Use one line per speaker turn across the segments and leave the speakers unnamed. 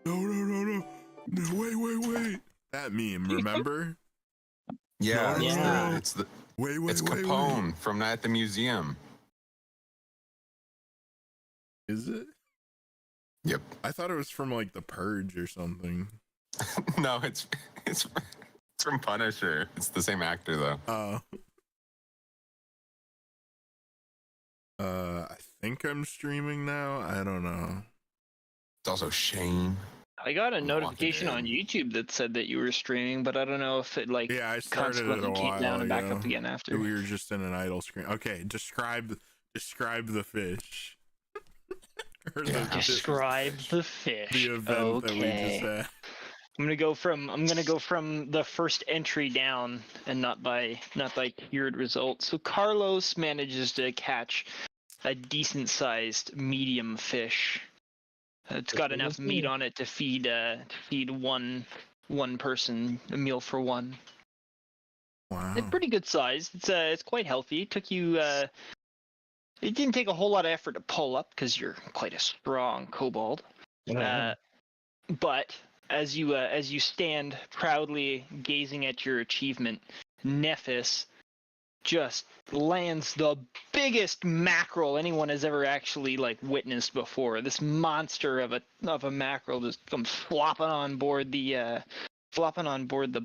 No, wait. That meme, remember?
Yeah,
Yeah.
it's the
Wait.
it's Capone from Night at the Museum.
Is it?
Yep.
I thought it was from like The Purge or something.
No, it's from Punisher. It's the same actor though.
I think I'm streaming now. I don't know.
It's also Shane.
I got a
I'm
notification
walking
on
in.
YouTube that said that you were streaming, but I don't know if it like
Yeah, I started it a
consequently came
while
down and back
ago.
up again after.
We were just in an idle screen. Okay, describe the fish. Or
Describe the fish.
the event that we just had.
I'm gonna go from the first entry down and not by tiered results. So Carlos manages to catch a decent sized medium fish. It's got enough meat on it to feed one person, a meal for one.
Wow.
It's pretty good size. It's quite healthy. It took you it didn't take a whole lot of effort to pull up because you're quite a strong kobold. But as you stand proudly gazing at your achievement, Nephis just lands the biggest mackerel anyone has ever actually like witnessed before. This monster of a mackerel just comes flopping on board the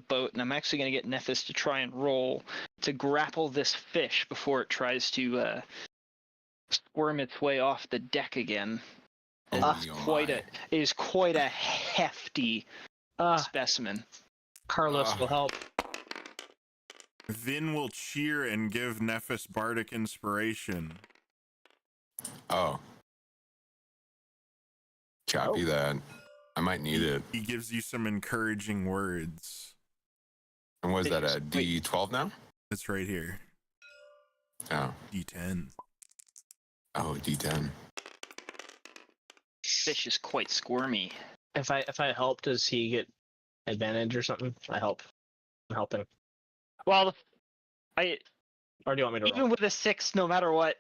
boat, and I'm actually going to get Nephis to try and roll to grapple this fish before it tries to squirm its way off the deck again. It is quite a hefty specimen.
Carlos will help.
Vin will cheer and give Nephis bardic inspiration.
Oh. Copy that. I might need it.
He gives you some encouraging words.
And was that a D12 now?
It's right here.
Oh.
D10.
Oh, D10.
Fish is quite squirmy.
If I help, does he get advantage or something? I help. I'm helping.
Well,
Or do you want me to
even
roll?
with a 6, no matter what,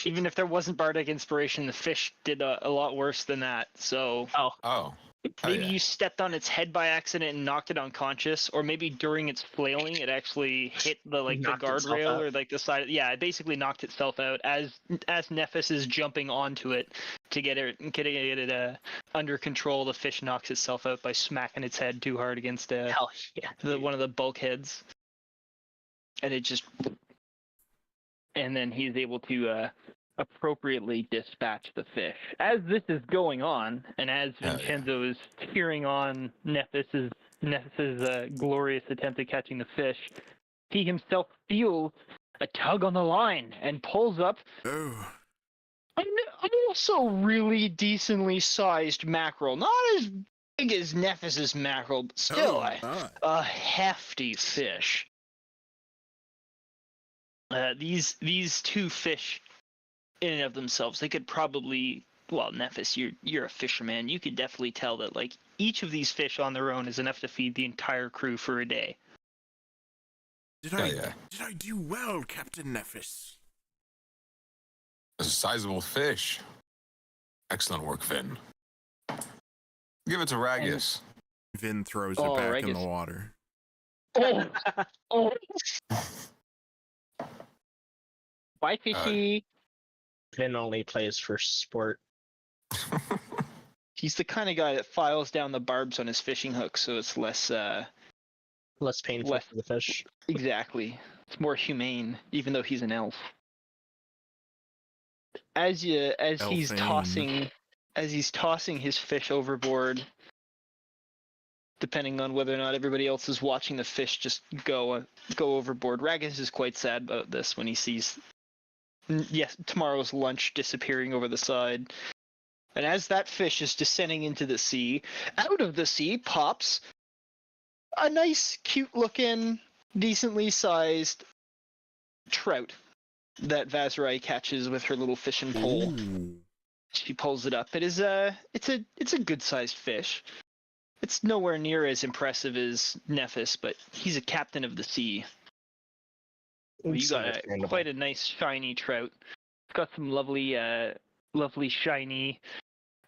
even if there wasn't bardic inspiration, the fish did a lot worse than that. So
Oh.
maybe you stepped on its head by accident and knocked it unconscious, or maybe during its flailing, it actually hit the
Knocked itself
guardrail
out.
or like the side. Yeah, it basically knocked itself out as Nephis is jumping onto it to get it under control. The fish knocks itself out by smacking its head too hard against
Hell yeah.
one of the bulkheads, and it just. And then he's able to appropriately dispatch the fish. As this is going on, and as Vinshenzo is cheering on Nephis's glorious attempt at catching the fish, he himself feels a tug on the line and pulls up an also really decently sized mackerel. Not as big as Nephis's mackerel, but still a hefty fish. These two fish, in and of themselves, they could probably. Well, Nephis, you're a fisherman. You could definitely tell that like each of these fish on their own is enough to feed the entire crew for a day.
Did I do well, Captain Nephis?
It's a sizable fish. Excellent work, Vin. Give it to Ragus.
Vin throws it back in the
Ragus.
water.
Oh. Bye, fishy.
Vin only plays for sport.
He's the kind of guy that files down the barbs on his fishing hook, so it's less
painful for the fish.
Exactly. It's more humane, even though he's an elf. As he's tossing his fish overboard, depending on whether or not everybody else is watching the fish just go overboard. Ragus is quite sad about this when he sees tomorrow's lunch disappearing over the side. And as that fish is descending into the sea, out of the sea pops a nice, cute-looking, decently sized trout that Vazrai catches with her little fishing pole.
Ooh.
She pulls it up. It's a good-sized fish. It's nowhere near as impressive as Nephis, but he's a captain of the sea. You got quite a nice shiny trout. It's got some lovely shiny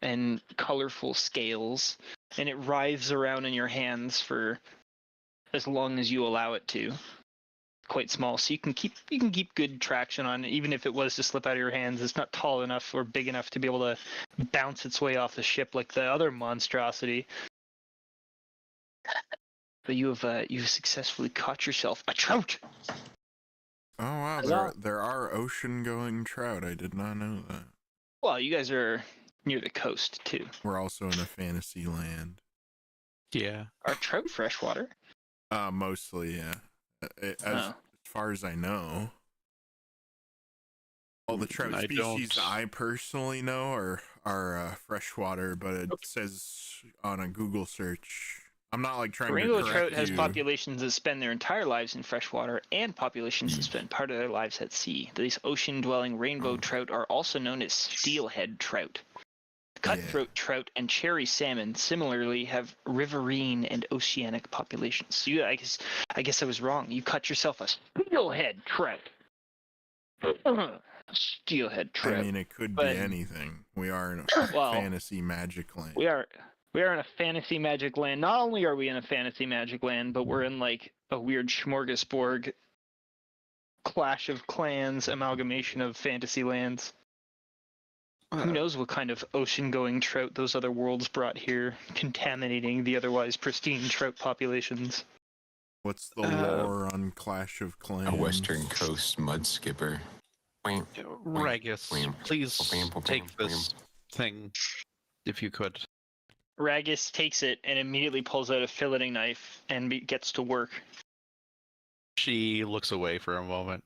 and colorful scales, and it writhes around in your hands for as long as you allow it to. Quite small, so you can keep good traction on it, even if it was to slip out of your hands. It's not tall enough or big enough to be able to bounce its way off the ship like the other monstrosity. But you've successfully caught yourself a trout.
Oh wow, there are ocean-going trout. I did not know that.
Well, you guys are near the coast too.
We're also in a fantasy land.
Yeah.
Are trout freshwater?
Mostly, yeah. As far as I know. All the trout species I personally know are freshwater, but it says on a Google search. I'm not like trying to correct you.
Rainbow trout has populations that spend their entire lives in freshwater and populations that spend part of their lives at sea. These ocean-dwelling rainbow trout are also known as steelhead trout. Cutthroat trout and cherry salmon similarly have riverine and oceanic populations. So I guess I was wrong. You caught yourself a steelhead trout. Steelhead trout.
I mean, it could be anything. We are in a fantasy magic land.
We are in a fantasy magic land. Not only are we in a fantasy magic land, but we're in like a weird smorgasbord, Clash of Clans amalgamation of fantasy lands. Who knows what kind of ocean-going trout those other worlds brought here, contaminating the otherwise pristine trout populations.
What's the lore on Clash of Clans?
A Western Coast mud skipper.
Ragus, please take this thing, if you could.
Ragus takes it and immediately pulls out a filleting knife and gets to work.
She looks away for a moment.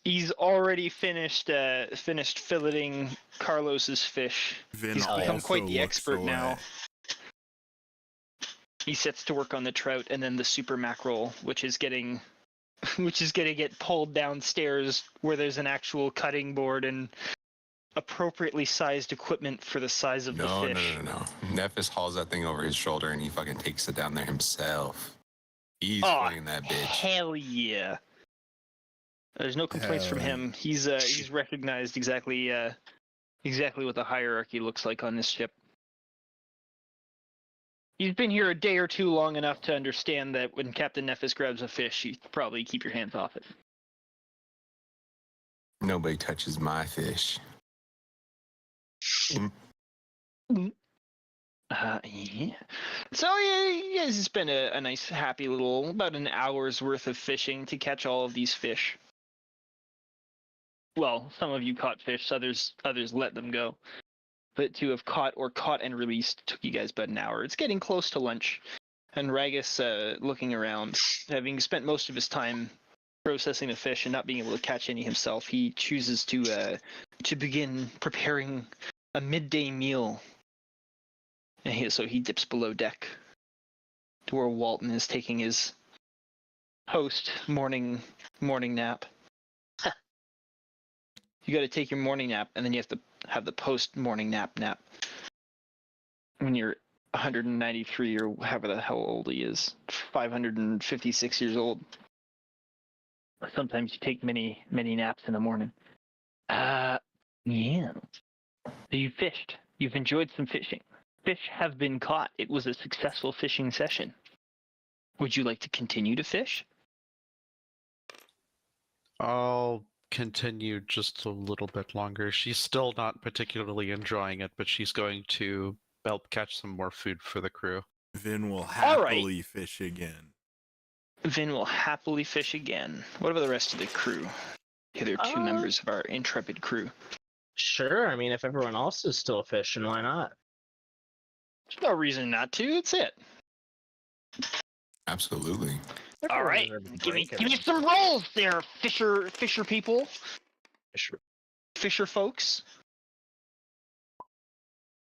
He's already finished filleting Carlos's fish. He's become quite the expert now. He sets to work on the trout and then the super mackerel, which is gonna get pulled downstairs where there's an actual cutting board and appropriately sized equipment for the size of the fish.
No. Nephis hauls that thing over his shoulder and he fucking takes it down there himself. He's playing that bitch.
Hell yeah. There's no complaints from him. He's recognized exactly what the hierarchy looks like on this ship. He's been here a day or two long enough to understand that when Captain Nephis grabs a fish, you probably keep your hands off it.
Nobody touches my fish.
Yeah. So you guys spent a nice, happy little, about an hour's worth of fishing to catch all of these fish. Well, some of you caught fish, others let them go. But to have caught and released took you guys about an hour. It's getting close to lunch, and Ragus, looking around, having spent most of his time processing the fish and not being able to catch any himself, he chooses to begin preparing a midday meal. And so he dips below deck to where Walton is taking his post morning nap. You got to take your morning nap, and then you have to have the post morning nap when you're 193 or however the hell old he is, 556 years old. Sometimes you take many naps in the morning. Yeah. So you fished. You've enjoyed some fishing. Fish have been caught. It was a successful fishing session. Would you like to continue to fish?
I'll continue just a little bit longer. She's still not particularly enjoying it, but she's going to help catch some more food for the crew.
Vin will happily fish again.
Vin will happily fish again. What about the rest of the crew? Here are two members of our intrepid crew.
Sure, I mean, if everyone else is still fishing, why not?
There's no reason not to. It's it.
Absolutely.
All right, give me some rolls there, fisher people, fisher folks.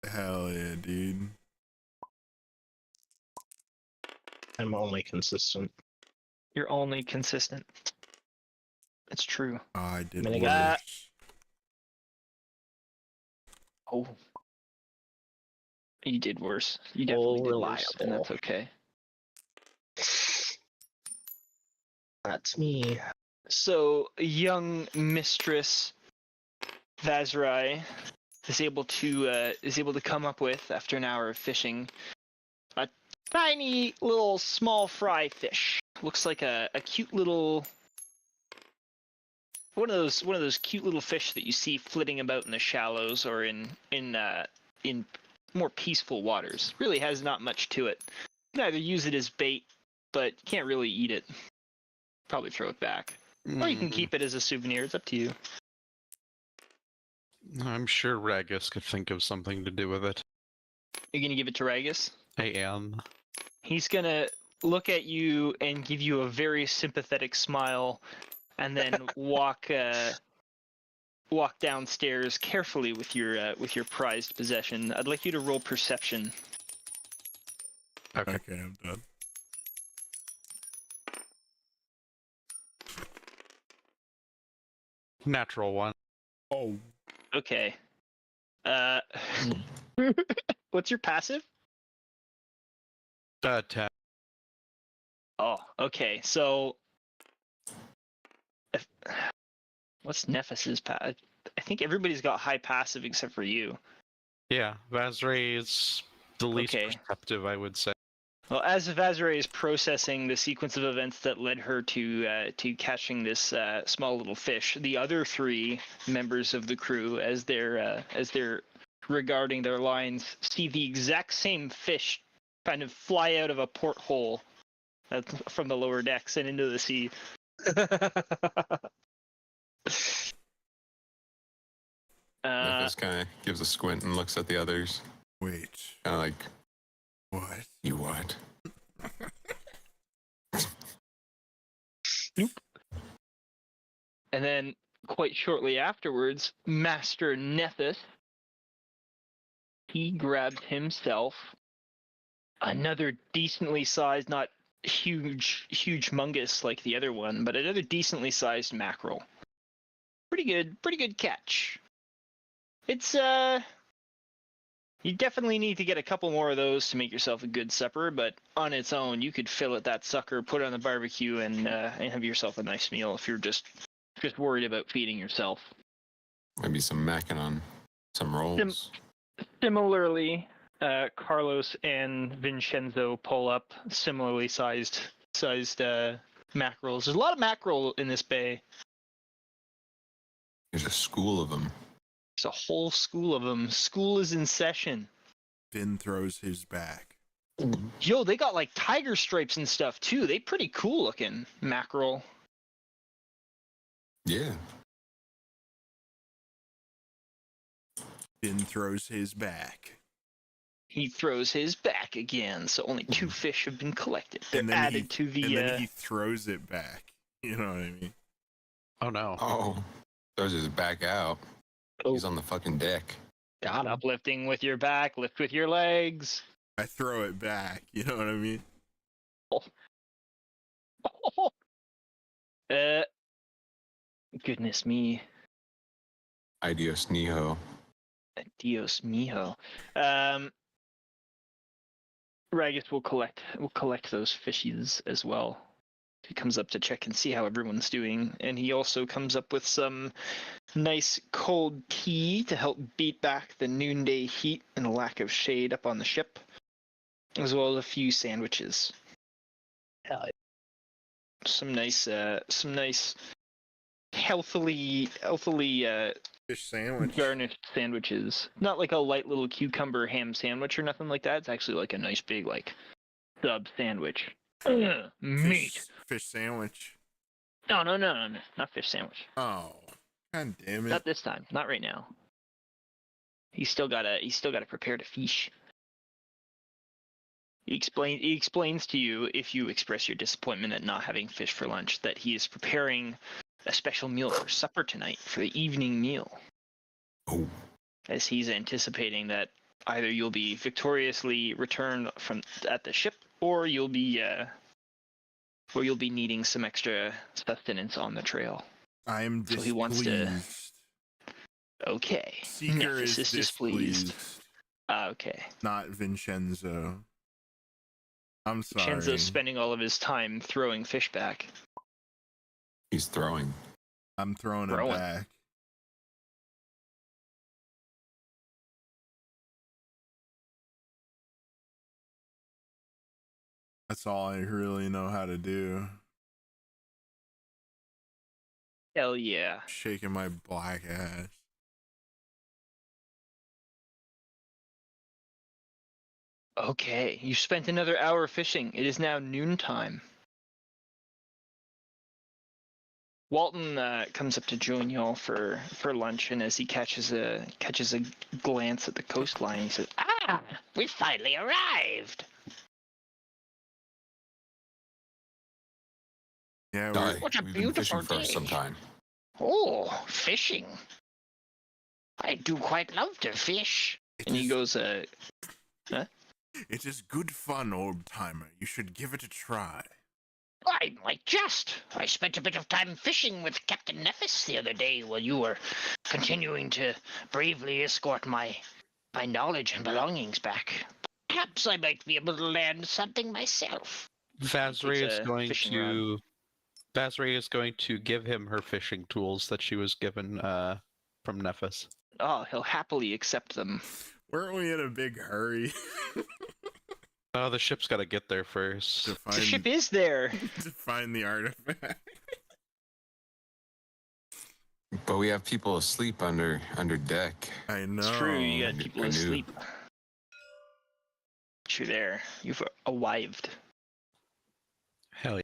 Hell yeah, dude.
I'm only consistent.
You're only consistent. It's true.
Oh, I did
worse.
Oh. You did worse. You definitely did worse, and that's okay.
That's me.
So, young Mistress Vazrai, is able to come up with, after an hour of fishing, a tiny little small fry fish. Looks like a cute little one of those cute little fish that you see flitting about in the shallows or in more peaceful waters. Really has not much to it. You can either use it as bait, but you can't really eat it. Probably throw it back. Or you can keep it as a souvenir. It's up to you.
I'm sure Ragus could think of something to do with it.
You're gonna give it to Ragus?
I am.
He's gonna look at you and give you a very sympathetic smile, and then walk downstairs carefully with your prized possession. I'd like you to roll perception.
Okay.
Okay, I'm done.
Natural one.
Oh,
Okay. What's your passive?
10.
Oh, okay. So, what's Nephis's passive? I think everybody's got high passive except for you.
Yeah, Vazray is the least
Okay.
perceptive, I would say.
Well, as Vazray is processing the sequence of events that led her to catching this small little fish, the other three members of the crew, as they're regarding their lines, see the exact same fish kind of fly out of a porthole from the lower decks and into the sea.
Nephis kind of gives a squint and looks at the others.
wait.
Kind of like,
What?
you what?
And then, quite shortly afterwards, Master Nephis, he grabbed himself another decently sized, not humongous like the other one, but another decently sized mackerel. Pretty good catch. It's you definitely need to get a couple more of those to make yourself a good supper, but on its own, you could fillet that sucker, put it on the barbecue, and have yourself a nice meal if you're just worried about feeding yourself.
Maybe some macking on some rolls.
Similarly, Carlos and Vinshenzo pull up similarly sized mackerels. There's a lot of mackerel in this bay.
There's a school of them.
There's a whole school of them. School is in session.
Finn throws his back.
Yo, they got like tiger stripes and stuff too. They pretty cool looking mackerel.
Yeah.
Finn throws his back.
He throws his back again, so only 2 fish have been collected. They're
And then
added to the.
And then he throws it back. You know what I mean?
Oh no.
Oh, throws his back out.
Oh.
He's on the fucking deck.
Got uplifting with your back, lift with your legs.
I throw it back. You know what I mean?
Goodness me.
Adios, Niho.
Dios mijo. Ragus will collect those fishies as well. He comes up to check and see how everyone's doing, and he also comes up with some nice cold tea to help beat back the noonday heat and a lack of shade up on the ship, as well as a few sandwiches.
Hell yeah.
Some nice healthily
Fish sandwich.
garnished sandwiches. Not like a light little cucumber ham sandwich or nothing like that. It's actually like a nice big like sub sandwich. Meat.
Fish sandwich.
No, not fish sandwich.
Oh, god damn it!
Not this time. Not right now. He's still gotta prepare the fish. He explains to you, if you express your disappointment at not having fish for lunch, that he is preparing a special meal for supper tonight for the evening meal.
Oh.
As he's anticipating that either you'll be victoriously returned from at the ship, or you'll be needing some extra sustenance on the trail.
I am displeased.
So he wants to. Okay.
Seeker
Nephis
is displeased.
Okay.
Not Vinshenzo. I'm sorry.
Vincenzo's spending all of his time throwing fish back.
He's throwing.
I'm throwing it
Throwing.
back. That's all I really know how to do.
Hell yeah.
Shaking my black ass.
Okay, you spent another hour fishing. It is now noontime. Walton comes up to join y'all for lunch, and as he catches a glance at the coastline, he says,
Ah, we finally arrived.
Yeah,
Sorry,
What a
we've been fishing
beautiful
for
day.
some time.
Oh, fishing. I do quite love to fish.
and he goes,
it is good fun, old timer. You should give it a try.
I might just. I spent a bit of time fishing with Captain Nephis the other day while you were continuing to bravely escort my knowledge and belongings back. Perhaps I might be able to land something myself.
Vazray
takes
is
a
going
fishing
to. Vazray is going to give him her fishing tools that she was given from Nephis.
oh, he'll happily accept them.
Weren't we in a big hurry
Oh, the ship's got to get there first.
to
The ship
find
is there.
to find the artifact?
But we have people asleep under deck.
I know.
It's true, you got people
I knew.
asleep. But you're there. You've arrived.
Hell yeah.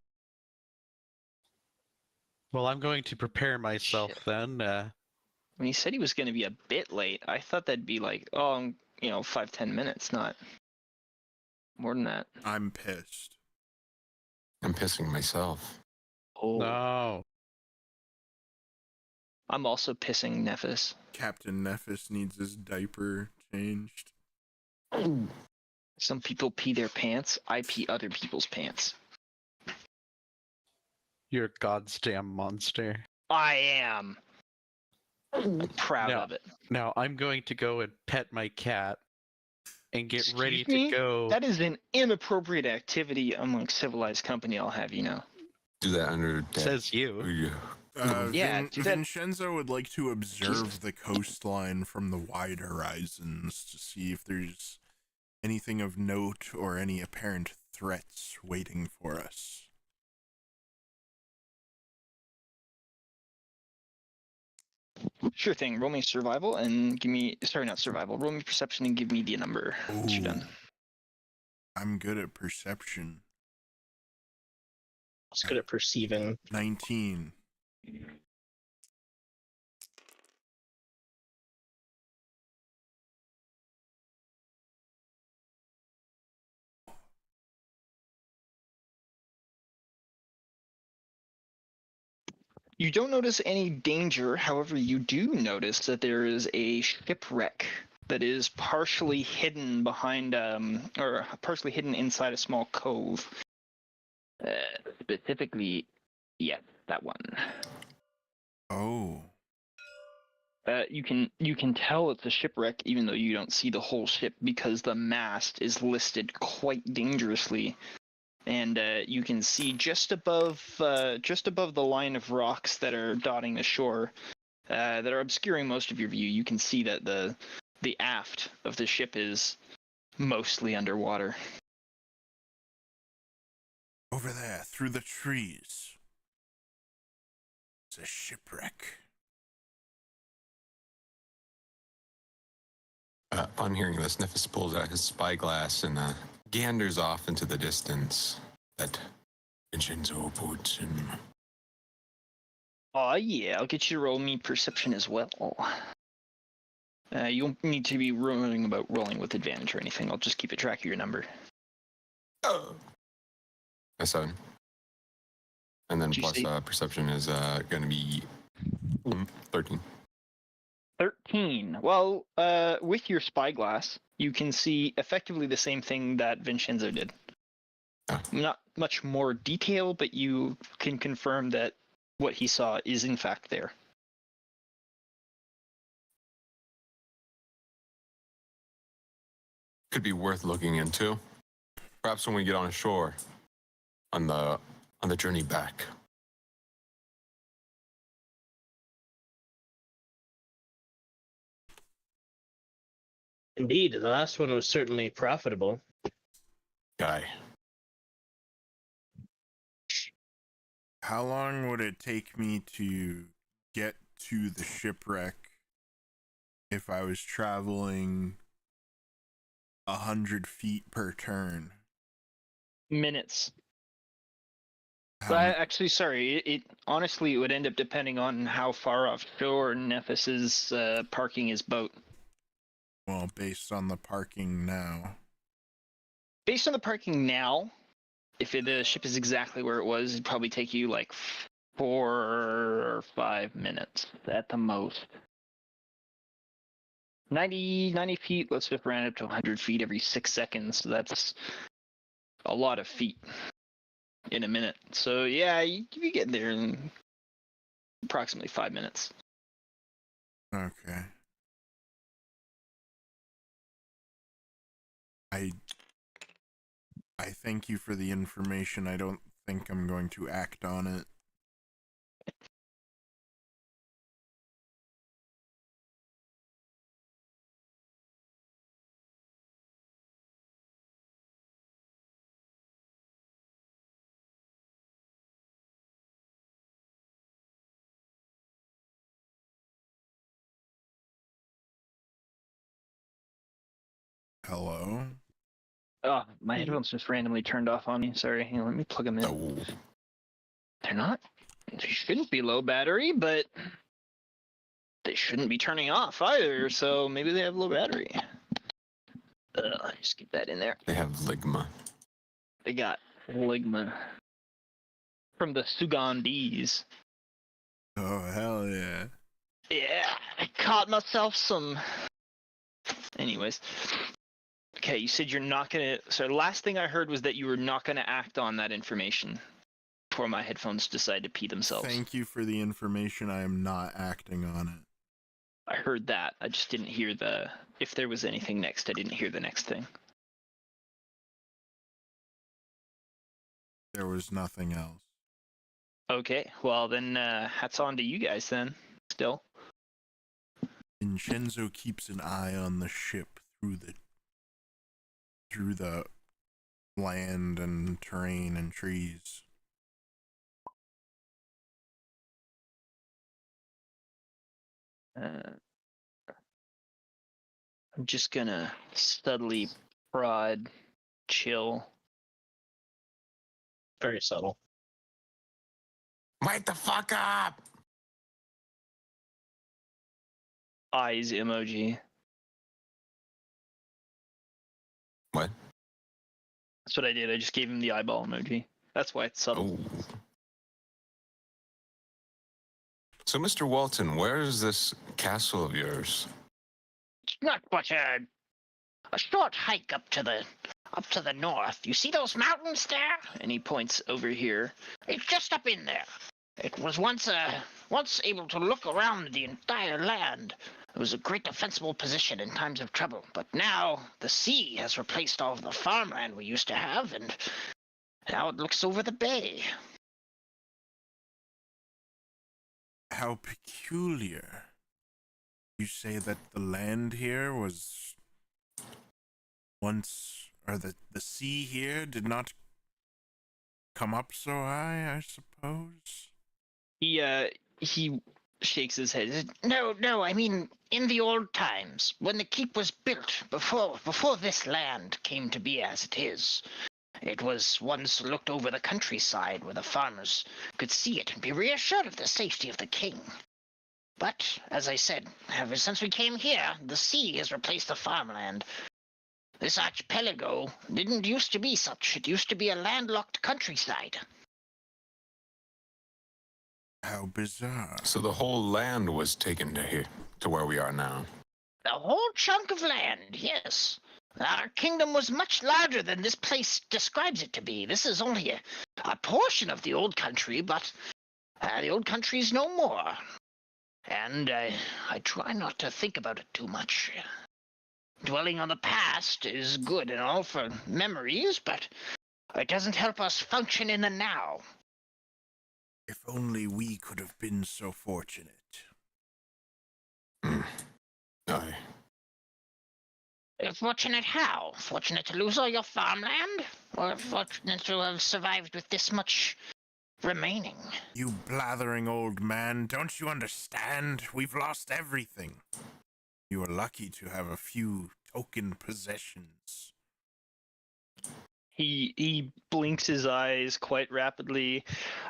Well, I'm going to prepare myself
Shit.
then.
When he said he was going to be a bit late, I thought that'd be like, 5-10 minutes, not more than that.
I'm pissed.
I'm pissing myself.
Oh,
No.
I'm also pissing Nephis.
Captain Nephis needs his diaper changed.
Some people pee their pants. I pee other people's pants.
You're a goddamn monster.
I am proud
No.
of it.
Now I'm going to go and pet my cat and get
Excuse
ready
me?
to go.
That is an inappropriate activity among civilized company, I'll have you know.
Do that under deck.
Says you.
Yeah.
Yeah, do that-
Vinshenzo would like to observe the coastline from the wide horizons to see if there's anything of note or any apparent threats waiting for us.
Sure thing. Roll me survival and give me, not survival, roll me perception and give me the number once you're
Ooh.
done.
I'm good at perception.
I was good at perceiving.
19.
You don't notice any danger, however, you do notice that there is a shipwreck that is partially hidden behind, or partially hidden inside a small cove. Specifically, yeah, that one.
Oh.
You can tell it's a shipwreck even though you don't see the whole ship because the mast is listed quite dangerously. And you can see just above the line of rocks that are dotting the shore, that are obscuring most of your view. You can see that the aft of the ship is mostly underwater.
Over there, through the trees. It's a shipwreck.
Upon hearing this, Nephis pulls out his spyglass and ganders off into the distance that Vinshenzo puts him.
Oh yeah, I'll get you to roll me perception as well. You don't need to be rolling with advantage or anything. I'll just keep a track of your number.
A 7. And then
Did you
plus
say-
perception is going to be 13.
13. Well, with your spyglass, you can see effectively the same thing that Vinshenzo did.
Oh.
Not much more detail, but you can confirm that what he saw is in fact there.
Could be worth looking into. Perhaps when we get on shore on the journey back.
Indeed, the last one was certainly profitable.
Guy.
How long would it take me to get to the shipwreck if I was traveling 100 feet per turn?
Minutes.
How
But
m-
actually, sorry. It honestly it would end up depending on how far offshore Nephis is parking his boat.
well, based on the parking now.
Based on the parking now, if the ship is exactly where it was, it'd probably take you like 4 or 5 minutes at the most. 90 feet, let's just round up to 100 feet every 6 seconds. So that's a lot of feet in a minute. So yeah, you get there in approximately 5 minutes.
Okay. I thank you for the information. I don't think I'm going to act on it. Hello?
Oh, my headphones just randomly turned off on me. Sorry, hang on, let me plug them in.
Oh,
They're not. They shouldn't be low battery, but they shouldn't be turning off either. So maybe they have low battery. Just get that in there.
they have ligma.
They got Ligma from the Sugandese.
Oh, hell yeah.
Yeah, I caught myself some. Anyways. Okay, you said you're not gonna. So the last thing I heard was that you were not gonna act on that information before my headphones decide to pee themselves.
Thank you for the information. I am not acting on it.
I heard that. I just didn't hear the. If there was anything next, I didn't hear the next thing.
There was nothing else.
Okay, well then, hats on to you guys then. Still.
Vinshenzo keeps an eye on the ship through the land and terrain and trees.
I'm just gonna subtly prod, chill.
Very subtle.
Wake the fuck up!
Eyes emoji.
What?
That's what I did. I just gave him the eyeball emoji. That's why it's subtle.
Oh. So, Mr. Walton, where is this castle of yours?
It's not but a short hike up to the north. You see those mountains there?
And he points over here.
It's just up in there. It was once able to look around the entire land. It was a great defensible position in times of trouble. But now the sea has replaced all of the farmland we used to have, and now it looks over the bay.
How peculiar. You say that the land here was once, or the sea here did not come up so high, I suppose?
He shakes his head.
No, I mean, in the old times, when the keep was built, before this land came to be as it is, it was once looked over the countryside where the farmers could see it and be reassured of the safety of the king. But, as I said, ever since we came here, the sea has replaced the farmland. This archipelago didn't used to be such. It used to be a landlocked countryside.
How bizarre.
So the whole land was taken to here, to where we are now.
A whole chunk of land, yes. Our kingdom was much larger than this place describes it to be. This is only a portion of the old country, but the old country's no more. And I try not to think about it too much. Dwelling on the past is good and all for memories, but it doesn't help us function in the now.
If only we could have been so fortunate.
Aye.
Fortunate how? Fortunate to lose all your farmland? Or fortunate to have survived with this much remaining.
You blathering old man, don't you understand? We've lost everything. You are lucky to have a few token possessions.
He blinks his eyes quite rapidly.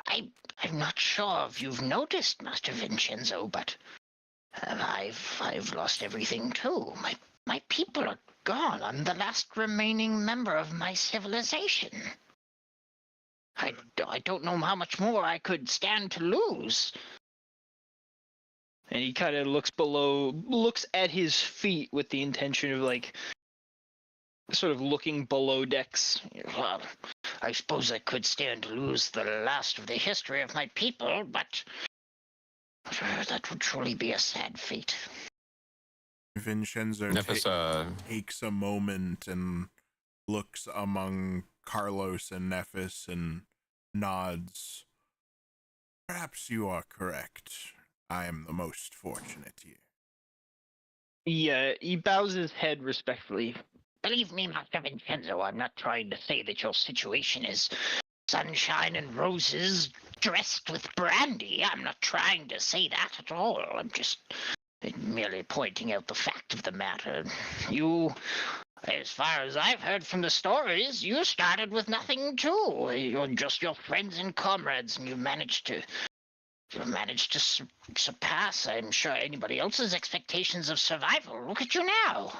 I'm not sure if you've noticed, Master Vinshenzo, but I've lost everything too. My people are gone. I'm the last remaining member of my civilization. I don't know how much more I could stand to lose.
And he kind of looks at his feet with the intention of, like, sort of looking below decks.
Well, I suppose I could stand to lose the last of the history of my people, but that would truly be a sad fate.
Vinshenzo
Nephis,
takes a moment and looks among Carlos and Nephis and nods. Perhaps you are correct. I am the most fortunate here.
He bows his head respectfully.
Believe me, Master Vinshenzo, I'm not trying to say that your situation is sunshine and roses dressed with brandy. I'm not trying to say that at all. I'm just merely pointing out the fact of the matter. You, as far as I've heard from the stories, you started with nothing too. You're just your friends and comrades, and you've managed to surpass, I'm sure, anybody else's expectations of survival. Look at you now.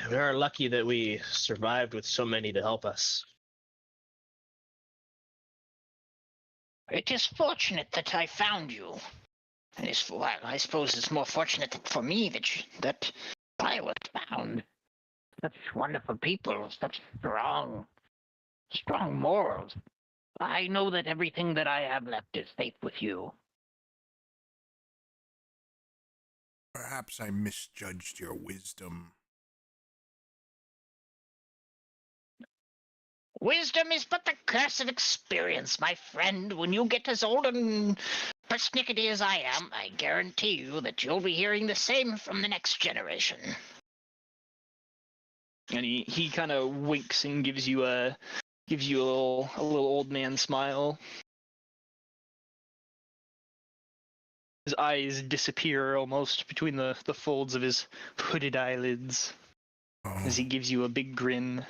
We are lucky that we survived with so many to help us.
It is fortunate that I found you. And I suppose it's more fortunate for me that I was found. Such wonderful people, such strong morals. I know that everything that I have left is safe with you.
Perhaps I misjudged your wisdom.
Wisdom is but the curse of experience, my friend. When you get as old and persnickety as I am, I guarantee you that you'll be hearing the same from the next generation.
And he kind of winks and gives you a little old man smile. His eyes disappear almost between the folds of his hooded eyelids as he gives you a big grin.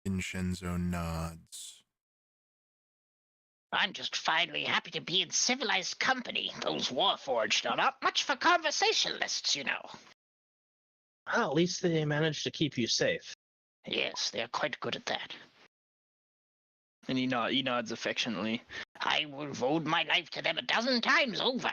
Vinshenzo nods.
I'm just finally happy to be in civilized company. Those Warforged are not much for conversationalists, you know.
Well, at least they managed to keep you safe.
Yes, they're quite good at that.
And he nods affectionately.
I would owed my life to them 12 times over.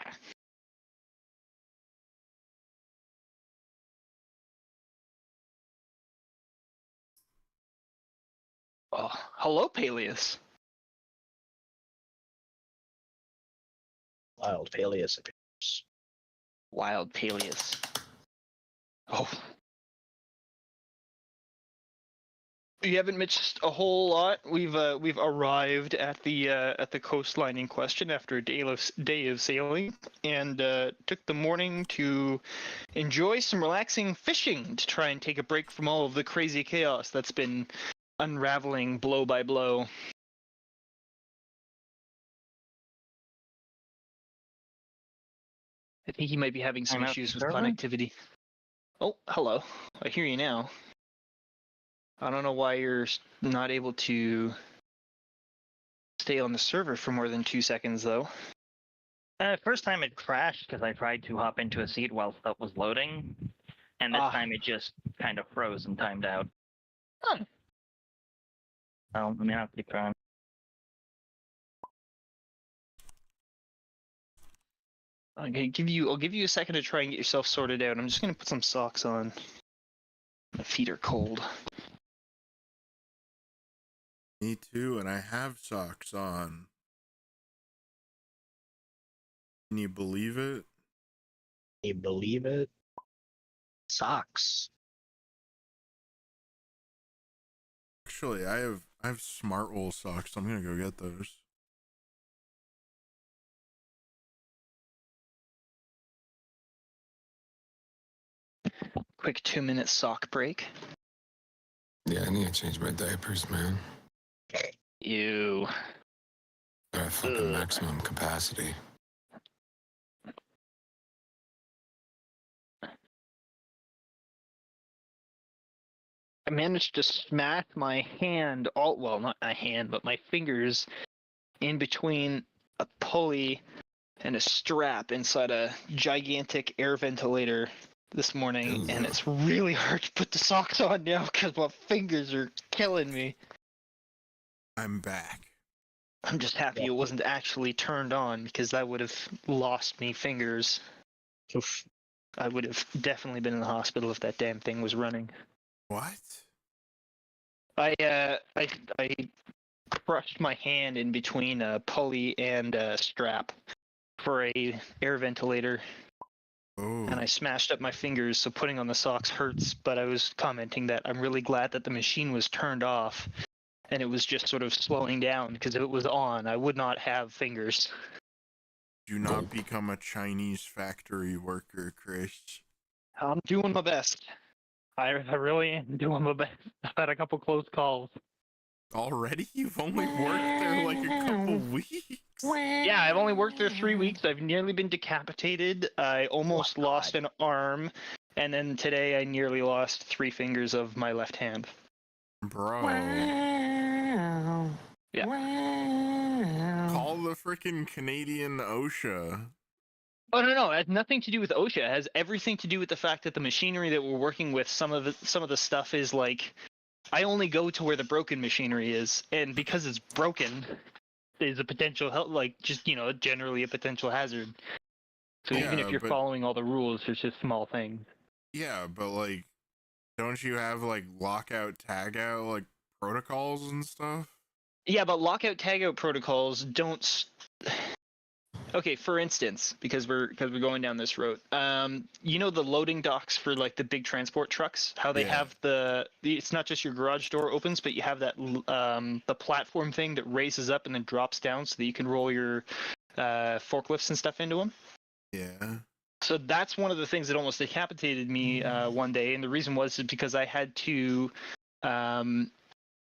Oh, hello, Paelias.
Wild Paelias appears.
Wild Paelias. Oh. You haven't missed a whole lot. We've arrived at the coastline in question after a day of sailing, and took the morning to enjoy some relaxing fishing to try and take a break from all of the crazy chaos that's been unraveling blow by blow. I think he might be having some issues with connectivity. Oh, hello. I hear you now. I don't know why you're not able to stay on the server for more than 2 seconds, though.
First time it crashed because I tried to hop into a seat while stuff was loading, and this time it just kind of froze and timed out.
Oh.
Well, I mean, I'll keep trying.
I'll give you a second to try and get yourself sorted out. I'm just gonna put some socks on. My feet are cold.
Me too, and I have socks on. Can you believe it?
Can you believe it? Socks.
Actually, I have smart wool socks. I'm gonna go get those.
Quick 2-minute sock break.
Yeah, I need to change my diapers, man.
Ew.
They're at fucking maximum capacity.
I managed to smash my hand, well, not my hand, but my fingers in between a pulley and a strap inside a gigantic air ventilator this morning, and it's really hard to put the socks on now because my fingers are killing me.
I'm back.
I'm just happy it wasn't actually turned on because that would have lost me fingers.
Oof.
I would have definitely been in the hospital if that damn thing was running.
What?
I crushed my hand in between a pulley and a strap for a air ventilator,
Oh.
and I smashed up my fingers, so putting on the socks hurts, but I was commenting that I'm really glad that the machine was turned off and it was just sort of slowing down, because if it was on, I would not have fingers.
Do not become a Chinese factory worker, Chris.
I'm doing my best. I really am doing my best. I've had a couple close calls.
Already? You've only worked there like a couple weeks?
Yeah, I've only worked there 3 weeks. I've nearly been decapitated. I almost lost an arm. And then today I nearly lost 3 fingers of my left hand.
Bro.
Yeah.
Call the frickin' Canadian OSHA.
Oh no, it has nothing to do with OSHA. It has everything to do with the fact that the machinery that we're working with, some of the stuff is like, I only go to where the broken machinery is, and because it's broken, there's a potential generally a potential hazard. So even if you're following all the rules, there's just small things.
Yeah, but like, don't you have like lockout, tagout, like protocols and stuff?
Yeah, but lockout, tagout protocols don't. Okay, for instance, because we're going down this road, you know the loading docks for like the big transport trucks, how they have it's not just your garage door opens, but you have that the platform thing that raises up and then drops down so that you can roll your forklifts and stuff into them.
Yeah.
So that's one of the things that almost decapitated me one day, and the reason was because I had to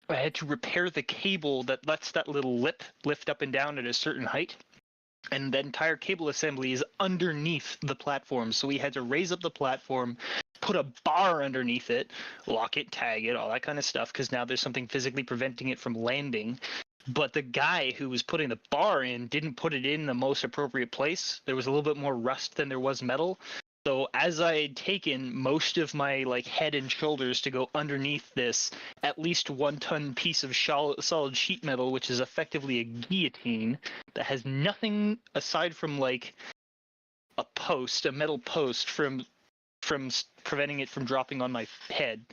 repair the cable that lets that little lip lift up and down at a certain height. And the entire cable assembly is underneath the platform. So we had to raise up the platform, put a bar underneath it, lock it, tag it, all that kind of stuff, because now there's something physically preventing it from landing. But the guy who was putting the bar in didn't put it in the most appropriate place. There was a little bit more rust than there was metal. So as I had taken most of my like head and shoulders to go underneath this at least 1 ton piece of solid sheet metal, which is effectively a guillotine that has nothing aside from like a metal post from preventing it from dropping on my head,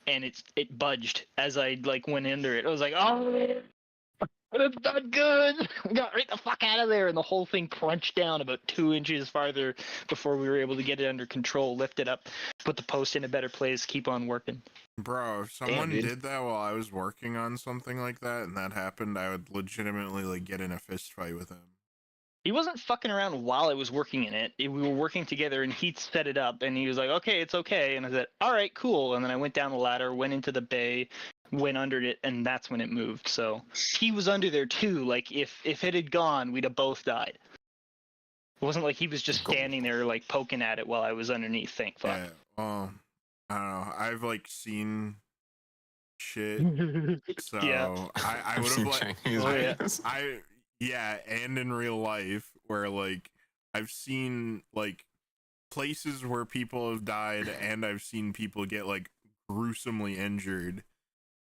and it budged as I like went under it. I was like, oh, that's not good. We got right the fuck out of there, and the whole thing crunched down about 2 inches farther before we were able to get it under control, lift it up, put the post in a better place, keep on working.
Bro, if someone did that while I was working on something like that and that happened, I would legitimately like get in a fist fight with him.
He wasn't fucking around while I was working in it. We were working together, and he set it up, and he was like, okay, it's okay. And I said, all right, cool. And then I went down the ladder, went into the bay, went under it, and that's when it moved. So he was under there too. Like if it had gone, we'd have both died. It wasn't like he was just standing there like poking at it while I was underneath. Thank fuck.
Yeah, well, I don't know. I've like seen shit, so
Yeah.
I would have like yeah, and in real life where like I've seen like places where people have died, and I've seen people get like gruesomely injured.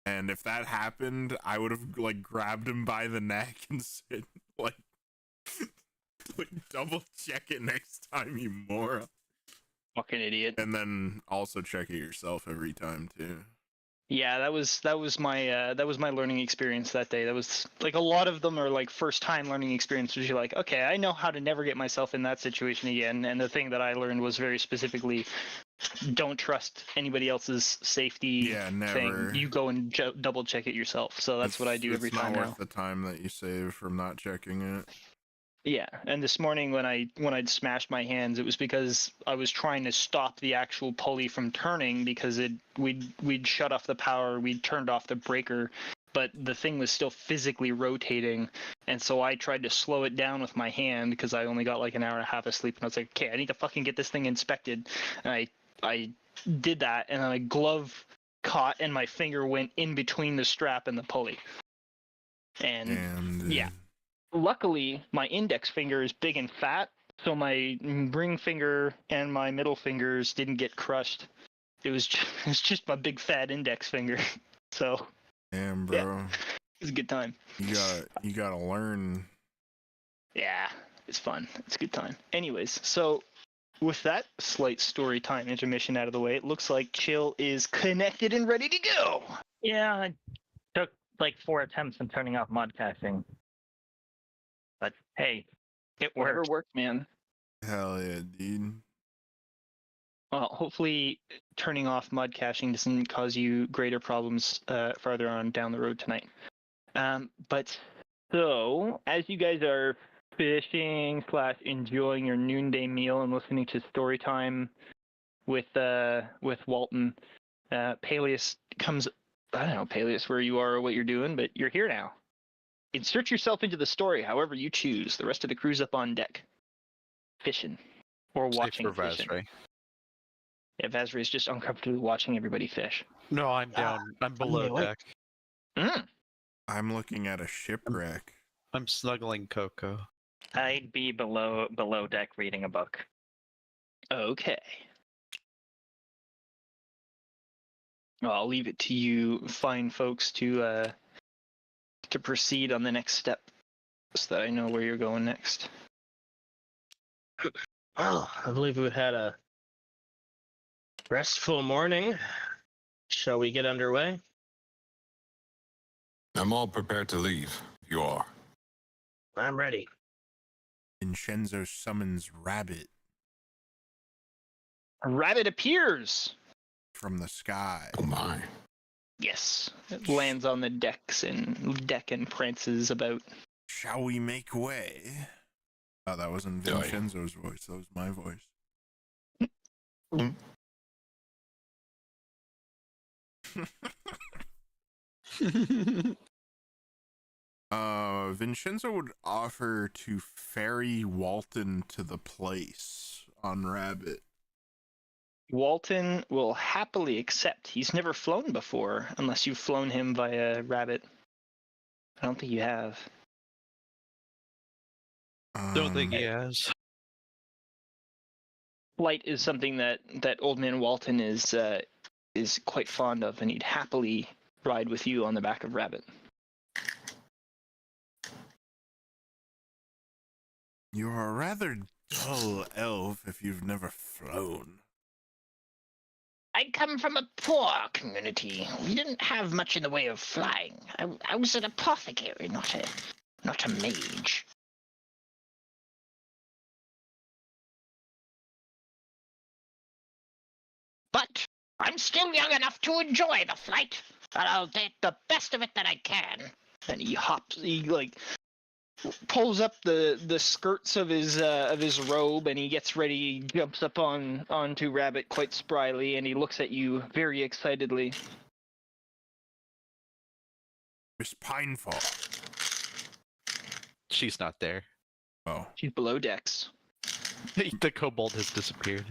And if that happened, I would have like grabbed him by the neck and said like double check it next time, you moron.
Fucking idiot.
And then also check it yourself every time too.
Yeah, that was my learning experience that day. That was like a lot of them are like first time learning experiences. You're like, okay, I know how to never get myself in that situation again. And the thing that I learned was very specifically, don't trust anybody else's safety thing. You go and double check it yourself. So that's what I do every time now.
It's not worth the time that you save from not checking it.
Yeah, and this morning when I'd smashed my hands, it was because I was trying to stop the actual pulley from turning because we'd shut off the power, we'd turned off the breaker, but the thing was still physically rotating, and so I tried to slow it down with my hand because I only got like an hour and a half of sleep, and I was like, okay, I need to fucking get this thing inspected, and I did that, and then my glove caught and my finger went in between the strap and the pulley, and yeah. Luckily, my index finger is big and fat, so my ring finger and my middle fingers didn't get crushed. It was just my big fat index finger. So,
damn, bro.
Yeah, it was a good time.
You gotta learn.
Yeah, it's fun. It's a good time. Anyways, so with that slight story time intermission out of the way, it looks like Chill is connected and ready to go.
Yeah, I took like 4 attempts in turning off mod caching. But hey, it
Whatever
worked.
worked, man.
Hell yeah, dude.
Well, hopefully turning off mud caching doesn't cause you greater problems farther on down the road tonight. But so, as you guys are fishing / enjoying your noonday meal and listening to story time with Walton, Paelias comes. I don't know, Paelias, where you are or what you're doing, but you're here now. Insert yourself into the story however you choose. The rest of the crew's up on deck, fishing or watching
for
fishing.
Vazray.
Yeah, Vazray is just uncomfortably watching everybody fish.
No, I'm down. I'm below
awake.
deck.
I'm looking at a shipwreck.
I'm snuggling Coco.
I'd be below deck reading a book.
Okay. Well, I'll leave it to you fine folks to proceed on the next step so that I know where you're going next.
Well, I believe we've had a restful morning. Shall we get underway?
I'm all prepared to leave. You are.
I'm ready.
Vinshenzo summons Rabbit
A rabbit appears.
from the sky.
Oh my.
Yes, it lands on the deck and prances about.
Shall we make way? Oh, that wasn't Vinshenzo's voice. That was my voice. Vinshenzo would offer to ferry Walton to the place on Rabbit.
Walton will happily accept. He's never flown before, unless you've flown him via rabbit. I don't think you have.
Don't think he has.
Flight is something that Old Man Walton is quite fond of, and he'd happily ride with you on the back of Rabbit.
You're a rather dull elf if you've never flown.
I come from a poor community. We didn't have much in the way of flying. I was an apothecary, not a mage. But I'm still young enough to enjoy the flight, and I'll take the best of it that I can.
And he pulls up the skirts of his robe, and he gets ready. He jumps up onto Rabbit quite spryly, and he looks at you very excitedly.
Miss Pinefall.
She's not there.
Oh.
She's below decks.
The kobold has disappeared.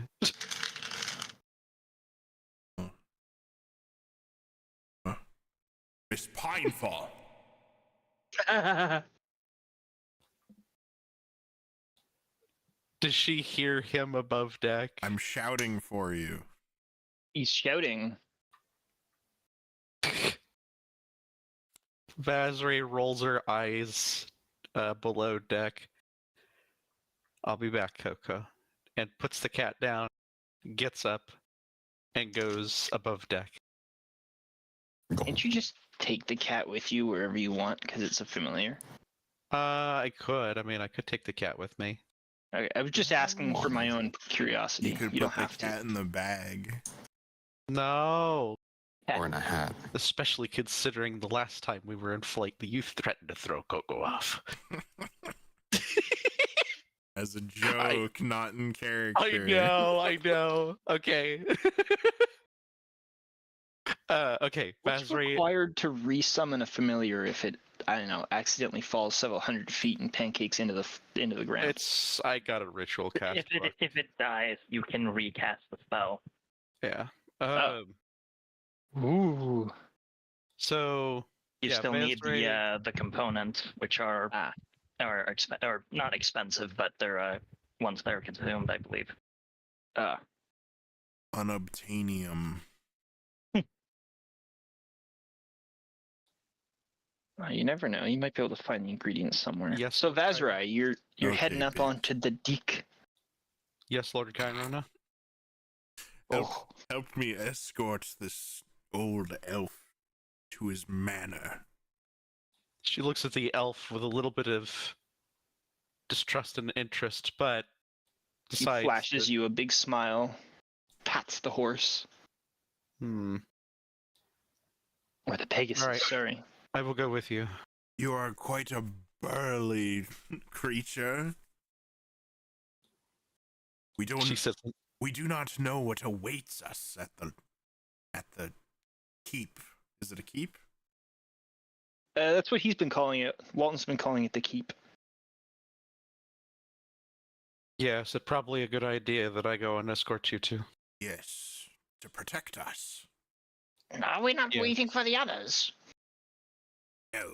Miss Pinefall.
Does she hear him above deck?
I'm shouting for you.
He's shouting.
Vazray rolls her eyes below deck. I'll be back, Coco. And puts the cat down, gets up, and goes above deck.
Can't you just take the cat with you wherever you want, because it's a familiar?
I could. I mean, I could take the cat with me.
Okay, I was just asking for my own curiosity.
You could
don't
put the
have
cat
to.
in the bag.
No.
Or in a hat.
Especially considering the last time we were in flight, you threatened to throw Coco off.
as a joke, not in character.
I know. Okay. Okay,
What's
Vazray.
required to resummon a familiar if it, I don't know, accidentally falls several hundred feet and pancakes into the ground?
I got a ritual cast.
If it dies, you can recast the spell.
Yeah.
Ooh.
So
You
yeah,
still need
Vazray-
the components, which are not expensive, but they're once they're consumed, I believe.
Unobtainium.
You never know. You might be able to find the ingredients somewhere.
Yes,
So
Lord Cairona.
Vazrai, you're
Okay,
heading up
bitch.
onto the deek.
Yes, Lord Cairona.
Oh,
Help me escort this old elf to his manor.
She looks at the elf with a little bit of distrust and interest, but
he
decides
flashes
that-
you a big smile, pats the horse
Hmm.
or the Pegasus.
All right.
Sorry.
I will go with you.
You are quite a burly creature. We
She says,
we do not know what awaits us at the keep. Is it a keep?
That's what he's been calling it. Walton's been calling it the keep.
yes, it's probably a good idea that I go and escort you to.
Yes, to protect us.
Are we not
Yeah.
waiting for the others?
No.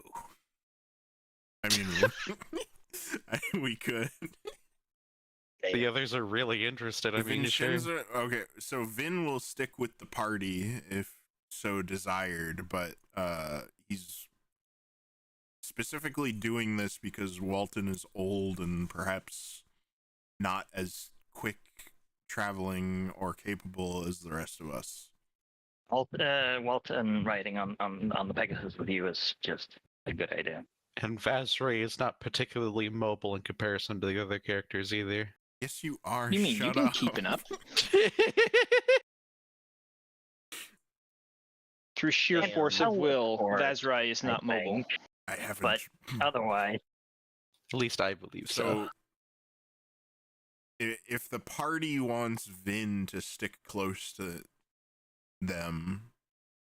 I mean, we could.
The others are really interested. I mean, sure.
Vinshenzo, okay, so Vin will stick with the party if so desired, but he's specifically doing this because Walton is old and perhaps not as quick traveling or capable as the rest of us.
Walton riding on the Pegasus with you is just a good idea.
And Vazray is not particularly mobile in comparison to the other characters either.
Yes, you are.
You mean
Shut
you've been
up.
keeping up? Through sheer
Yeah,
force of
I'll
will,
look for it,
Vazrai is not
I
mobile.
think.
I haven't.
But otherwise,
At least I believe so.
So, if the party wants Vin to stick close to them,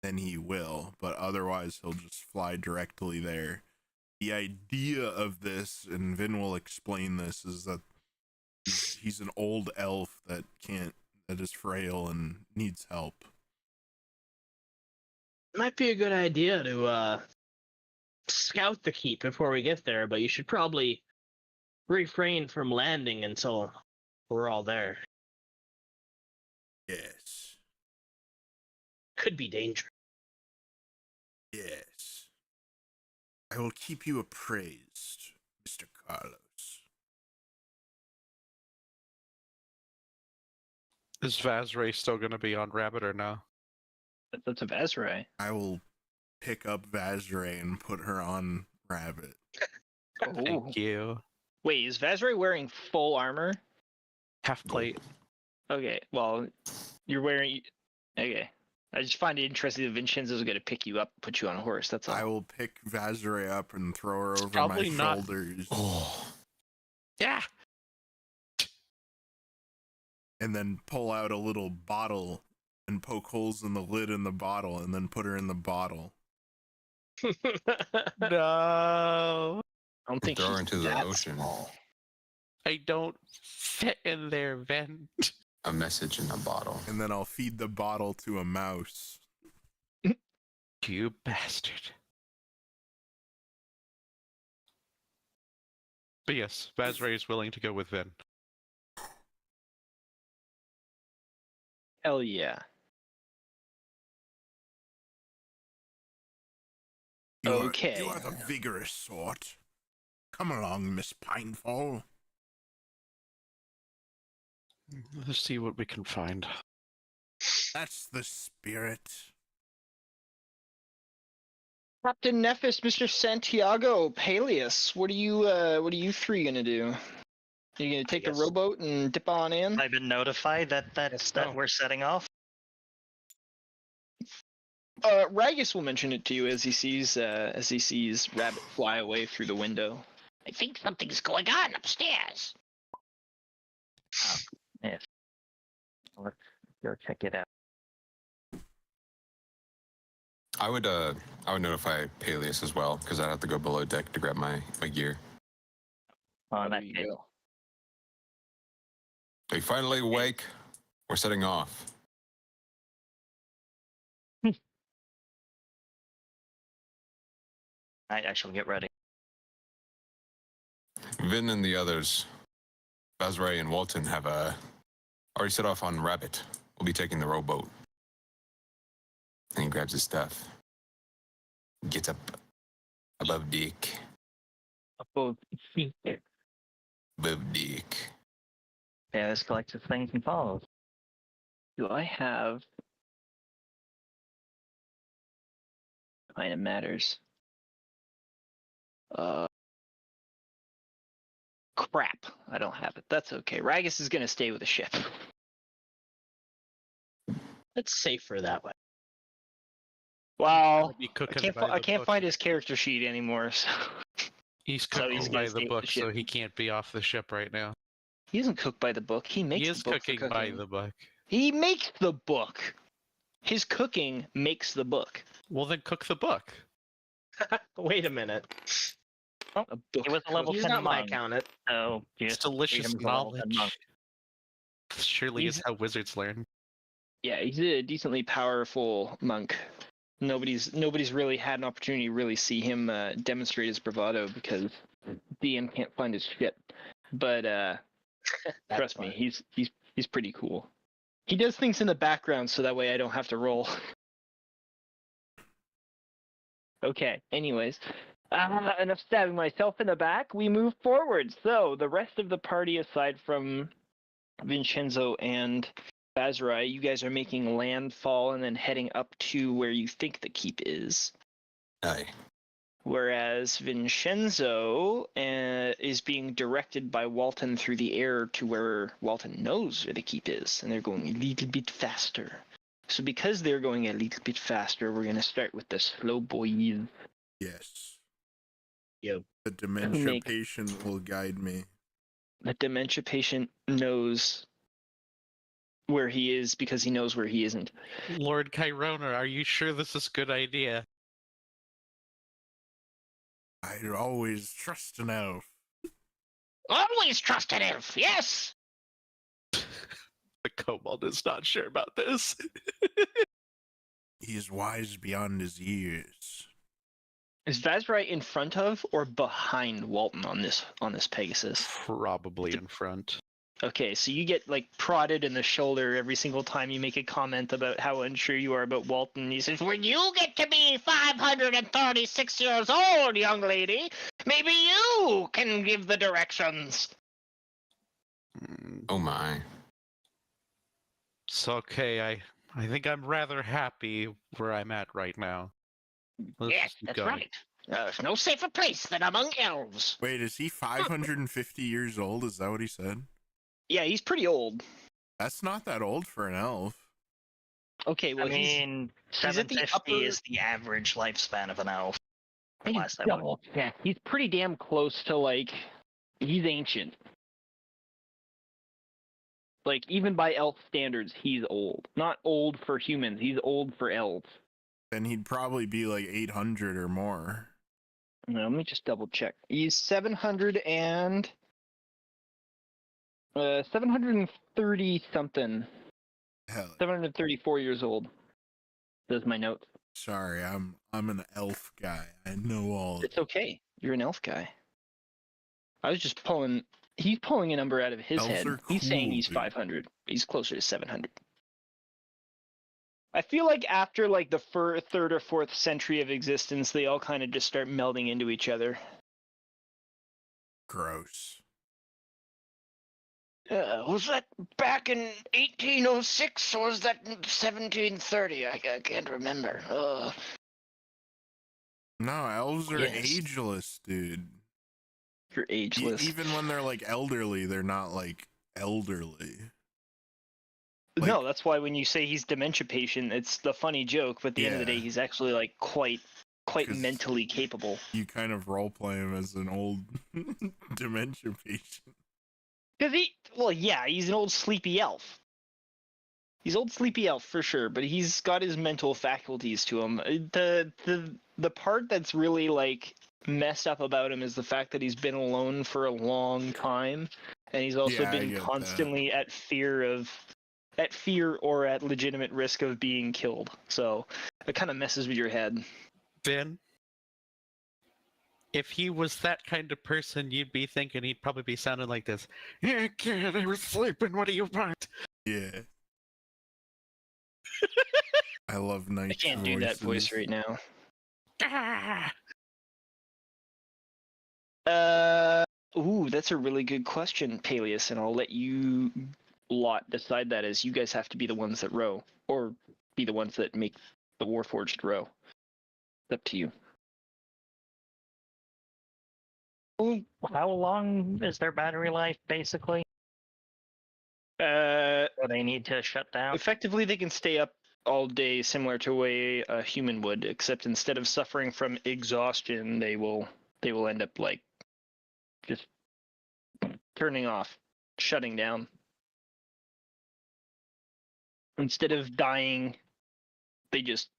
then he will, but otherwise he'll just fly directly there. The idea of this, and Vin will explain this, is that he's an old elf that is frail and needs help.
Might be a good idea to scout the keep before we get there, but you should probably refrain from landing until we're all there.
Yes.
Could be dangerous.
Yes. I will keep you appraised, Mr. Carlos.
Is Vazray still going to be on Rabbit or no?
That's a Vazrai.
I will pick up Vazray and put her on Rabbit.
Oh.
Thank you.
Wait, is Vazrai wearing full armor?
Half plate.
Okay, well, you're wearing. Okay. I just find it interesting that Vinshenzo's going to pick you up and put you on a horse. That's all.
I will pick Vazray up and throw her over my
probably not-
shoulders.
Oh,
Yeah.
And then pull out a little bottle and poke holes in the lid in the bottle and then put her in the bottle.
No.
I don't think
throw her
he's
into the
that
ocean.
small.
I don't fit in their vent.
A message in a bottle.
And then I'll feed the bottle to a mouse.
You bastard. But yes, Vazray is willing to go with Vin.
Hell yeah. Okay.
You are the vigorous sort. Come along, Miss Pinefall.
Let's see what we can find.
That's the spirit.
Captain Nephis, Mr. Santiago, Paelias, what are you three gonna do? You gonna take the
guess-
rowboat and dip on in?
I've been notified that
Yes, no.
we're setting off.
Ragus will mention it to you as he sees Rabbit fly away through the window.
I think something's going on upstairs.
Yes. Let's go check it out.
I would notify Paelias as well, because I'd have to go below deck to grab my gear.
Oh,
There
that
you
case.
go.
Are you finally awake? We're setting off.
I shall get ready.
Vin and the others, Bazray and Walton, have already set off on Rabbit. We'll be taking the rowboat. And he grabs his stuff. Gets up above deck.
Above
Above deck.
Yeah, this collects his things and follows.
Do I have? Kind of matters. Crap. I don't have it. That's okay. Ragus is gonna stay with the ship.
It's safer that way.
Well,
Be
I
cooking
can't.
by
I
the
can't
book.
find his character sheet anymore. So
He's
so
cooking
he's
by
gonna stay
the
with
book,
the
so
ship.
he can't be off the ship right now.
he doesn't cook by the book. He makes
He is
the book for
cooking by
cooking.
the book.
He makes the book. His cooking makes the book.
Well, then cook the book.
Wait a minute.
A book.
He was a level
He's
10
not my
monk,
accountant.
so you
It's
just treat
delicious
him as a level 10 monk.
knowledge. Surely
He's-
is how wizards learn.
Yeah, he's a decently powerful monk. Nobody's really had an opportunity to really see him demonstrate his bravado because DM can't find his ship. But trust me, he's pretty cool. He does things in the background so that way I don't have to roll. Okay. Anyways, enough stabbing myself in the back. We move forward. So the rest of the party, aside from Vinshenzo and Bazrai, you guys are making landfall and then heading up to where you think the keep is.
Aye.
Whereas Vinshenzo is being directed by Walton through the air to where Walton knows where the keep is, and they're going a little bit faster. So because they're going a little bit faster, we're going to start with the slow boys.
Yes.
Yo.
The dementia
Make-
patient will guide me.
The dementia patient knows where he is because he knows where he isn't.
Lord Cairona, are you sure this is a good idea?
I'd always trust an elf.
Always trust an elf, yes!
The kobold is not sure about this.
He is wise beyond his years.
Is Vazrai in front of or behind Walton on this Pegasus?
Probably in front.
Okay, so you get like prodded in the shoulder every single time you make a comment about how unsure you are about Walton. He says,
When you get to be 536 years old, young lady, maybe you can give the directions.
Oh my.
So okay, I think I'm rather happy where I'm at right now. Let's
Yes,
just keep
that's
going.
right. There's no safer place than among elves.
Wait, is he 550 years old? Is that what he said?
yeah, he's pretty old.
That's not that old for an elf.
Okay, well
I mean,
he's at the
750
upper-
is the average lifespan of an elf.
he's
Last I looked.
double. Yeah, he's pretty damn close to like, he's ancient. Like, even by elf standards, he's old. Not old for humans, he's old for elves.
Then he'd probably be like 800 or more.
No, let me just double check. He's 730 something.
Hell,
734 years old. Does my note.
sorry, I'm an elf guy. I know all.
It's okay. You're an elf guy. I was just pulling. He's pulling a number out of his
Elves
head.
are
He's saying
cool,
he's
dude.
500. He's closer to 700. I feel like after like the third or fourth century of existence, they all kind of just start melding into each other.
Gross.
Was that back in 1806 or was that in 1730? I can't remember.
No, elves are
Yes.
ageless, dude.
You're ageless.
Even when they're like elderly, they're not like elderly.
No,
like-
that's why when you say he's dementia patient, it's the funny joke. But at the end of the day,
Yeah.
he's actually like quite
'Cause-
mentally capable.
You kind of roleplay him as an old dementia patient.
Because he's an old sleepy elf. He's old sleepy elf for sure, but he's got his mental faculties to him. The part that's really like messed up about him is the fact that he's been alone for a long time, and he's also been constantly at fear or at legitimate risk of being killed. So it kind of messes with your head.
Vin, if he was that kind of person, you'd be thinking he'd probably be sounding like this. Yeah, kid, I was sleeping. What do you want?
Yeah. I love Knight's
I can't do that voice right now. That's a really good question, Paelias, and I'll let you lot decide that, as you guys have to be the ones that row, or be the ones that make the Warforged row. It's up to you.
How long is their battery life, basically? Or they need to shut down?
Effectively, they can stay up all day, similar to the way a human would, except instead of suffering from exhaustion, they will end up like just turning off, shutting down. Instead of dying, they just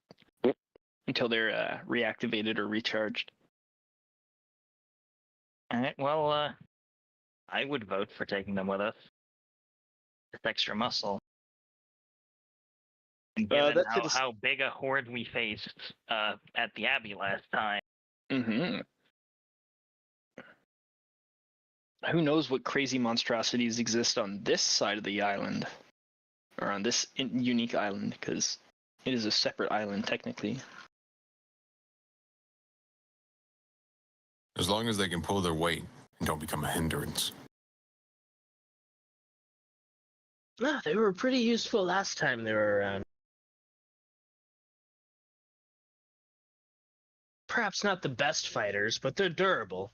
until they're reactivated or recharged.
All right. Well, I would vote for taking them with us. Just extra muscle. Given how big a horde we faced at the Abbey last time.
Mm-hmm. Who knows what crazy monstrosities exist on this side of the island, or on this unique island, because it is a separate island technically.
As long as they can pull their weight and don't become a hindrance.
No, they were pretty useful last time they were around. Perhaps not the best fighters, but they're durable.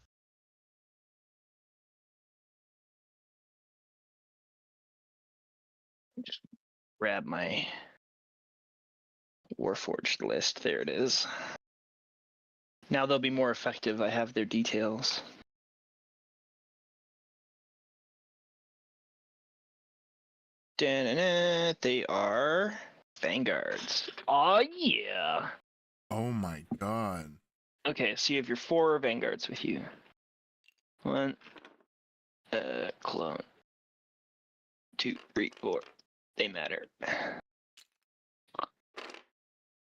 Just grab my Warforged list. There it is. Now they'll be more effective. I have their details. Da-na-na, they are Vanguards. Oh yeah.
Oh my god.
Okay, so you have your 4 Vanguards with you. 1, clone. 2, 3, 4. They matter.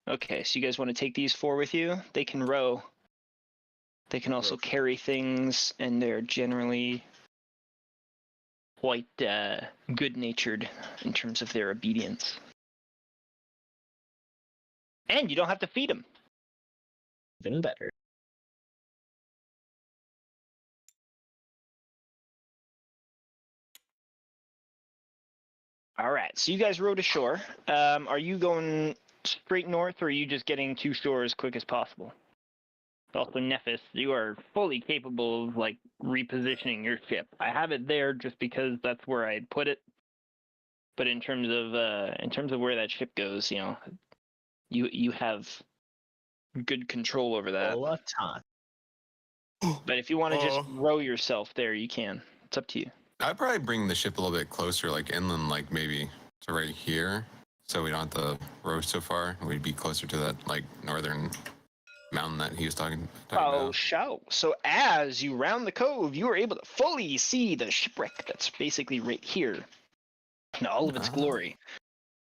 Okay, so you guys want to take these 4 with you? They can row. They can also carry things, and they're generally quite good-natured in terms of their obedience. And you don't have to feed them. Even better. All right, so you guys rowed ashore. Are you going straight north, or are you just getting to shore as quick as possible? Also, Nephis, you are fully capable of like repositioning your ship. I have it there just because that's where I'd put it. But in terms of where that ship goes, you have good control over that.
Oh, a ton.
But if you want to just row yourself there, you can. It's up to you.
I'd probably bring the ship a little bit closer, like inland, like maybe to right here, so we don't have to row so far. We'd be closer to that like northern mountain that he was talking about.
So as you round the cove, you are able to fully see the shipwreck that's basically right here. In all of its glory.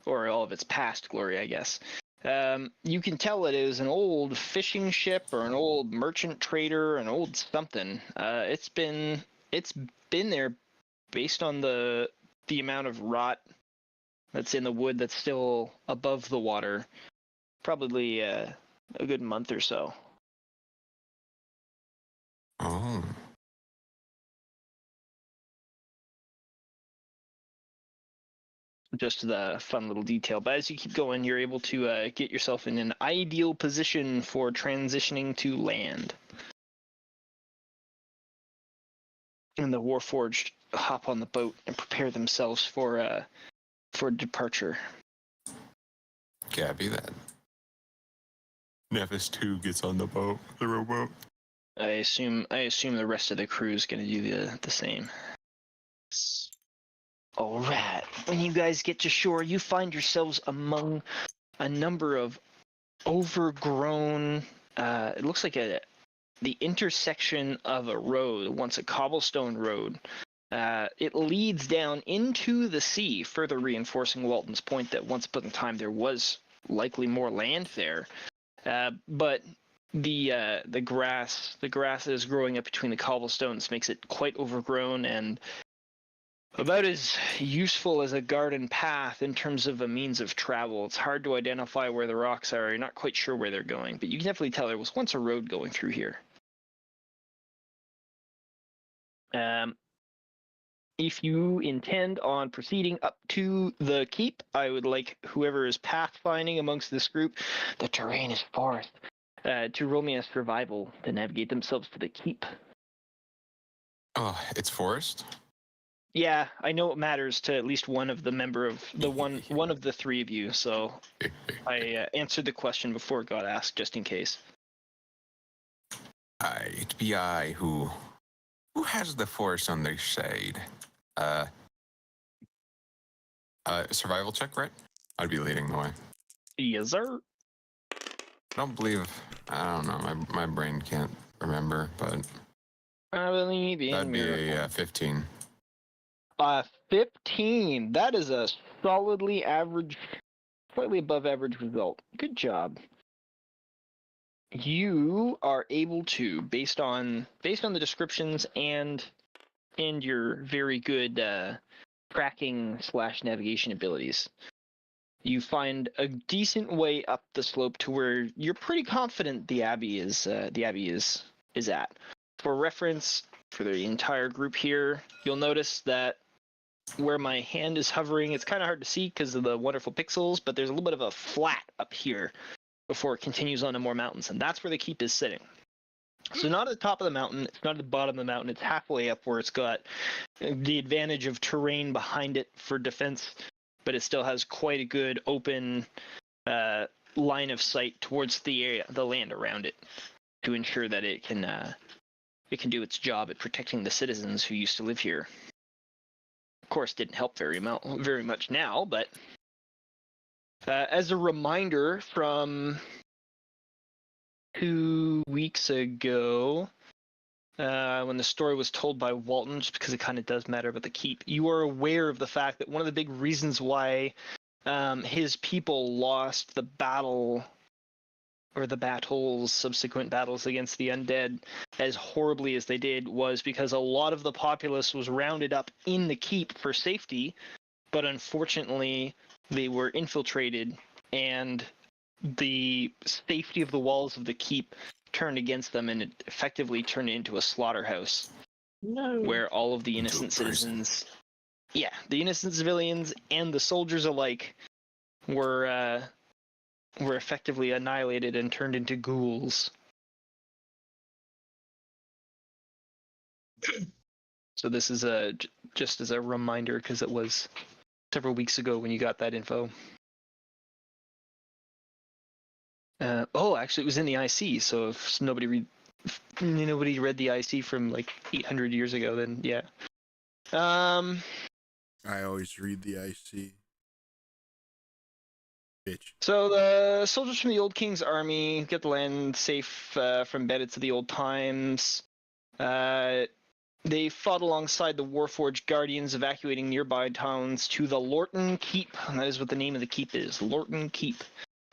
Or all of its past glory, I guess. You can tell it is an old fishing ship or an old merchant trader, an old something. It's been there based on the amount of rot that's in the wood that's still above the water. Probably a good month or so.
Oh.
Just the fun little detail. But as you keep going, you're able to get yourself in an ideal position for transitioning to land. And the Warforged hop on the boat and prepare themselves for departure.
Copy that. Nephis 2 gets on the boat, the rowboat.
I assume the rest of the crew is going to do the same. All right. When you guys get to shore, you find yourselves among a number of overgrown. It looks like the intersection of a road, once a cobblestone road. It leads down into the sea, further reinforcing Walton's point that once upon a time there was likely more land there. But the grass that is growing up between the cobblestones makes it quite overgrown and about as useful as a garden path in terms of a means of travel. It's hard to identify where the rocks are. You're not quite sure where they're going, but you can definitely tell there was once a road going through here. If you intend on proceeding up to the keep, I would like whoever is pathfinding amongst this group, the terrain is forest, to roll me a survival to navigate themselves to the keep.
Oh, it's forest?
Yeah, I know it matters to at least one of the member of the one of the three of you, so I answered the question before it got asked, just in case.
It be I who has the force on their side. Survival check, right? I'd be leading the way.
Yes, sir.
I don't know, my brain can't remember, but
I believe in
that'd be
miracles.
a 15.
15. That is a solidly average, slightly above average result. Good job. You are able to, based on the descriptions and your very good tracking / navigation abilities, you find a decent way up the slope to where you're pretty confident the abbey is at. For reference, for the entire group here, you'll notice that where my hand is hovering, it's kind of hard to see because of the wonderful pixels, but there's a little bit of a flat up here before it continues on to more mountains, and that's where the keep is sitting. So not at the top of the mountain, it's not at the bottom of the mountain, it's halfway up where it's got the advantage of terrain behind it for defense, but it still has quite a good open line of sight towards the land around it to ensure that it can do its job at protecting the citizens who used to live here. Of course, didn't help very much now, but as a reminder from 2 weeks ago, when the story was told by Walton, just because it kind of does matter about the keep, you are aware of the fact that one of the big reasons why his people lost the battle, or the battles, subsequent battles against the undead, as horribly as they did, was because a lot of the populace was rounded up in the keep for safety, but unfortunately they were infiltrated, and the safety of the walls of the keep turned against them, and it effectively turned into a slaughterhouse.
No.
Where all of the innocent citizens, the innocent civilians and the soldiers alike were effectively annihilated and turned into ghouls. So this is just as a reminder, because it was several weeks ago when you got that info. Actually, it was in the IC. So if nobody read the IC from like 800 years ago, then yeah.
I always read the IC. Bitch.
So the soldiers from the Old King's army get the land safe from Bedded to the old times. They fought alongside the Warforged Guardians, evacuating nearby towns to the Lorton Keep. And that is what the name of the keep is, Lorton Keep.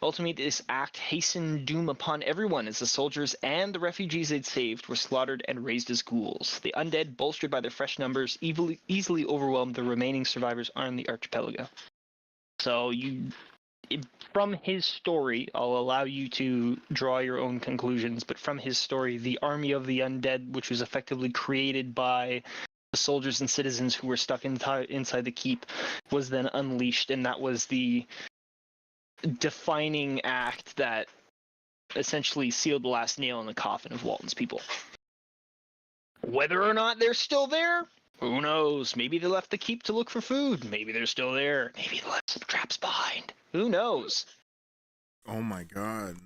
Ultimately, this act hastened doom upon everyone, as the soldiers and the refugees they'd saved were slaughtered and raised as ghouls. The undead, bolstered by their fresh numbers, easily overwhelmed the remaining survivors on the archipelago. So from his story, I'll allow you to draw your own conclusions, but from his story, the army of the undead, which was effectively created by the soldiers and citizens who were stuck inside the keep, was then unleashed, and that was the defining act that essentially sealed the last nail in the coffin of Walton's people. Whether or not they're still there, who knows? Maybe they left the keep to look for food. Maybe they're still there. Maybe they left some traps behind. Who knows?
Oh my god.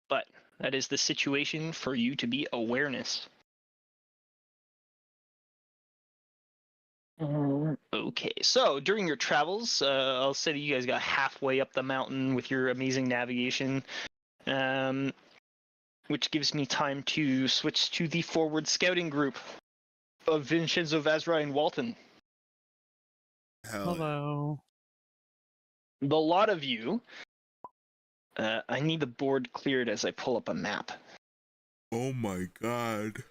But that is the situation for you to be awareness. Okay, so during your travels, I'll say that you guys got halfway up the mountain with your amazing navigation, which gives me time to switch to the forward scouting group of Vinshenzo, Vazrai, and Walton.
Hell yeah.
Hello.
The lot of you, I need the board cleared as I pull up a map.
Oh my god.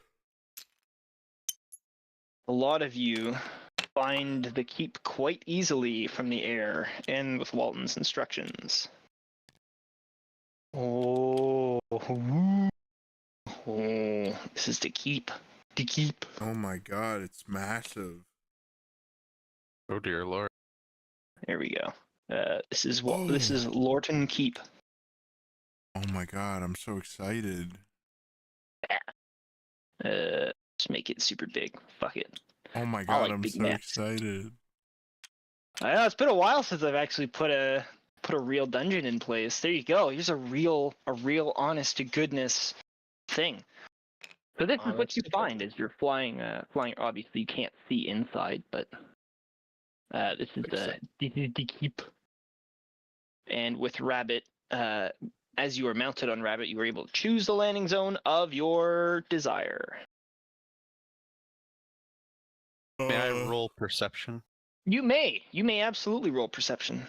A lot of you find the keep quite easily from the air and with Walton's instructions. Oh, this is the keep. The keep.
Oh my god, it's massive.
Oh dear lord.
There we go. This is Lorton Keep.
Oh my god, I'm so excited.
Just make it super big. Fuck it.
Oh my
I
god,
like
I'm
big
so
maps.
excited.
I know it's been a while since I've actually put a real dungeon in place. There you go. Here's a real honest to goodness thing. So this is what you find as you're flying. Obviously, you can't see inside, but this is the keep. And with Rabbit, as you are mounted on Rabbit, you are able to choose the landing zone of your desire.
May I roll perception?
You may absolutely roll perception.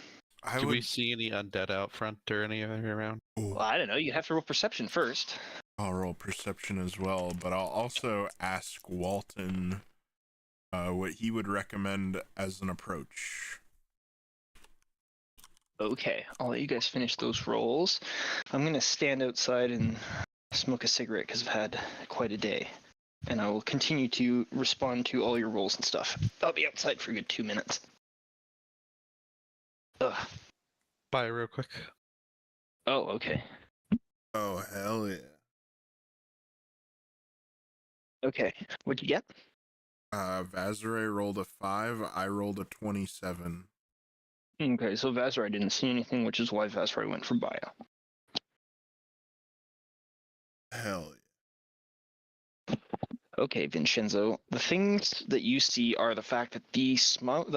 Do we see any undead out front or any around?
Well, I don't know. You have to roll perception first.
I'll roll perception as well, but I'll also ask Walton what he would recommend as an approach.
Okay, I'll let you guys finish those rolls. I'm going to stand outside and smoke a cigarette because I've had quite a day. And I will continue to respond to all your rolls and stuff. I'll be outside for a good 2 minutes. Ugh.
Bye real quick.
Oh, okay.
Oh, hell yeah.
Okay, what'd you get?
Vazare rolled a 5, I rolled a 27.
Okay, so Vazrai didn't see anything, which is why Vazrai went for bio.
Hell yeah.
Okay, Vinshenzo, the things that you see are the fact that the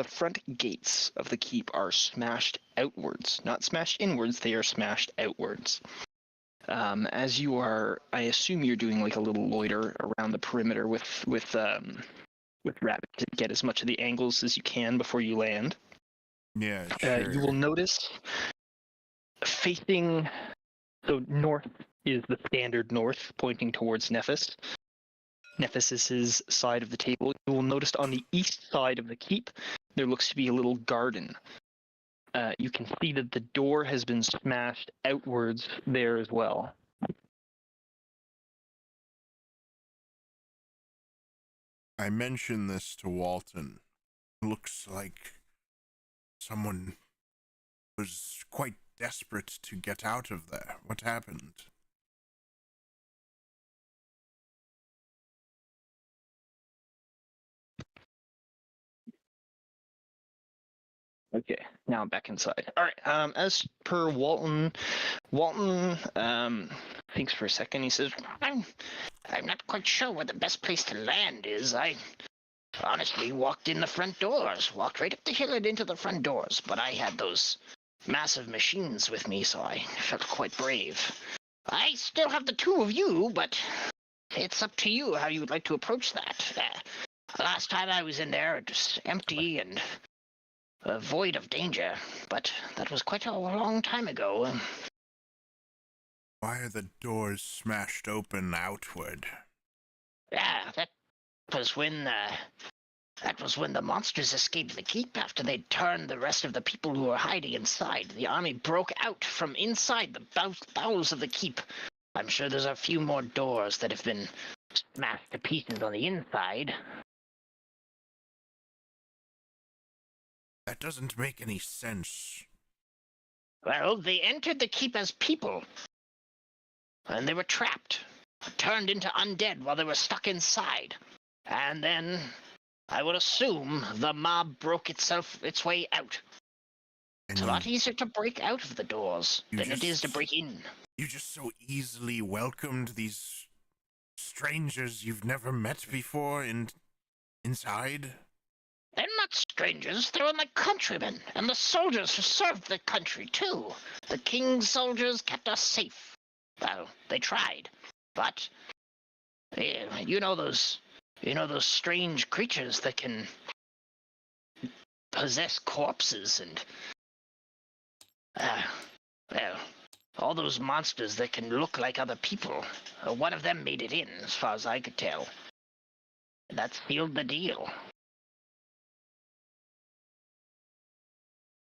front gates of the keep are smashed outwards. Not smashed inwards, they are smashed outwards. As you are, I assume you're doing like a little loiter around the perimeter with Rabbit to get as much of the angles as you can before you land.
Yeah, sure.
You will notice facing, so north is the standard north, pointing towards Nephis. Nephis is his side of the table. You will notice on the east side of the keep, there looks to be a little garden. You can see that the door has been smashed outwards there as well.
I mentioned this to Walton. Looks like someone was quite desperate to get out of there. What happened?
Okay, now I'm back inside. All right. As per Walton thinks for a second. He says,
I'm not quite sure where the best place to land is. I honestly walked in the front doors, walked right up the hill and into the front doors, but I had those massive machines with me, so I felt quite brave. I still have the two of you, but it's up to you how you would like to approach that. Last time I was in there, it was empty and void of danger, but that was quite a long time ago.
Why are the doors smashed open outward?
Yeah, that was when the monsters escaped the keep after they'd turned the rest of the people who were hiding inside. The army broke out from inside the bowels of the keep. I'm sure there's a few more doors that have been smashed to pieces on the inside.
That doesn't make any sense.
Well, they entered the keep as people, and they were trapped, turned into undead while they were stuck inside. And then, I would assume, the mob broke its way out.
And
It's a lot easier to break out of the doors than it is to break in.
You just so easily welcomed these strangers you've never met before inside?
They're strangers. They were my countrymen, and the soldiers who served the country, too. The king's soldiers kept us safe. Well, they tried. But, you know those strange creatures that can possess corpses and, well, all those monsters that can look like other people. One of them made it in, as far as I could tell. And that sealed the deal.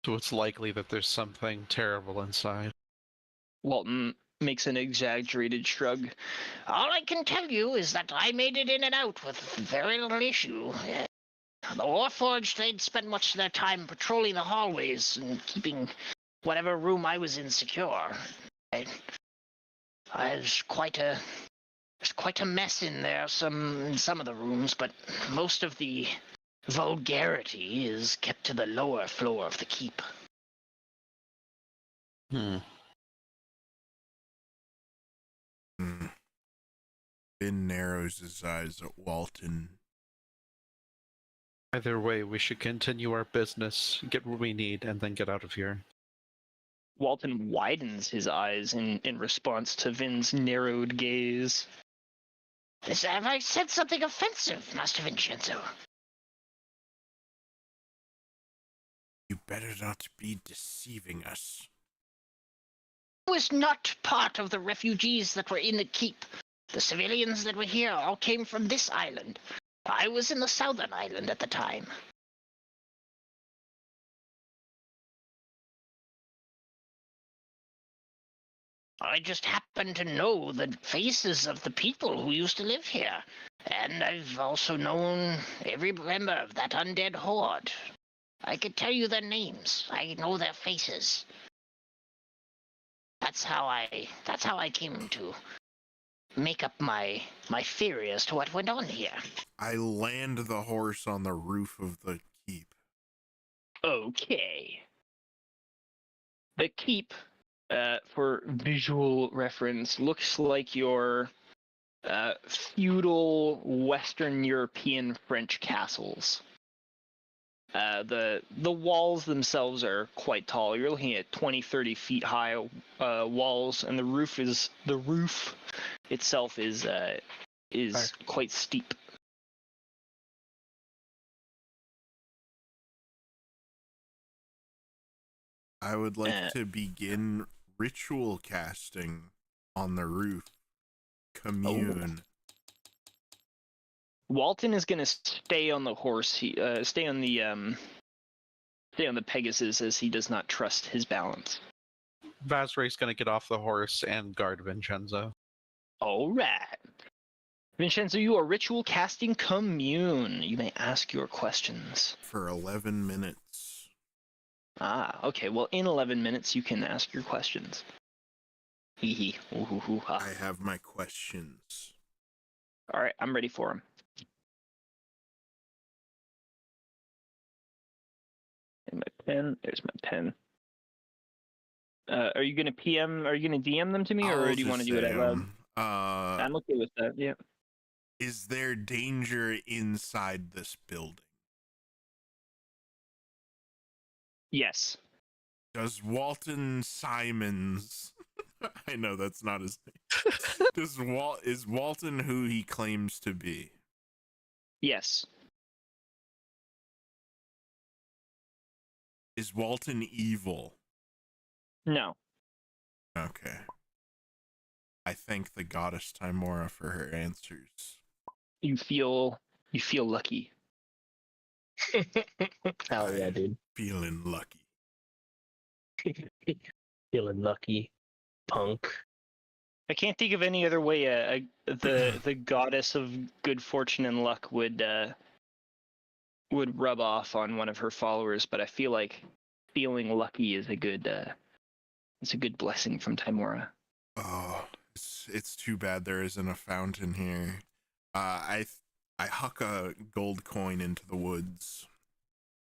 So it's likely that there's something terrible inside.
Walton makes an exaggerated shrug.
All I can tell you is that I made it in and out with very little issue. The Warforged, they'd spent much of their time patrolling the hallways and keeping whatever room I was in secure. There's quite a mess in there, in some of the rooms, but most of the vulgarity is kept to the lower floor of the keep.
Finn narrows his eyes at Walton.
Either way, we should continue our business, get what we need, and then get out of here.
Walton widens his eyes in response to Vin's narrowed gaze.
Have I said something offensive, Master Vinshenzo?
You better not be deceiving us.
I was not part of the refugees that were in the keep. The civilians that were here all came from this island. I was in the southern island at the time. I just happen to know the faces of the people who used to live here. And I've also known every member of that undead horde. I could tell you their names. I know their faces. That's how I came to make up my theory as to what went on here.
I land the horse on the roof of the keep.
Okay. The keep, for visual reference, looks like your feudal Western European French castles. The walls themselves are quite tall. You're looking at 20-30 feet high walls, and the roof itself is quite steep.
I would like to begin ritual casting on the roof. Commune.
Walton is going to stay on the horse. Stay on the Pegasus, as he does not trust his balance.
Vazray's gonna get off the horse and guard Vinshenzo.
All right. Vinshenzo, you are ritual casting commune. You may ask your questions.
For 11 minutes.
Ah, okay. Well, in 11 minutes, you can ask your questions. Hee hee. Ooh hoo hoo ha.
I have my questions.
All right, I'm ready for them. And my pen. There's my pen. Are you gonna PM? Are you gonna DM them to me, or do you want to do it out loud? I'm okay with that. Yeah.
Is there danger inside this building?
Yes.
Does Walton Simons... I know that's not his name. Is Walton who he claims to be?
Yes.
Is Walton evil?
No.
Okay. I thank the goddess Timora for her answers.
You feel lucky.
Hell yeah, dude.
Feeling lucky.
Feeling lucky, punk.
I can't think of any other way the goddess of good fortune and luck would rub off on one of her followers, but I feel like feeling lucky is a good blessing from Timora.
Oh, it's too bad there isn't a fountain here. I huck a gold coin into the woods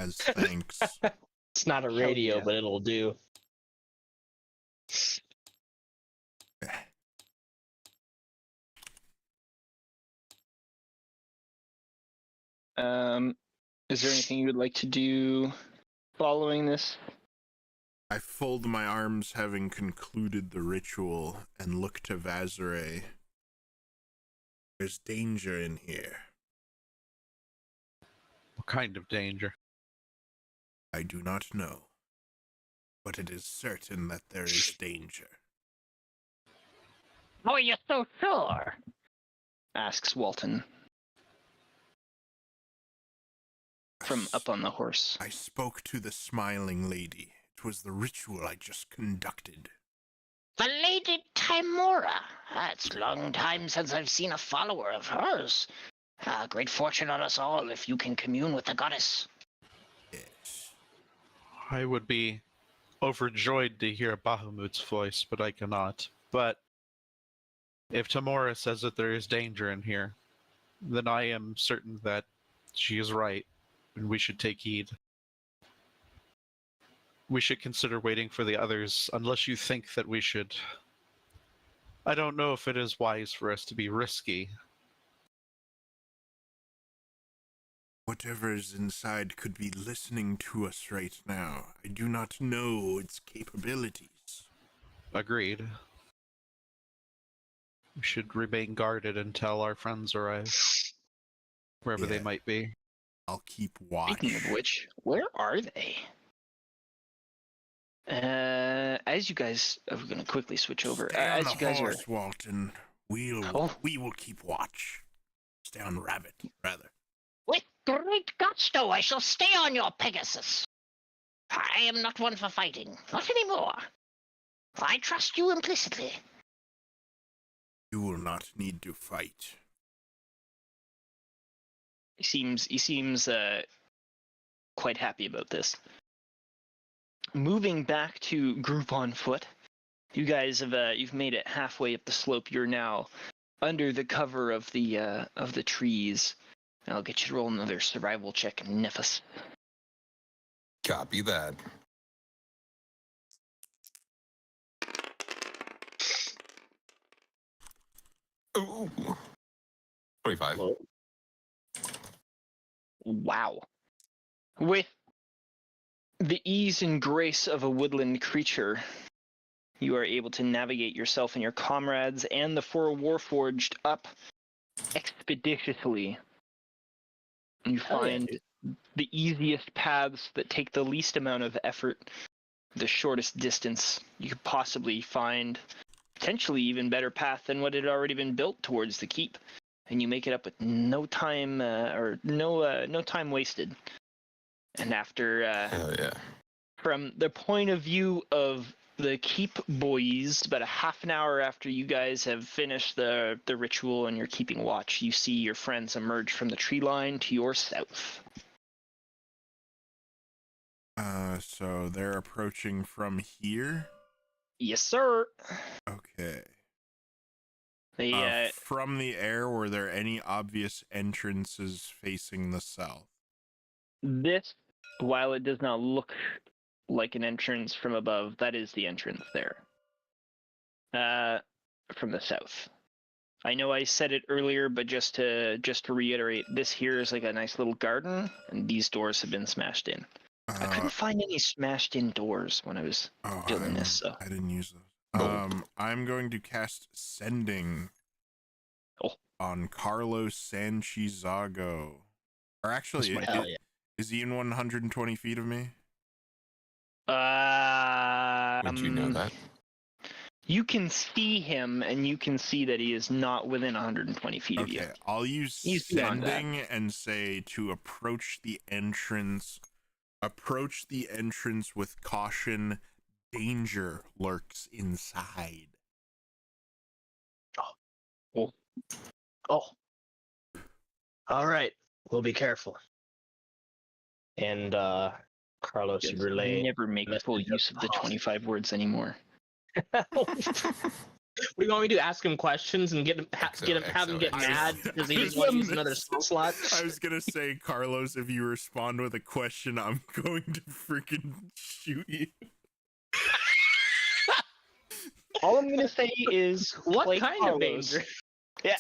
as thanks.
It's not a radio,
yeah.
but it'll do.
Is there anything you would like to do following this?
I fold my arms, having concluded the ritual, and look to Vazare. There's danger in here.
What kind of danger?
I do not know, but it is certain that there is danger.
How are you so sure?
Asks Walton from up on the horse.
I spoke to the smiling lady. It was the ritual I just conducted.
The Lady Timora. It's a long time since I've seen a follower of hers. Great fortune on us all if you can commune with the goddess.
Yes.
I would be overjoyed to hear Bahamut's voice, but I cannot. But if Tamora says that there is danger in here, then I am certain that she is right, and we should take heed. We should consider waiting for the others, unless you think that we should. I don't know if it is wise for us to be risky.
Whatever is inside could be listening to us right now. I do not know its capabilities.
Agreed. We should remain guarded until our friends arrive, wherever they
Yeah.
might be.
I'll keep watch.
Speaking of which, where are they? As you guys, I'm gonna quickly switch over.
Stay on
As
the
you guys
horse, Walton. We will keep watch. Stay on rabbit, rather.
With great gusto, I shall stay on your Pegasus. I am not one for fighting, not anymore. I trust you implicitly.
You will not need to fight.
he seems quite happy about this. Moving back to group on foot, you guys have you've made it halfway up the slope. You're now under the cover of the trees. I'll get you to roll another survival check, Nephis.
Copy that. Ooh. 25.
Wow. With the ease and grace of a woodland creature, you are able to navigate yourself and your comrades and the four warforged up expeditiously. You find the easiest paths that take the least amount of effort, the shortest distance you could possibly find, potentially even better path than what had already been built towards the keep, and you make it up with no time no time wasted. And after
Hell yeah.
from the point of view of the keep boys, about a half an hour after you guys have finished the ritual and you're keeping watch, you see your friends emerge from the tree line to your south.
So they're approaching from here?
Yes, sir.
Okay.
They
From the air, were there any obvious entrances facing the south?
this, while it does not look like an entrance from above, that is the entrance there. From the south. I know I said it earlier, but just to reiterate, this here is like a nice little garden, and these doors have been smashed in. I couldn't find any smashed in doors when I was doing this, so.
I didn't use those. I'm going to cast Sending on Carlos Santiago. Or actually, is he in 120 feet of me?
Would you know that?
You can see him, and you can see that he is not within 120 feet of you.
Okay, I'll use
He's beyond
Sending and say to approach the entrance with caution. Danger lurks inside.
Oh. All right. We'll be careful. And Carlos should relay.
Never make full use of the 25 words anymore.
We want me to ask him questions and have him get mad because he doesn't want to use another spell slot.
I was gonna say, Carlos, if you respond with a question, I'm going to freaking shoot you.
All I'm gonna say is,
What
play
kind
Carlos.
of danger?
Yeah.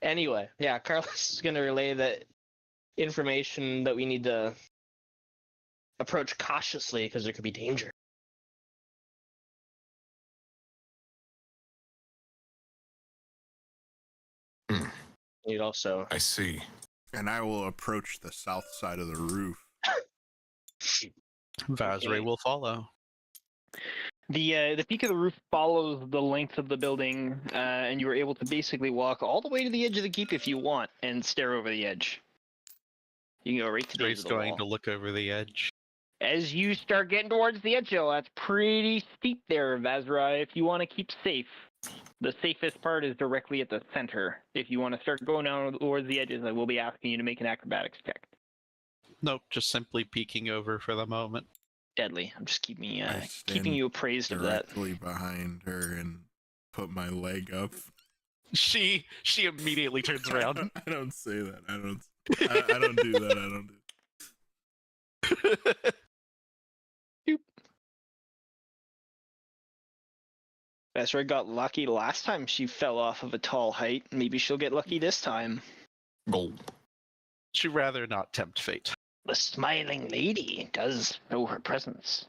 Anyway, yeah, Carlos is gonna relay the information that we need to approach cautiously because there could be danger.
Hmm.
You'd also
I see.
And I will approach the south side of the roof.
Vazray will follow.
The peak of the roof follows the length of the building, and you are able to basically walk all the way to the edge of the keep if you want, and stare over the edge. You can go right to the edge
He's
of the
going
wall.
to look over the edge.
As you start getting towards the edge, though, that's pretty steep there, Vazra. If you want to keep safe, the safest part is directly at the center. If you want to start going down towards the edges, I will be asking you to make an acrobatics check.
Nope, just simply peeking over for the moment.
Deadly. I'm just keeping
I
keeping
stand
you appraised of that.
directly behind her and put my leg up.
She immediately turns around.
I don't say that. I don't do that. I don't do.
Vazra got lucky last time she fell off of a tall height. Maybe she'll get lucky this time.
Gold.
She'd rather not tempt fate.
The smiling lady does know her presence.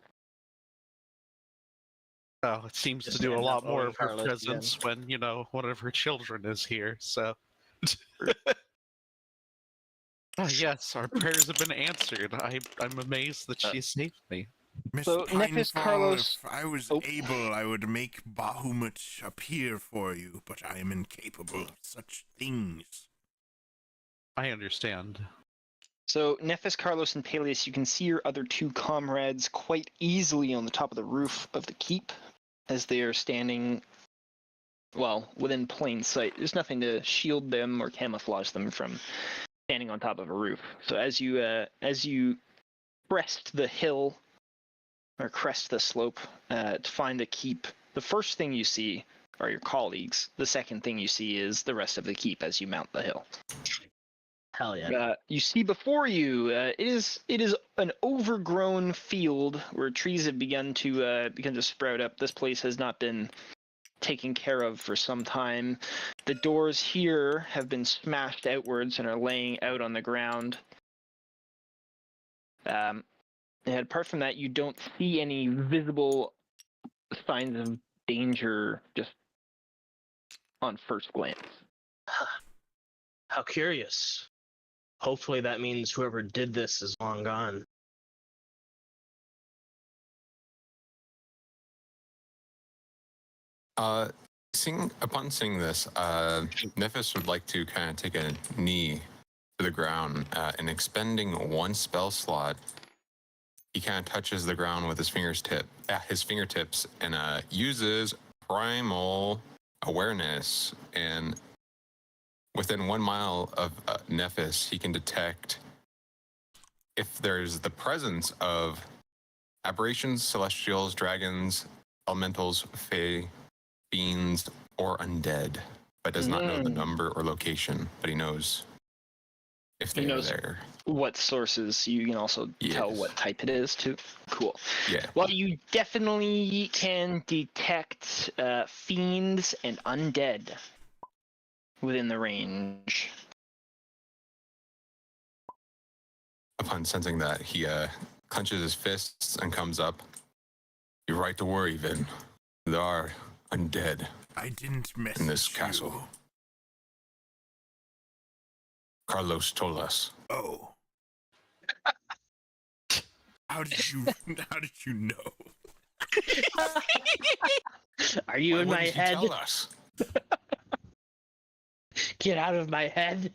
Oh, it seems
Just
to do a
end
lot
up
more
owning
of her
Carlos
presence when, one of her children is here, so. Yes, our prayers have been answered. I'm amazed that she saved me.
Miss
So, Nephis,
Pinefall,
Carlos-
if I was
Oh.
able, I would make Bahamut appear for you, but I am incapable of such things.
I understand.
So, Nephis, Carlos, and Paelias, you can see your other two comrades quite easily on the top of the roof of the keep as they are standing, well, within plain sight. There's nothing to shield them or camouflage them from standing on top of a roof. So as you crest the hill, or crest the slope, to find the keep, the first thing you see are your colleagues. The second thing you see is the rest of the keep as you mount the hill.
Hell yeah.
You see before you, it is an overgrown field where trees have begun to sprout up. This place has not been taken care of for some time. The doors here have been smashed outwards and are laying out on the ground. And apart from that, you don't see any visible signs of danger just on first glance.
How curious. Hopefully that means whoever did this is long gone.
Upon seeing this, Nephis would like to kind of take a knee to the ground, and expending one spell slot, he kind of touches the ground with his fingertips, and uses primal awareness. And within 1 mile of Nephis, he can detect if there's the presence of aberrations, celestials, dragons, elementals, fae, fiends, or undead, but does not know the number or location, but he knows if they are there.
What sources? You can also tell
Yes.
what type it is too. Cool.
Yeah.
Well, you definitely can detect fiends and undead within the range.
Upon sensing that, he clenches his fists and comes up. You're right to worry, Vin. There are undead
I didn't message
in this
you.
castle. Carlos told us.
Oh. How did you know?
Are you
Why
in my
wouldn't he
head?
tell us?
Get out of my head.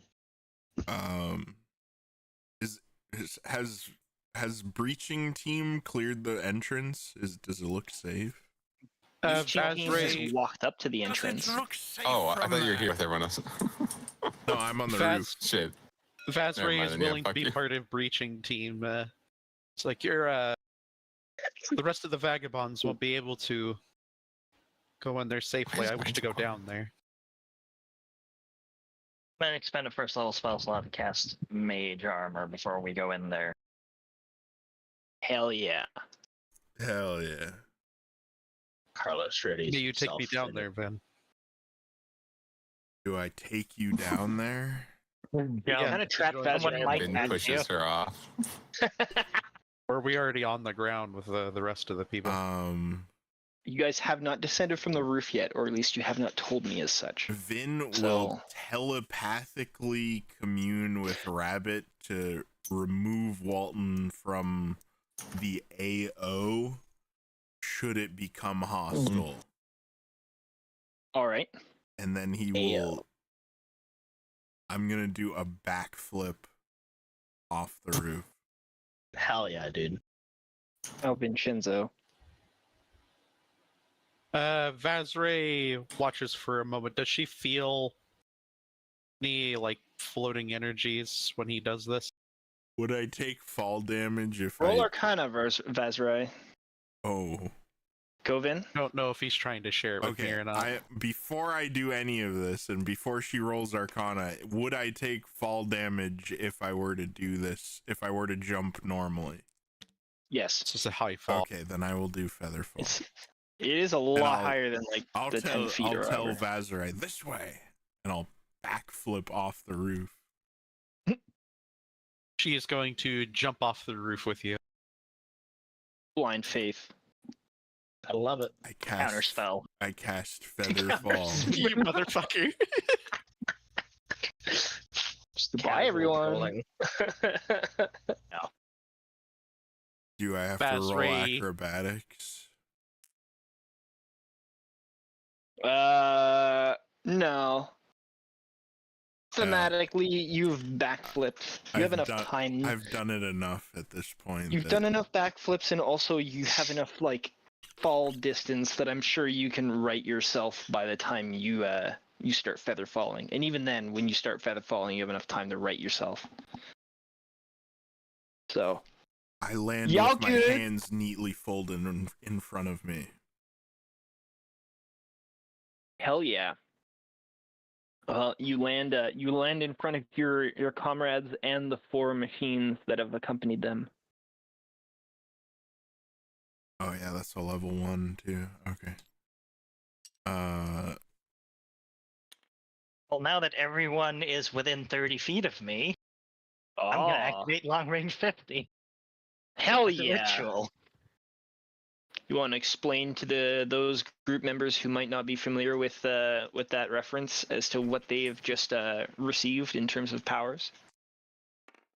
Has breaching team cleared the entrance? Does it look safe?
Team has
Vazray,
walked up to the entrance.
Oh, I thought you were here with everyone else.
No, I'm on the
Vaz-
roof.
Shit. Never
Vazray
mind
is
then, yeah,
willing to
fuck
be
you.
part of breaching team. It's like you're the rest of the vagabonds won't be able to go in there safely.
Where's
I wish to go
Maenendon?
down there.
Then expend a first level spell slot to cast Mage Armor before we go in there.
Hell yeah.
Hell yeah.
Carlos ready.
Yeah, you take me down there, Vin.
Do I take you down there?
Yeah,
Kind of trapped Vazrai.
someone might
Vin
add
pushes her off.
Or are we already on the ground with the rest of the people?
You guys have not descended from the roof yet, or at least you have not told me as such.
Vin will
So-
telepathically commune with Rabbit to remove Walton from the AO should it become hostile.
All right.
And then he
AO.
will... I'm gonna do a backflip off the roof.
hell yeah, dude.
Oh, Vinshenzo.
Vazray watches for a moment. Does she feel any like floating energies when he does this?
Would I take fall damage if
Roll
I...
Arcana, Vazrai.
Oh.
Go, Vin.
I don't know if he's trying to share it with me
Okay,
or not.
before I do any of this, and before she rolls Arcana, would I take fall damage if I were to do this, if I were to jump normally?
Yes.
This is a high fall.
Okay, then I will do Feather Fall.
It is a lot
I'll-
higher than like
I'll
the
tell
10 feet
I'll
or
tell
whatever.
Vazrai, this way, and I'll backflip off the roof.
She is going to jump off the roof with you.
Blind faith.
I love it.
I cast
Counterspell.
I cast Feather Fall.
You motherfucker.
Bye, everyone.
Rolling.
Do I have to roll
Vazray.
acrobatics?
No. Thematically, you've backflipped. You have enough time.
I've done it enough at this point.
You've
that-
done enough backflips, and also you have enough like fall distance that I'm sure you can right yourself by the time you start feather falling. And even then, when you start feather falling, you have enough time to right yourself. So
I land
Y'all
with my
good?
hands neatly folded in front of me.
hell yeah. You land in front of your comrades and the 4 machines that have accompanied them.
Oh yeah, that's a level 1 too. Okay.
Well, now that everyone is within 30 feet of me, I'm gonna activate long range 50.
Hell
As a
yeah.
ritual.
You want to explain to those group members who might not be familiar with that reference as to what they have just received in terms of powers?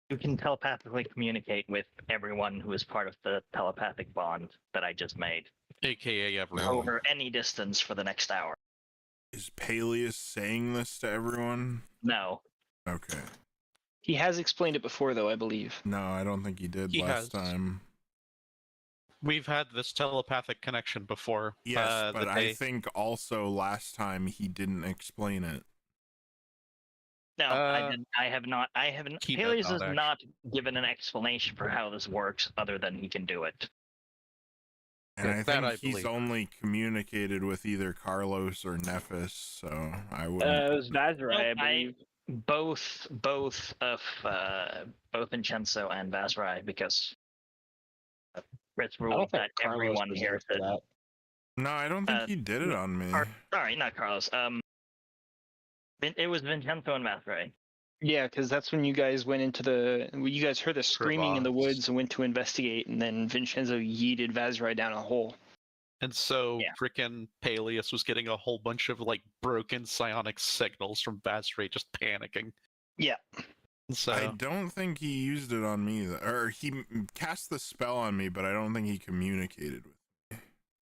You can telepathically communicate with everyone who is part of the telepathic bond that I just made
AKA everyone.
No.
over any distance for the next hour.
Is Paelias saying this to everyone?
No.
Okay.
He has explained it before, though, I believe.
No, I don't think he did
He
last
has.
time.
We've had this telepathic connection before.
Yes, but
the
I
day-
think also last time he didn't explain it.
No,
Uh,
I have not. I haven't.
keep that
Paelias
thought,
has not given an explanation for how this works other than he can do it.
And
Yeah,
I
that
think
I
he's
believe.
Uh,
only communicated with either Carlos or Nephis, so I wouldn't.
it was Vazrai, I
Nope,
believe.
Both Vinshenzo and Vazrai, because Ritz
I don't
ruled
think
that
Carlos
everyone
was
here
there for
said.
that.
No, I don't think
uh,
he did it on me.
Sorry, not Carlos. It was Vinshenzo and Vazrai.
Yeah, because that's when you guys went into you guys heard the screaming in the
Crevasse.
woods and went to investigate, and then Vinshenzo yeeted Vazrai down a hole.
And so
Yeah.
frickin' Paelias was getting a whole bunch of like broken psionic signals from Vazray just panicking.
Yeah.
And so
I don't think he used it on me, or he cast the spell on me, but I don't think he communicated with.
I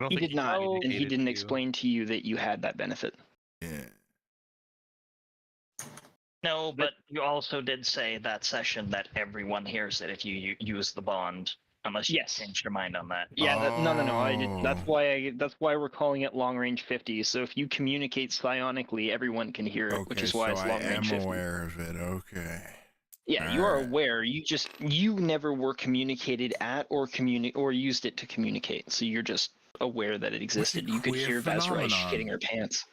don't
He
think
did not, and he
communicated
didn't
to you.
explain to you that you had that benefit.
Yeah.
No, but you also did say that session that everyone hears it if you use the bond, unless you
Yes.
changed your mind on that.
Yeah, no. I did, that's
Oh.
why we're calling it long range 50. So if you communicate psionically, everyone can hear it,
Okay,
which is
so
why it's
I
long
am
range 50.
aware of it. Okay.
Yeah, you are
Alright.
aware. You never were communicated at or used it to communicate. So you're just aware that it existed. You could
queer
hear Vazrai
phenomenon.
shitting her pants.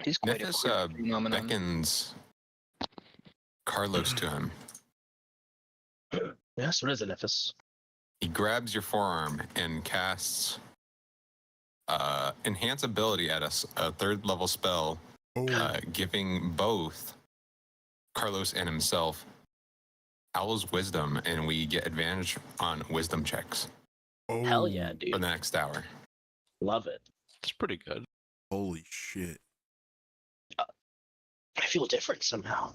It is quite
Nephis
a queer phenomenon.
beckons Carlos to him.
Yes, what is it, Nephis?
He grabs your forearm and casts enhance ability at a third level spell, giving both Carlos and himself Owl's Wisdom, and we get advantage on wisdom checks
Hell yeah,
for
dude.
the next hour.
Love it.
It's pretty good.
Holy shit.
I feel different somehow.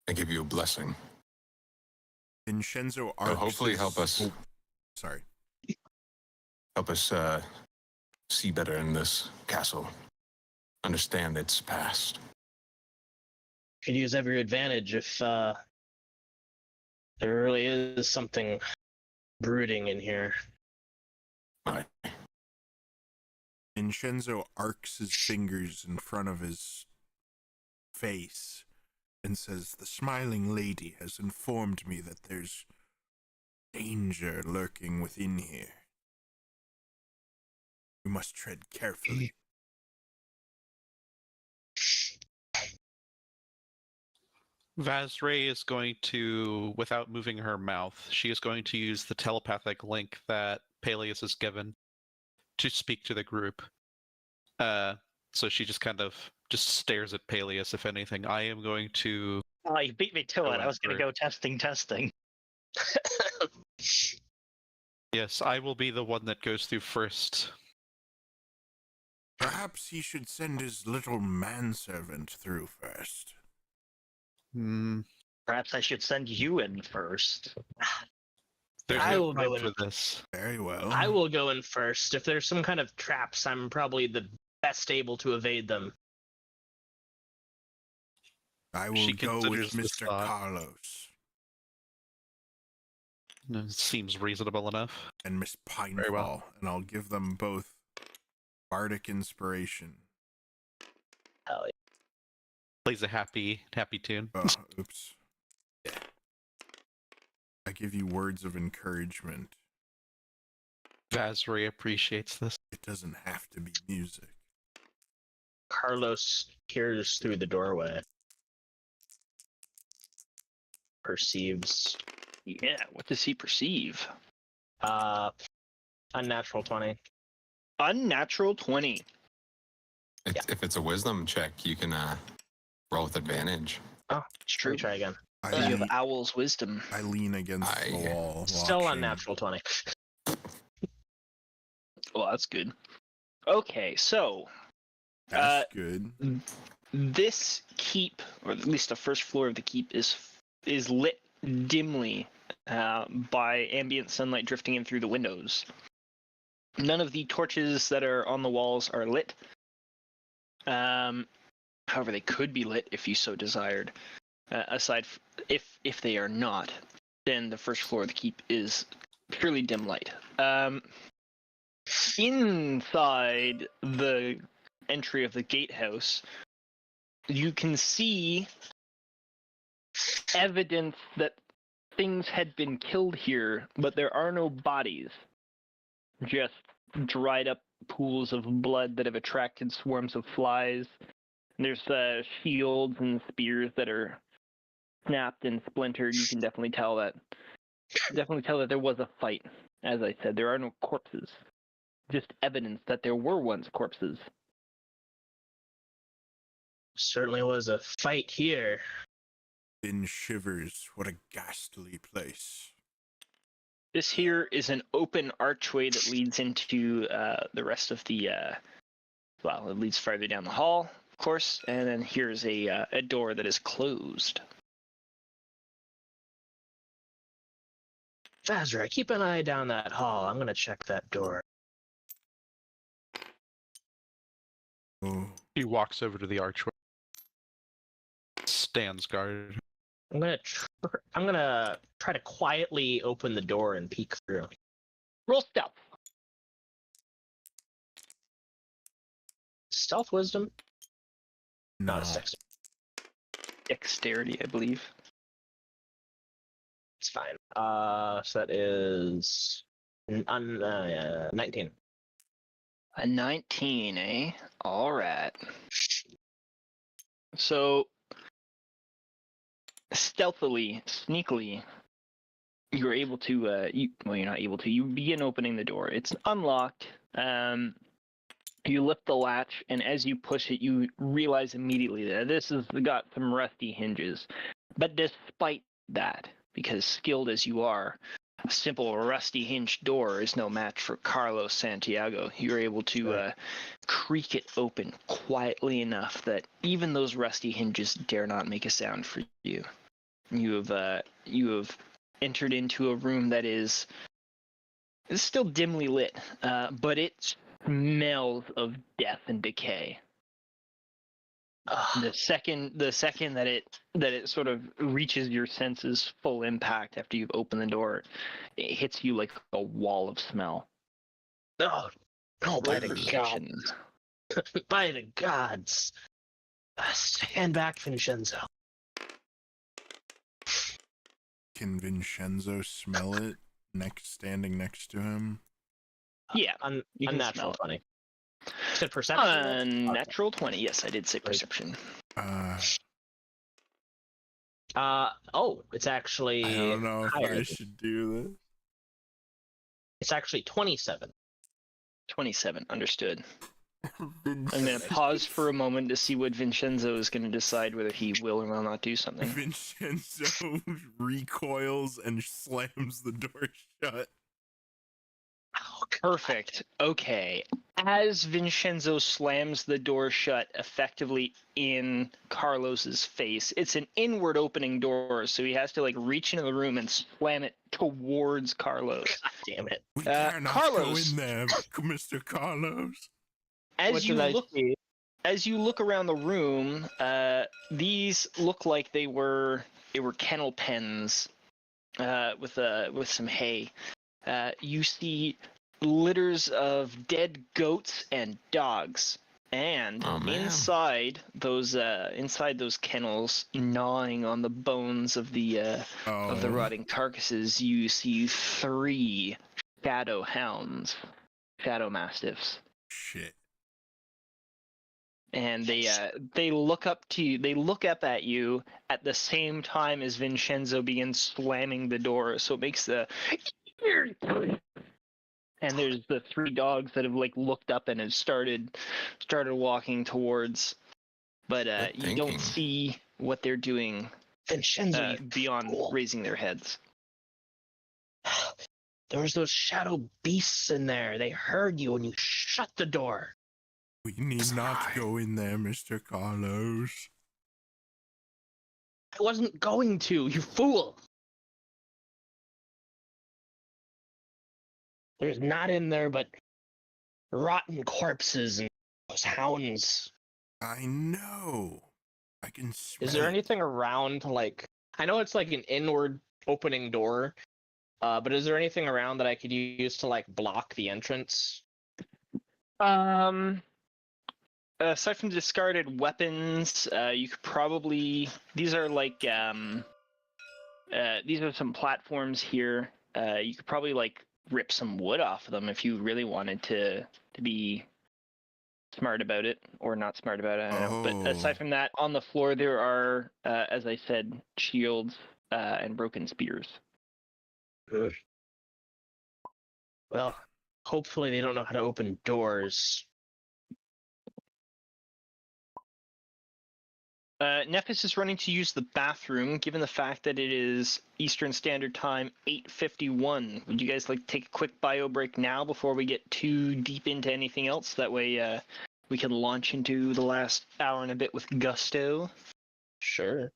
I give you a blessing.
Vinshenzo
It'll hopefully help us.
Oh, sorry.
Help us see better in this castle. Understand its past.
Could use every advantage if there really is something brooding in here.
Aye.
Vinshenzo arcs his fingers in front of his face and says, "The smiling lady has informed me that there's danger lurking within here. We must tread carefully."
Vazray is going to, without moving her mouth, she is going to use the telepathic link that Paelias has given to speak to the group. So she just kind of just stares at Paelias, if anything. I am going to...
Oh, you beat me to it. I was going to
However-
go testing.
Yes, I will be the one that goes through first.
Perhaps he should send his little manservant through first.
Perhaps I should send you in first.
There's
I
no
will
time
go
for
in.
this.
Very well.
I will go in first. If there's some kind of traps, I'm probably the best able to evade them.
I will
She
go
considers
with
this
Mr.
thought.
Carlos
It seems reasonable enough.
and Miss
Very
Pinefall,
well.
and I'll give them both bardic inspiration.
Hell yeah.
Plays a happy tune.
Oh, oops. Yeah. I give you words of encouragement.
Vazray appreciates this.
It doesn't have to be music.
Carlos peers through the doorway. Perceives
Yeah, what does he perceive?
unnatural 20.
Unnatural 20.
If it's a wisdom check, you can roll with advantage.
Oh,
It's
let
true.
me try again.
I
You
lean,
have Owl's Wisdom.
I lean against the wall.
Still
watching.
unnatural 20.
Well, that's good. Okay, so
That's good.
this keep, or at least the first floor of the keep, is lit dimly by ambient sunlight drifting in through the windows. None of the torches that are on the walls are lit. However, they could be lit if you so desired. If they are not, then the first floor of the keep is purely dim light. Inside the entry of the gatehouse, you can see evidence that things had been killed here, but there are no bodies. Just dried up pools of blood that have attracted swarms of flies. There's shields and spears that are snapped and splintered. You can definitely tell that there was a fight. As I said, there are no corpses. Just evidence that there were once corpses.
Certainly was a fight here.
In shivers, what a ghastly place.
This here is an open archway that leads into the rest of the. Well, it leads farther down the hall, of course, and then here's a door that is closed.
Vazra, keep an eye down that hall. I'm gonna check that door.
Oh,
He walks over to the archway. Stands guard.
I'm gonna try to quietly open the door and peek through.
Roll stealth.
Stealth wisdom?
no.
Not a 6.
Dexterity, I believe.
It's fine. So that is 19.
A 19, eh? Alright. So, stealthily, sneakily, you're able to, you're not able to, you begin opening the door. It's unlocked, You lift the latch, and as you push it, you realize immediately that this has got some rusty hinges. But despite that, because skilled as you are, a simple rusty hinge door is no match for Carlos Santiago. You're able to creak it open quietly enough that even those rusty hinges dare not make a sound for you. You have entered into a room that is still dimly lit, but it smells of death and decay. The second that it sort of reaches your senses full impact after you've opened the door, it hits you like a wall of smell.
Oh, no, by the
Perception.
gods. By the gods. Stand back, Vinshenzo.
Can Vinshenzo smell it? Standing next to him.
Yeah,
You can
Unsmell
natural
it.
20. You said perception?
Natural 20. Yes, I did say perception.
It's actually
I don't know if
higher.
I should do
It's actually 27.
27. Understood.
this.
I'm going to pause for a moment to see what Vinshenzo is going to decide whether he will or will not do something.
Vinshenzo recoils and slams the door shut.
Perfect. Okay. As Vinshenzo slams the door shut effectively in Carlos's face, it's an inward opening door, so he has to like reach into the room and slam it towards Carlos.
God damn it.
We dare not go
Carlos.
in there, Mr. Carlos.
As you look around the room, these look like they were kennel pens with some hay. You see litters of dead goats and dogs, and inside those kennels, gnawing on the bones of the rotting carcasses, you see 3 shadow mastiffs.
Shit.
And they look up to you. They look up at you at the same time as Vinshenzo begins slamming the door. So it makes the and there's the 3 dogs that have like looked up and have started walking towards, but you don't see what they're doing
Vinshenzo,
beyond
fool.
raising their heads.
There was those shadow beasts in there. They heard you and you shut the door.
We need not go in there, Mr. Carlos.
I wasn't going to, you fool. There's not in there but rotten corpses and those hounds.
I know. I can smell
Is there
it.
anything around, like, I know it's like an inward opening door, but is there anything around that I could use to like block the entrance?
Aside from discarded weapons, you could probably. These are like these are some platforms here. You could probably like rip some wood off of them if you really wanted to be smart about it, or not smart about it. I don't know. But aside from that, on the floor there are, as I said, shields and broken spears.
Ugh. Well, hopefully they don't know how to open doors.
Nephis is running to use the bathroom, given the fact that it is Eastern Standard Time, 8:51. Would you guys like to take a quick bio break now before we get too deep into anything else? That way we can launch into the last hour and a bit with gusto.
Sure.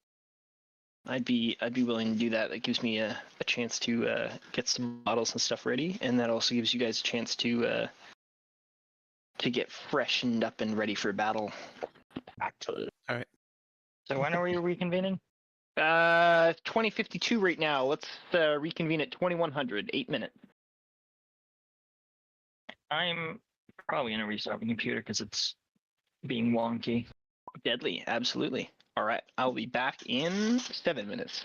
I'd be willing to do that. That gives me a chance to get some bottles and stuff ready, and that also gives you guys a chance to get freshened up and ready for battle.
Actually.
So when are we reconvening?
2052 right now. Let's reconvene at 2100. 8 minutes.
I'm probably gonna restart my computer because it's being wonky.
Deadly, absolutely. All right, I'll be back in 7 minutes.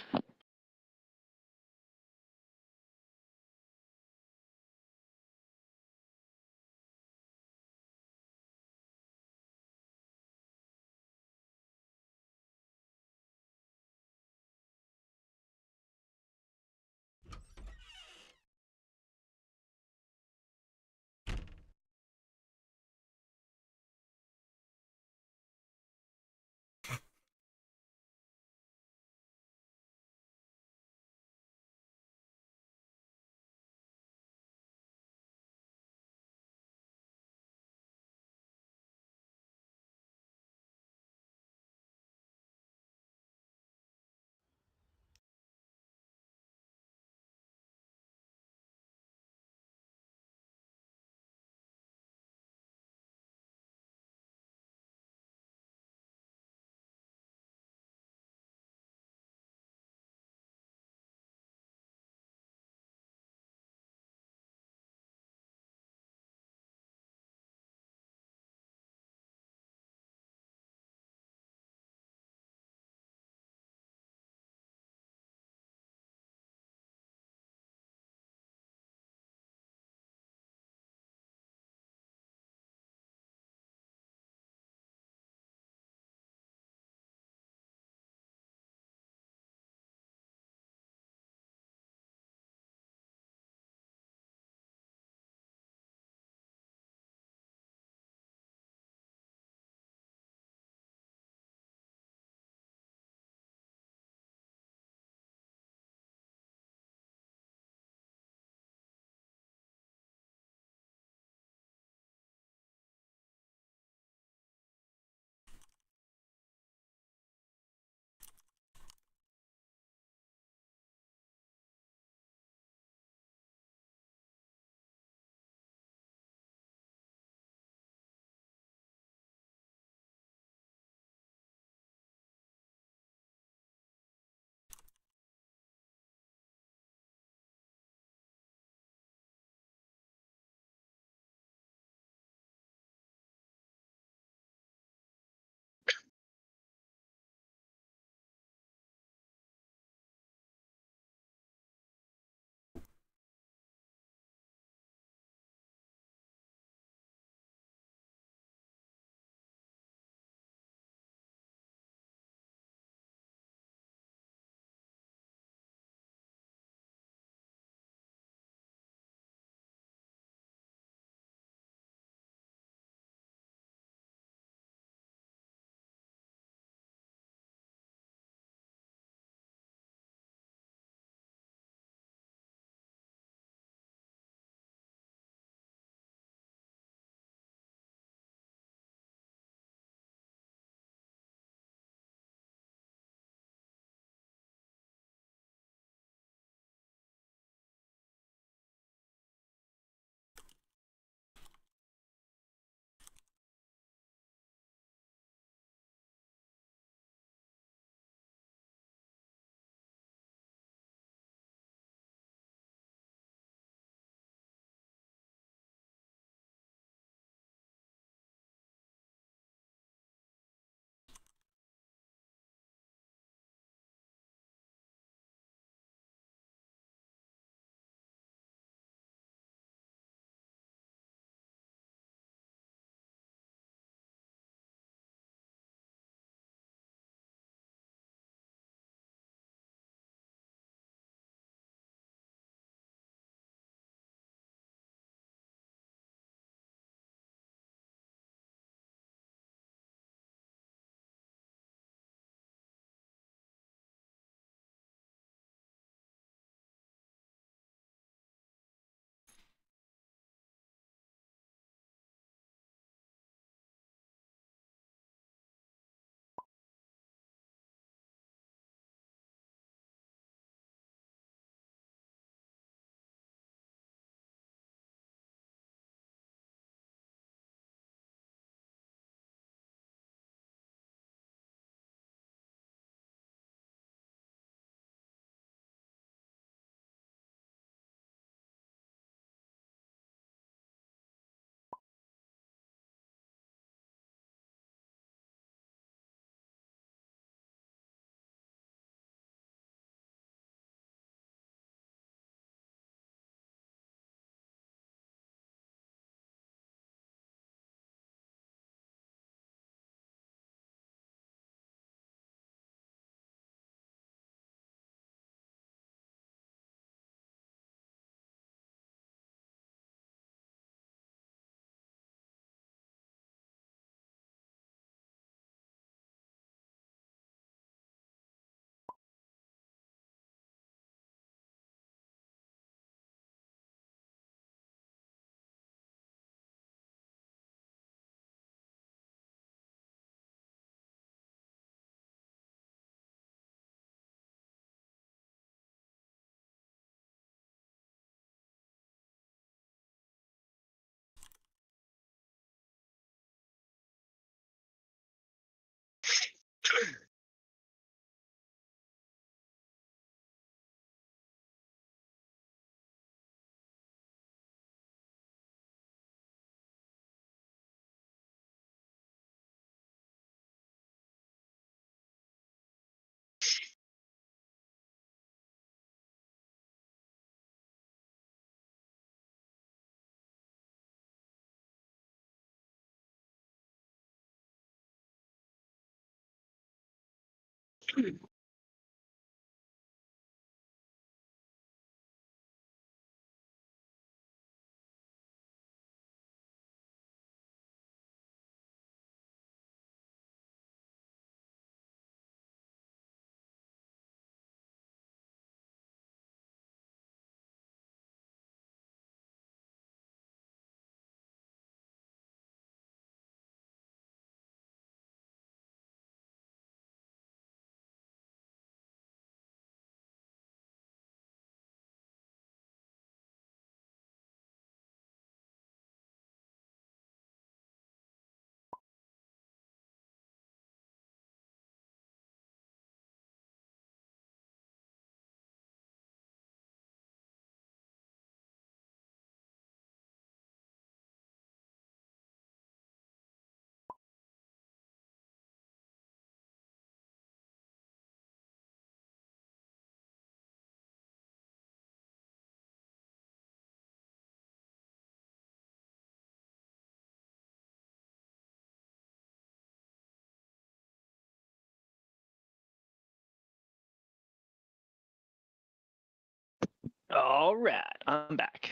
All right, I'm back.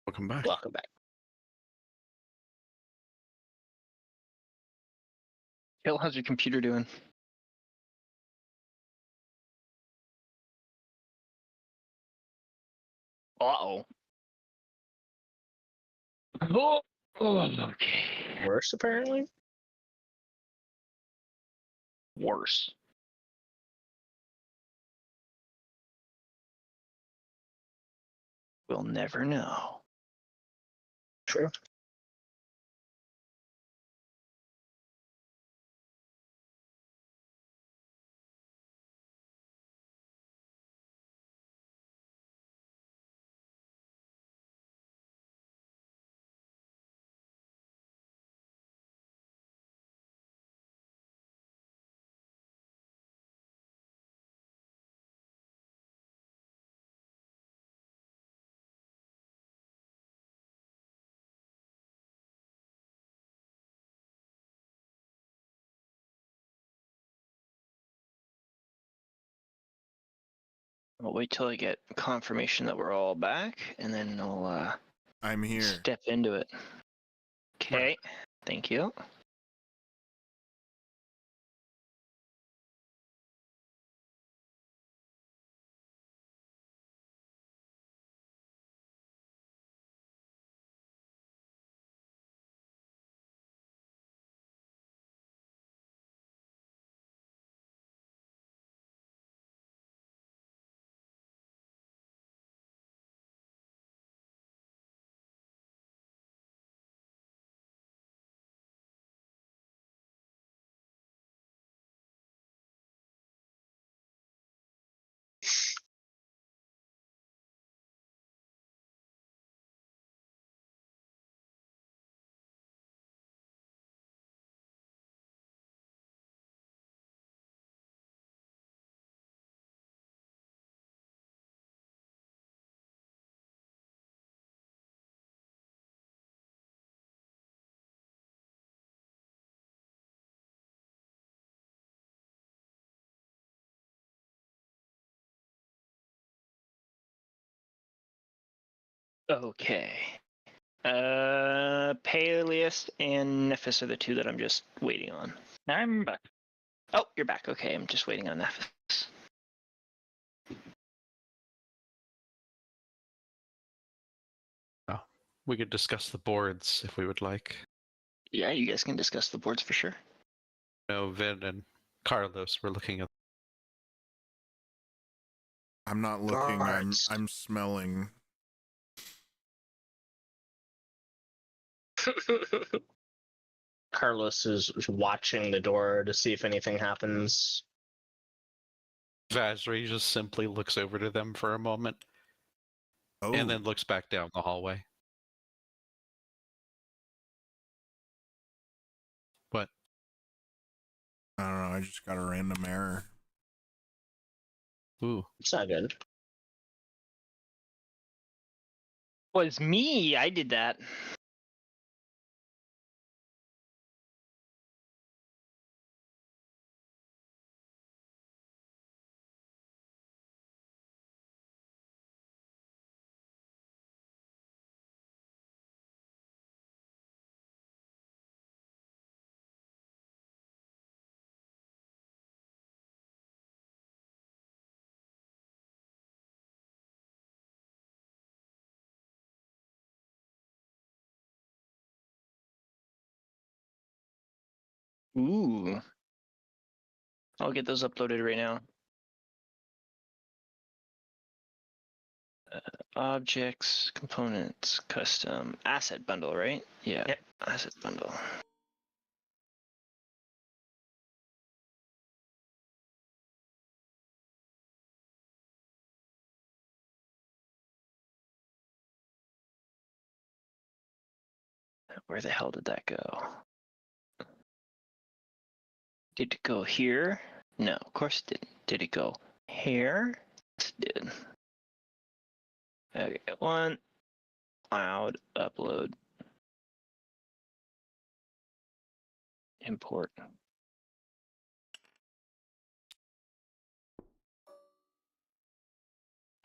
Welcome back.
Welcome back.
Hill, how's your computer doing? Uh-oh. Oh, okay.
Worse, apparently.
Worse. We'll never know.
True.
I'll wait till I get confirmation that we're all back, and then I'll
I'm here.
step into it. Okay, thank you. Okay. Paelias and Nephis are the two that I'm just waiting on.
I'm back.
Oh, you're back. Okay, I'm just waiting on Nephis.
We could discuss the boards if we would like.
Yeah, you guys can discuss the boards for sure.
No, Vin and Carlos were looking at.
I'm not looking.
Guards.
I'm smelling.
Carlos is watching the door to see if anything happens.
Vazri just simply looks over to them for a moment
Oh,
and then looks back down the hallway. What?
I don't know. I just got a random error.
Ooh.
It's not good.
Was me. I did that. Ooh. I'll get those uploaded right now. Objects, components, custom, asset bundle, right? Yeah.
Yep.
Asset bundle. Where the hell did that go? Did it go here? No, of course it didn't. Did it go here? Yes, it did. Okay, one. Cloud, upload. Import.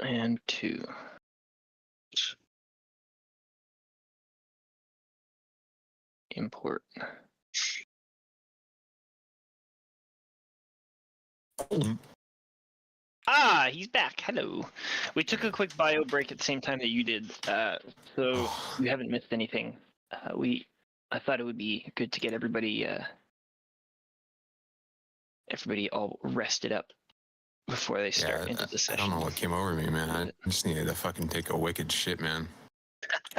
And 2. Import. Ah, he's back. Hello. We took a quick bio break at the same time that you did, so you haven't missed anything. I thought it would be good to get everybody all rested up before they start into the
I
session.
don't know what came over me, man. I just needed to fucking take a wicked shit, man.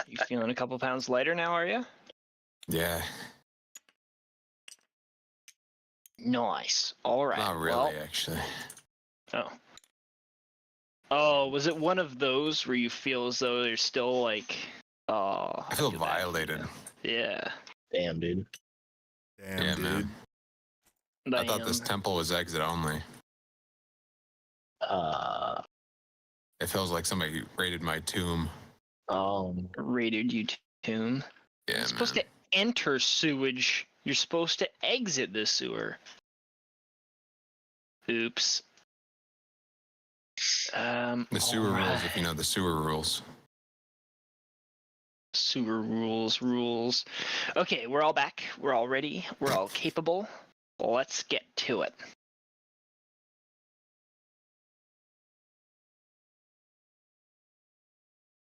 You feeling a couple pounds lighter now, are you?
Yeah.
Nice. All right.
Not really,
Well,
actually.
Oh, was it one of those where you feel as though there's still like, oh,
I feel
bad.
violated.
Yeah.
Damn, dude.
Damn,
Yeah,
dude.
man. I thought this temple was exit only. It feels like somebody raided my tomb.
Raided you tomb.
Yeah,
You're supposed to enter sewage. You're supposed to exit the sewer. Oops.
The sewer rules, if you know the sewer rules.
Sewer rules. Okay, we're all back. We're all ready. We're all capable. Let's get to it.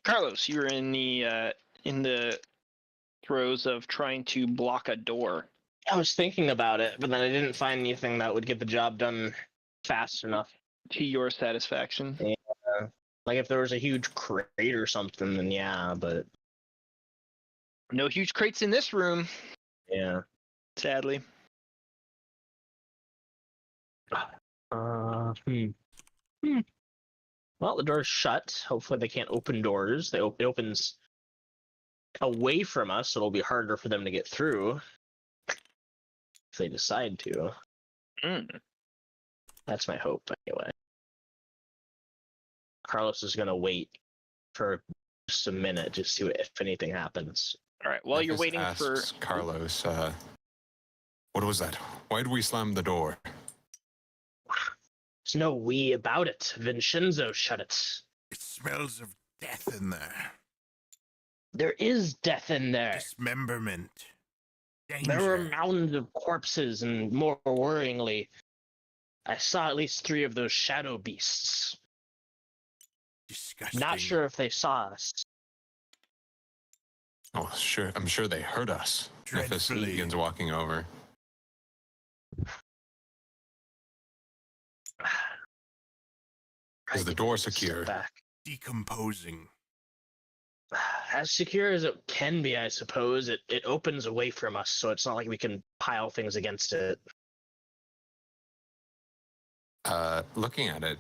Carlos, you're in the throes of trying to block a door.
I was thinking about it, but then I didn't find anything that would get the job done fast enough.
To your satisfaction.
Yeah. Like if there was a huge crate or something, then yeah, but
No huge crates in this room,
yeah.
sadly.
Well, the door's shut. Hopefully they can't open doors. It opens away from us, so it'll be harder for them to get through if they decide to. That's my hope, anyway. Carlos is gonna wait for just a minute to see if anything happens.
All right. While you're waiting for
Carlos, what was that? Why did we slam the door?
There's no we about it. Vinshenzo shut it.
It smells of death in there.
There is death in there.
Dismemberment. Danger.
There were mounds of corpses, and more worryingly, I saw at least 3 of those shadow beasts.
Disgusting.
Not sure if they saw us.
Oh, sure. I'm sure they heard us. Nephis
Dreadfully.
begins walking over. Is the door secure?
Back.
Decomposing.
As secure as it can be, I suppose. It opens away from us, so it's not like we can pile things against it.
Looking at it,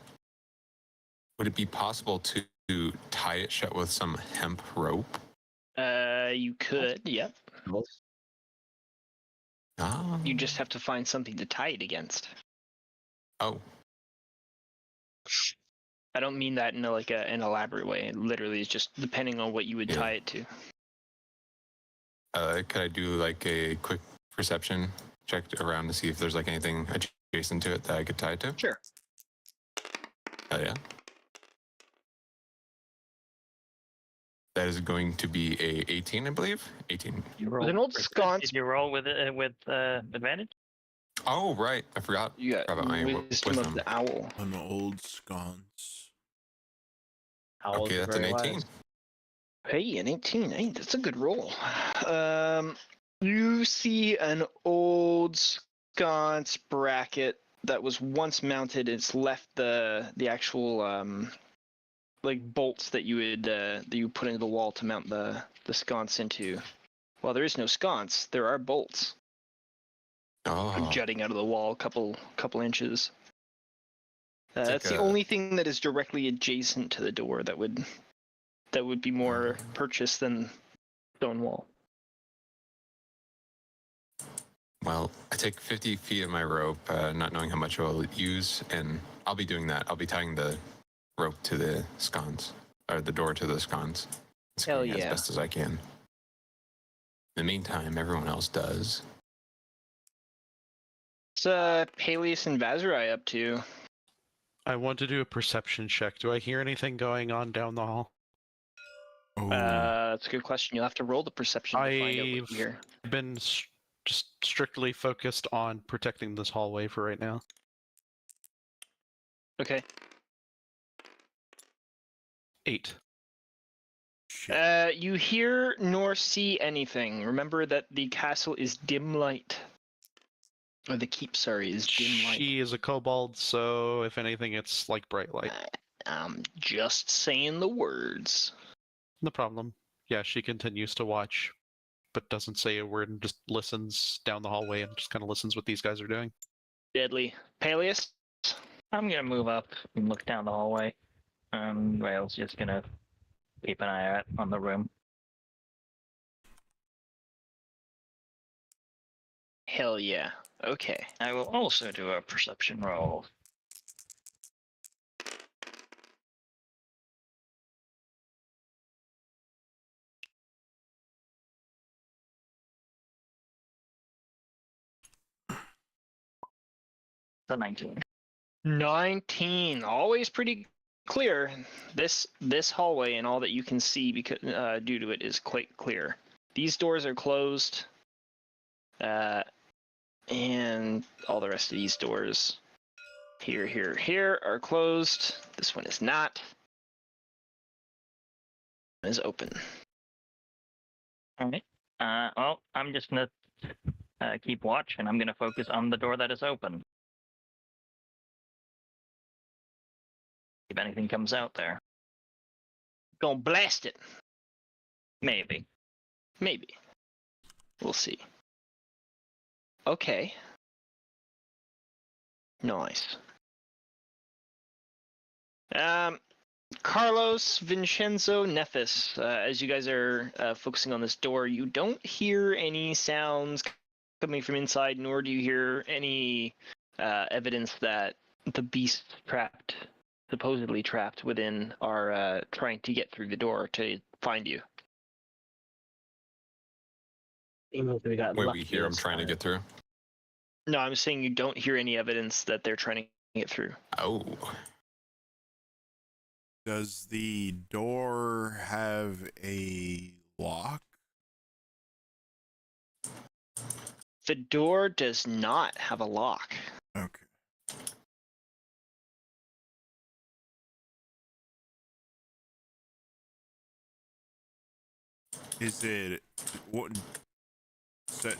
would it be possible to tie it shut with some hemp rope?
you could, yep.
Oh.
You just have to find something to tie it against.
Oh.
I don't mean that in an elaborate way. It literally is just depending on what you would tie it to.
Could I do like a quick perception check around to see if there's like anything adjacent to it that I could tie it to?
Sure.
Oh yeah. That is going to be a 18, I believe. 18.
With an old sconce.
Did you roll with advantage?
Oh right, I forgot.
You got
about my
wisdom of the owl.
An old sconce.
Okay, that's an 18.
Wise.
Hey, an 18. Hey, that's a good roll. You see an old sconce bracket that was once mounted. It's left the actual like bolts that you would put into the wall to mount the sconce into. Well, there is no sconce. There are bolts
Oh,
jutting out of the wall, a couple inches.
It's
That's
like
the only thing that is directly adjacent to the door that would be more purchased than stone wall.
well, I take 50 feet of my rope, not knowing how much I'll use, and I'll be doing that. I'll be tying the rope to the sconce, or the door to the sconce.
Hell
As
yeah.
best as I can. In the meantime, everyone else does.
What's Paelias and Vazarai up to?
I want to do a perception check. Do I hear anything going on down the hall?
Oh,
That's a good question. You'll have to roll the perception to find out what you hear.
I've been just strictly focused on protecting this hallway for right now.
Okay.
8.
shit.
You hear nor see anything. Remember that the castle is dim light. Or the keep, sorry, is dim light.
She is a kobold, so if anything, it's like bright light.
I'm just saying the words.
No problem. Yeah, she continues to watch, but doesn't say a word and just listens down the hallway and just kind of listens what these guys are doing.
Deadly. Paelias?
I'm gonna move up and look down the hallway. Rail's just gonna keep an eye out on the room.
Hell yeah. Okay.
I will also do a perception roll. So 19.
19. Always pretty clear. This hallway and all that you can see because due to it is quite clear. These doors are closed. And all the rest of these doors here are closed. This one is not. It is open.
Alright. Well, I'm just gonna keep watch, and I'm gonna focus on the door that is open. If anything comes out there.
Gonna blast it.
Maybe.
Maybe. We'll see. Okay. Nice. Carlos, Vinshenzo, Nephis, as you guys are focusing on this door, you don't hear any sounds coming from inside, nor do you hear any evidence that the beasts supposedly trapped within, are trying to get through the door to find you.
Even if we got
Wait,
lucky
we hear them
this
trying to
time.
get through?
No, I'm saying you don't hear any evidence that they're trying to get through.
Oh.
Does the door have a lock?
The door does not have a lock.
Okay. Is it what?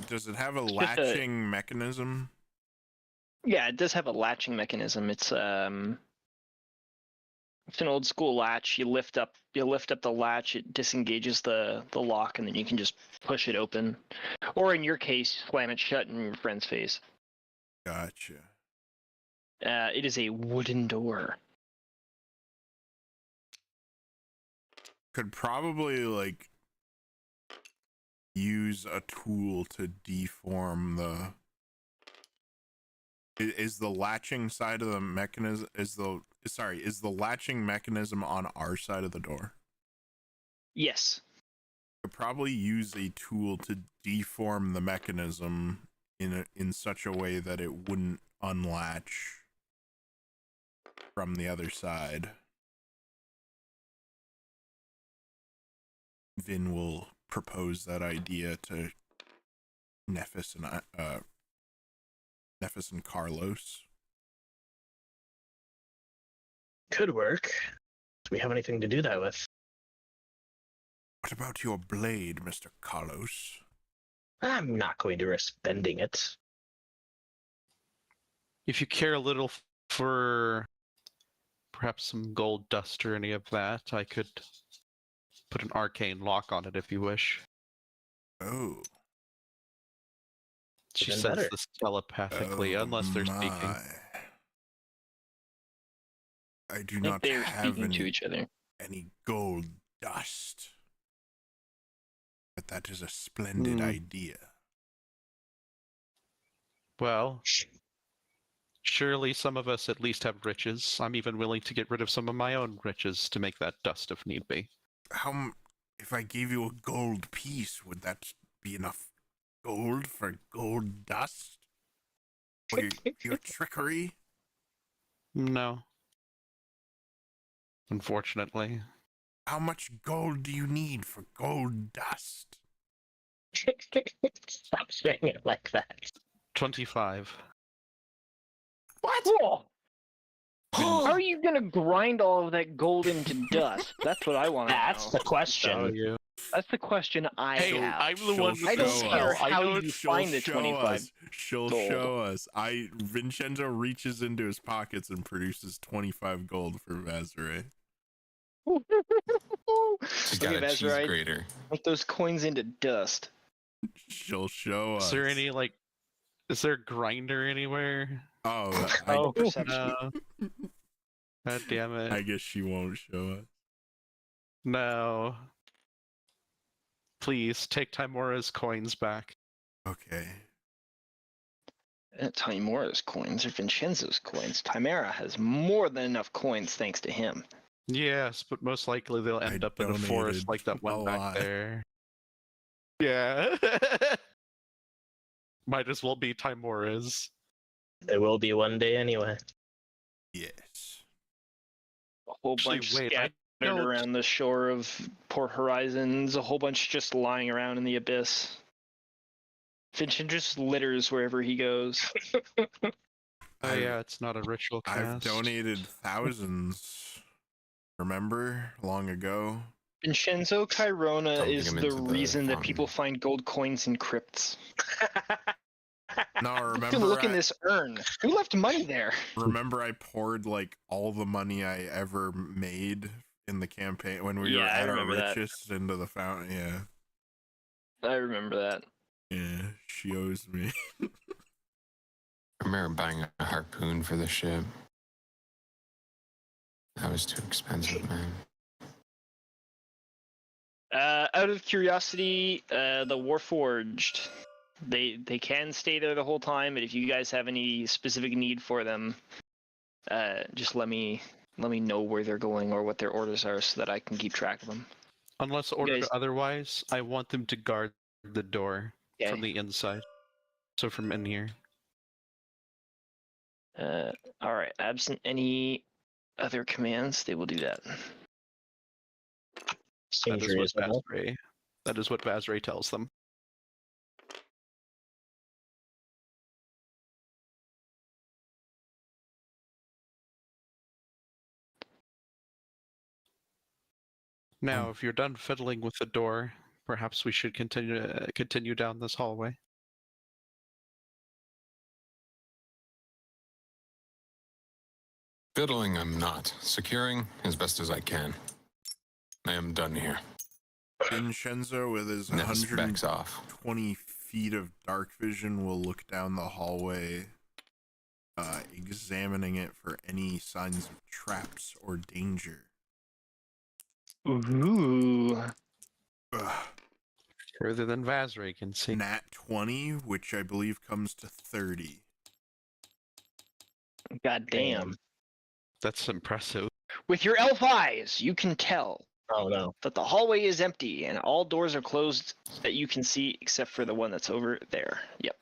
Does it have a
just
latching mechanism?
Yeah, it does have a latching mechanism. It's an old school latch. You lift up the latch, it disengages the lock, and then you can just push it open. Or in your case, slam it shut in your friend's face.
Gotcha.
It is a wooden door.
Could probably like use a tool to deform the. Is the latching side of the mechanism is the latching mechanism on our side of the door?
Yes.
Could probably use a tool to deform the mechanism in such a way that it wouldn't unlatch from the other side. Vin will propose that idea to Nephis and Carlos.
Could work. Do we have anything to do that with?
What about your blade, Mr. Carlos?
I'm not going to risk bending it.
If you care a little for perhaps some gold dust or any of that, I could put an arcane lock on it if you wish.
Oh.
She
Even
says
better.
this telepathically,
Oh
unless they're speaking.
my. I do
I think
not
they're
have
speaking to
any,
each other.
any gold dust. But that is a splendid
Hmm.
idea.
Well, surely some of us at least have riches. I'm even willing to get rid of some of my own riches to make that dust if need be.
If I gave you a gold piece, would that be enough gold for gold dust? For your trickery?
No. Unfortunately.
How much gold do you need for gold dust?
Stop saying it like that.
25.
Whoa! How are you gonna grind all of that gold into dust? That's what I want to
That's
know.
the
Tell
question.
you.
That's the question I
Hey,
have.
I'm the one with
I
the
don't
show
care
us.
how
know
you
She'll
find the
show
25
us. She'll
gold.
show us. Vinshenzo reaches into his pockets and produces 25 gold for Vazare.
She's
Look
got
at
a cheese
Vazarite.
grater.
Make those coins into dust.
She'll show us.
Is there any, like, is there a grinder anywhere?
Oh,
Oh, perception.
No. God damn it.
I guess she won't show us.
No. Please, take Timora's coins back.
Okay.
Timora's coins are Vinshenzo's coins. Timera has more than enough coins thanks to him.
Yes, but most likely they'll end up in a
donated
forest like that
a
one back
lot.
there. Yeah. Might as well be Timora's.
There will be one day anyway.
Yes.
A whole
Actually,
bunch
wait,
scattered
don't-
around the shore of Port Horizons, a whole bunch just lying around in the abyss. Vincent just litters wherever he goes.
Oh yeah, it's not a ritual cast.
I've donated thousands. Remember? Long ago?
Vincenzo Cairona
Don't
is
dig 'em
the
into the
reason that
fountain.
people find gold coins in crypts.
No,
Look
remember
in this urn. Who left money there?
remember I poured like all the money I ever made in the campaign when we were
Yeah, I
at our
remember that.
richest into the fountain. Yeah.
I remember that.
Yeah, she owes me.
I remember buying a harpoon for the ship. That was too expensive, man.
Out of curiosity, the Warforged, they can stay there the whole time, but if you guys have any specific need for them, just let me know where they're going or what their orders are so that I can keep track of them.
Unless ordered
guys-
otherwise, I want them to guard the door
Okay.
from the inside. So from in here.
All right. Absent any other commands, they will do that.
Seems
That is what
reasonable.
Vazare tells them. Now, if you're done fiddling with the door, perhaps we should continue down this hallway.
Fiddling, I'm not. Securing as best as I can. I am done here.
Vinshenzo, with his
Nephis backs off.
120 feet of dark vision, will look down the hallway, examining it for any signs of traps or danger.
Ooh.
Ugh.
Further than Vazare can see.
Nat 20, which I believe comes to 30.
God damn.
That's impressive.
With your elf eyes, you can tell
Oh no.
that the hallway is empty and all doors are closed that you can see except for the one that's over there. Yep.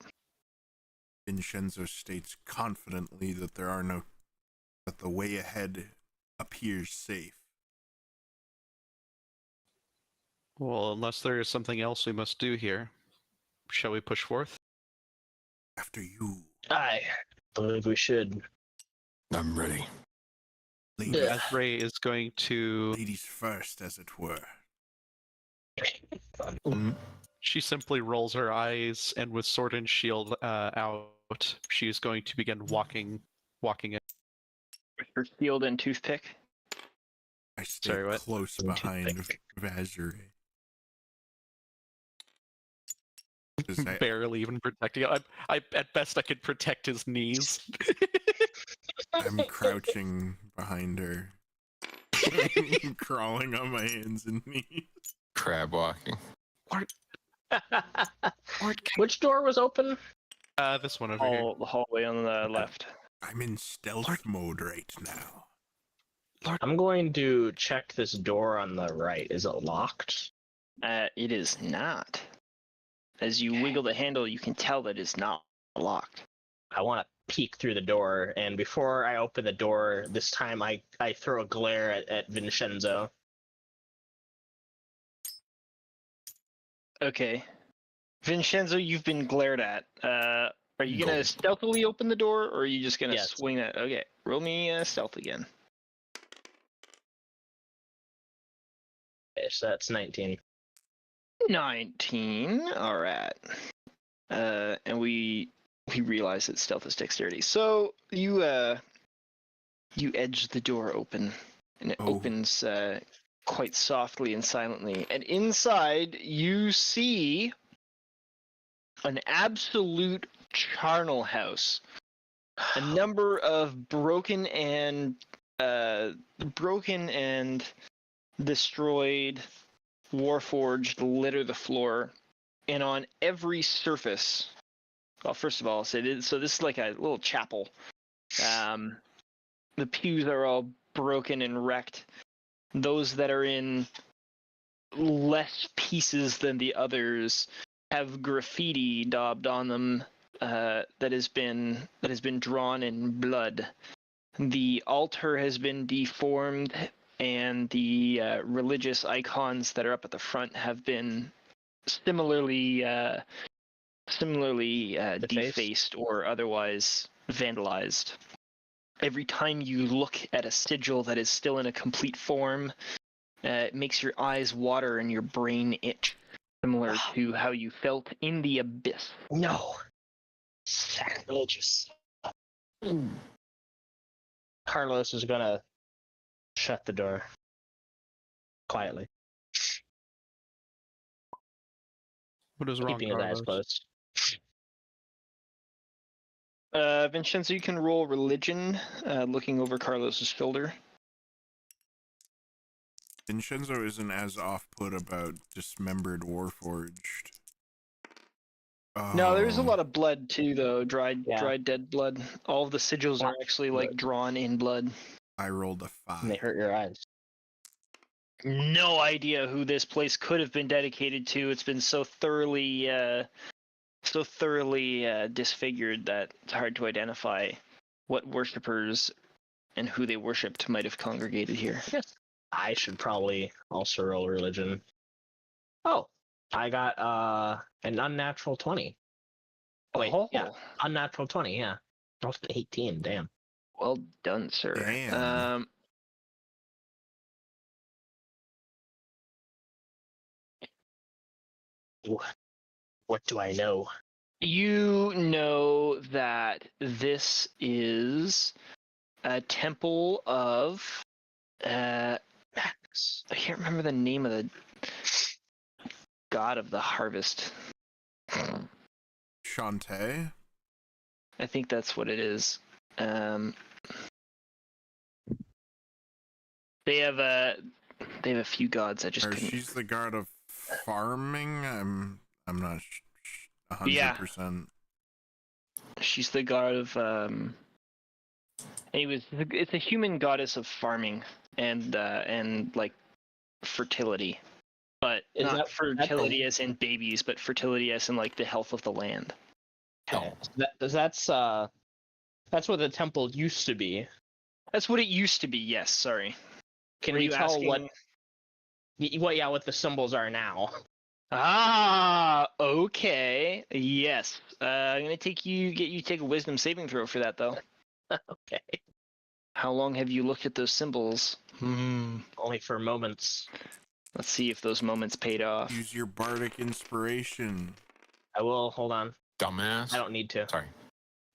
Vinshenzo states confidently that that the way ahead appears safe.
Well, unless there is something else we must do here, shall we push forth?
After you,
I believe we should.
I'm ready.
ladies,
Yeah.
Vazare is going to.
ladies first, as it were.
She simply rolls her eyes and with sword and shield out she's going to begin walking in.
With her shield and toothpick.
I stay
Sorry, what?
close behind Vazure.
Barely even protecting it. I at best I could protect his knees.
I'm crouching behind her. Crawling on my hands and knees.
Crab walking.
Which door was open?
This one over here.
The hallway on the left.
I'm in stealth mode right now.
I'm going to check this door on the right. Is it locked?
It is not. As you wiggle the handle, you can tell that it's not locked.
I want to peek through the door, and before I open the door, this time I throw a glare at Vinshenzo.
Okay. Vinshenzo, you've been glared at. Are you going to stealthily open the door, or are you just going to swing that? Okay, roll me stealth again.
Okay, so that's 19.
19. All right. And we realize that stealth is dexterity. So you edge the door open, and it opens quite softly and silently. And inside you see an absolute charnel house. A number of broken and destroyed Warforged litter the floor, and on every surface. Well, first of all, so this is like a little chapel. The pews are all broken and wrecked. Those that are in less pieces than the others have graffiti daubed on them that has been drawn in blood. The altar has been deformed, and the religious icons that are up at the front have been similarly defaced or otherwise vandalized. Every time you look at a sigil that is still in a complete form, it makes your eyes water and your brain itch, similar to how you felt in the abyss.
No. Sacrilegious. Carlos is gonna shut the door quietly,
What is wrong,
keeping his eyes
Carlos?
closed.
Vinshenzo, you can roll religion, looking over Carlos's shoulder.
Vinshenzo isn't as off-put about dismembered Warforged.
No, there's a lot of blood too, though. Dried dead blood. All of the sigils are actually like drawn in blood.
I rolled a 5.
And they hurt your eyes.
No idea who this place could have been dedicated to. It's been so thoroughly disfigured that it's hard to identify what worshippers and who they worshipped might have congregated here.
I guess I should probably also roll religion. Oh, I got an unnatural 20. Wait, yeah, unnatural 20. Yeah, almost 18. Damn.
Well done, sir.
Damn.
What do I know?
You know that this is a temple of I can't remember the name of the god of the harvest.
Shantae?
I think that's what it is. They have a few gods. I just couldn't.
She's the god of farming. I'm not 100%.
She's the god of anyways, it's a human goddess of farming and like fertility, but not fertility as in babies, but fertility as in like the health of the land.
Oh, that's what the temple used to be.
That's what it used to be. Yes, sorry.
Can
Were
you
you
tell
asking
what the symbols are now?
Ah, okay. Yes. I'm gonna get you to take a wisdom saving throw for that, though.
Okay.
How long have you looked at those symbols?
Only for moments.
Let's see if those moments paid off.
Use your bardic inspiration.
I will. Hold on.
Dumbass.
I don't need to.
Sorry.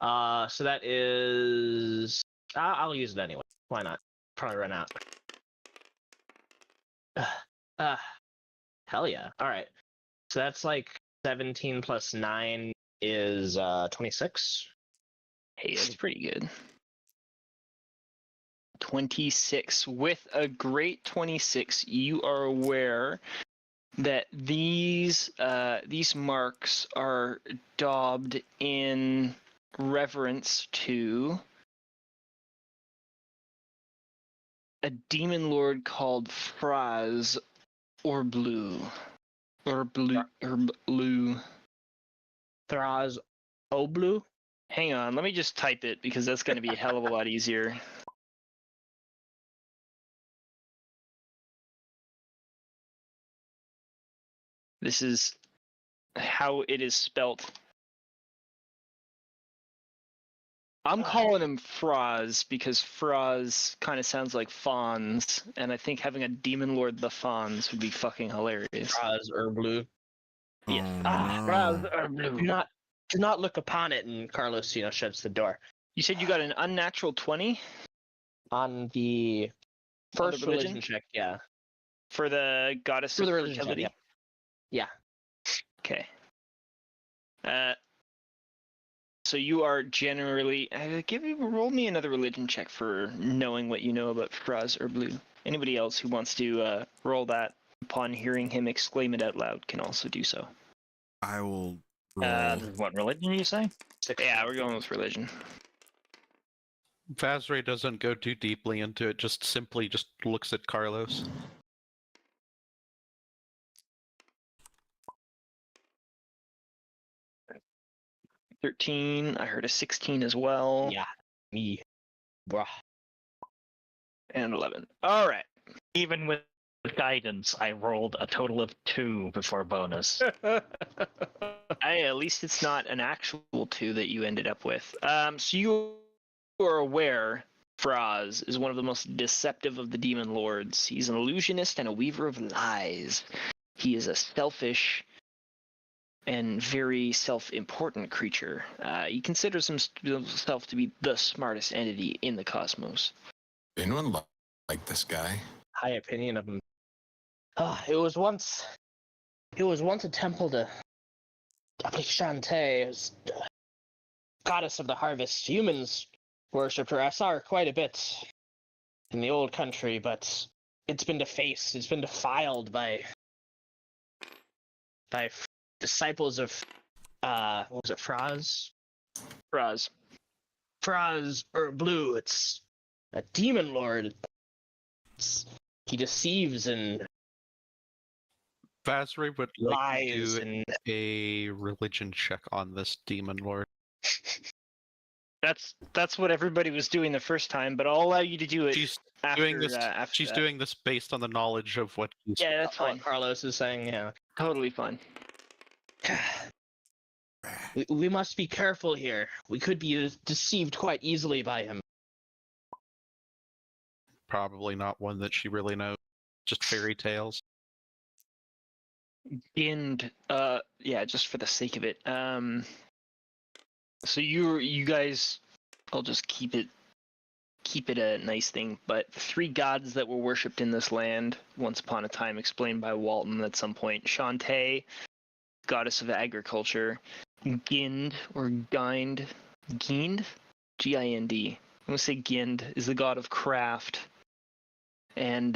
So that is. I'll use it anyway. Why not? Probably run out. Hell yeah! All right. So that's like 17 plus 9 is 26.
Hey, that's pretty good. 26. With a great 26, you are aware that these marks are daubed in reverence to a demon lord called Fraz or Blue.
Thraz Oblu.
Hang on, let me just type it because that's going to be a hell of a lot easier. This is how it is spelt. I'm calling him Fraz because Fraz kind of sounds like Fawns, and I think having a demon lord the Fawns would be fucking hilarious.
Thraz Oblu.
Yeah.
Thraz Oblu. Do not look upon it, and Carlos, shuts the door.
You said you got an unnatural 20
on the first religion check, yeah.
For the goddess of fertility.
Check, yeah.
Okay. So you are generally roll me another religion check for knowing what you know about Fraz or Blue. Anybody else who wants to roll that upon hearing him exclaim it out loud can also do so.
I will roll.
What religion you say?
Yeah, we're going with religion.
Vazray doesn't go too deeply into it, just simply looks at Carlos.
$13. I heard a 16 as well.
Yeah, me. Bruh.
And 11. All right.
Even with guidance, I rolled a total of 2 before bonus.
At least it's not an actual 2 that you ended up with. So you are aware Fraz is one of the most deceptive of the demon lords. He's an illusionist and a weaver of lies. He is a selfish and very self-important creature. He considers himself to be the smartest entity in the cosmos.
Anyone like this guy?
High opinion of him. It was once a temple to Shantae, goddess of the harvest. Humans worshipped her. I saw her quite a bit in the old country, but it's been defaced. It's been defiled by disciples of what was it, Fraz or Blue. It's a demon lord. He deceives and
Vazray would like
lies
to do
and
a religion check on this demon lord.
That's what everybody was doing the first time, but I'll allow you to do it.
She's
after,
doing this.
After
She's
that.
doing this based on the knowledge of what he's.
Yeah, that's fine.
Carlos is saying, yeah.
Totally fine.
We must be careful here. We could be deceived quite easily by him.
Probably not one that she really knows. Just fairy tales.
And yeah, just for the sake of it. So you guys, I'll just keep it a nice thing. But 3 gods that were worshipped in this land once upon a time, explained by Walton at some point. Shantae, goddess of agriculture. Gind or Gind, Gind, Gind. I'm gonna say Gind is the god of craft, and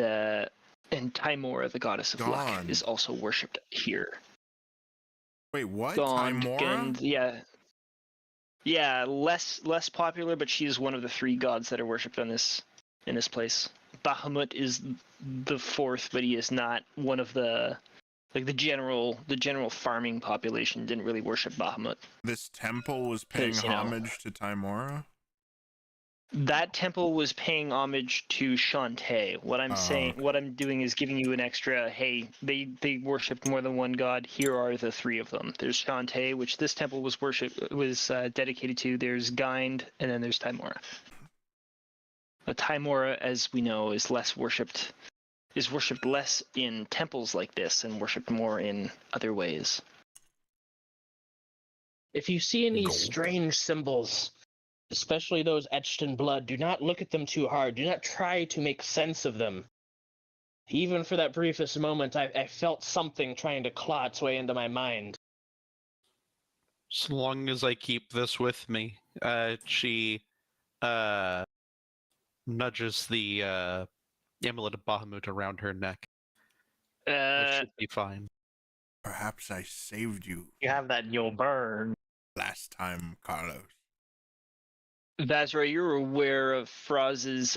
Timora, the goddess of luck, is also worshipped here.
Wait, what?
Gond,
Timora?
Gind, yeah, less popular, but she is one of the 3 gods that are worshipped in this place. Bahamut is the 4th, but he is not one of the. Like the general farming population didn't really worship Bahamut.
This temple was paying homage to Timora?
That temple was paying homage to Shantae. What I'm saying,
okay.
what I'm doing is giving you an extra, hey, they worshipped more than one god. Here are the 3 of them. There's Shantae, which this temple was dedicated to. There's Gind, and then there's Timora. But Timora, as we know, is worshipped less in temples like this and worshipped more in other ways.
If you see any
Gold.
strange symbols, especially those etched in blood, do not look at them too hard. Do not try to make sense of them. Even for that briefest moment, I felt something trying to claw its way into my mind.
So long as I keep this with me, she nudges the amulet of Bahamut around her neck. Which should be fine.
Perhaps I saved you
You have that, you'll burn.
last time, Carlos.
Vazra, you're aware of Fraz's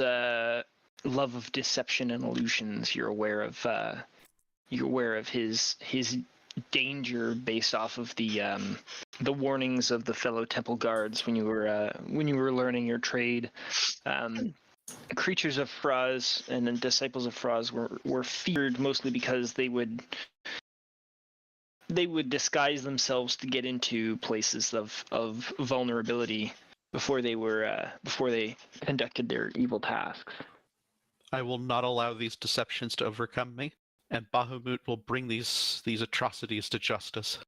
love of deception and illusions. You're aware of his danger based off of the warnings of the fellow temple guards when you were learning your trade. Creatures of Fraz and then disciples of Fraz were feared mostly because they would disguise themselves to get into places of vulnerability before they conducted their evil tasks.
I will not allow these deceptions to overcome me, and Bahamut will bring these atrocities to justice.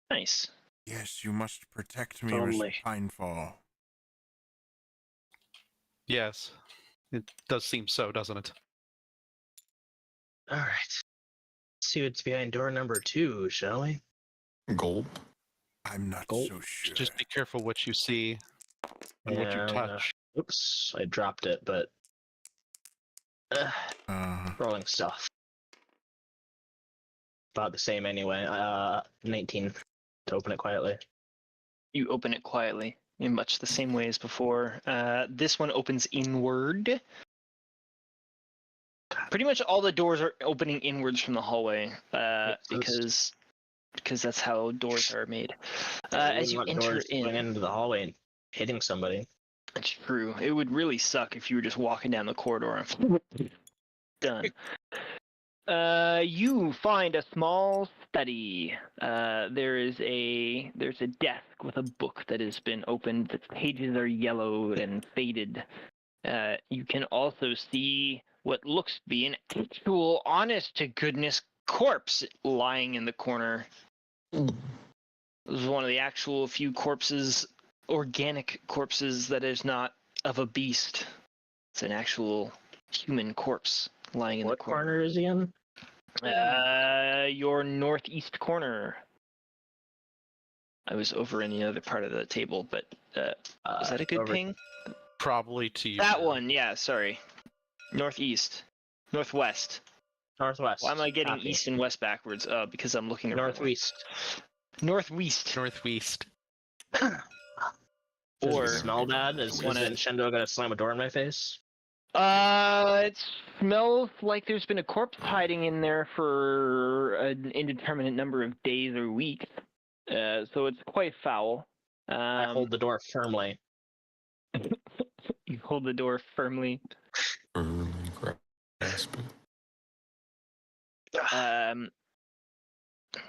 Nice.
Yes, you must protect me,
Totally.
Pinefall.
Yes, it does seem so, doesn't it?
All right. Let's see what's behind door number 2, shall we?
Gold.
I'm not
Gold.
so sure.
Just be careful what you see and what you touch.
Oops, I dropped it, but rolling stuff. About the same anyway. 19 to open it quietly.
You open it quietly in much the same way as before. This one opens inward. Pretty much all the doors are opening inwards from the hallway because that's how doors are made. As you enter
going into the hallway and hitting somebody.
That's true. It would really suck if you were just walking down the corridor and done. You find a small study. There's a desk with a book that has been opened. The pages are yellowed and faded. You can also see what looks to be an actual, honest-to-goodness corpse lying in the corner. This is one of the actual few corpses, organic corpses, that is not of a beast. It's an actual human corpse lying in the corner.
What corner is he in?
Your northeast corner. I was over in the other part of the table, but is that a good ping?
Probably to you.
That one, yeah, sorry. Northeast. Northwest.
Northwest.
Why am I getting
Copy.
east and west backwards? Because I'm looking around.
Northwest.
Northwest.
Northwest.
Does
Or
it smell bad? Is Vinshenzo gonna slam a door in my face?
it smells like there's been a corpse hiding in there for an indeterminate number of days or weeks. So it's quite foul.
I hold the door firmly.
You hold the door firmly.
Firmly grasp it.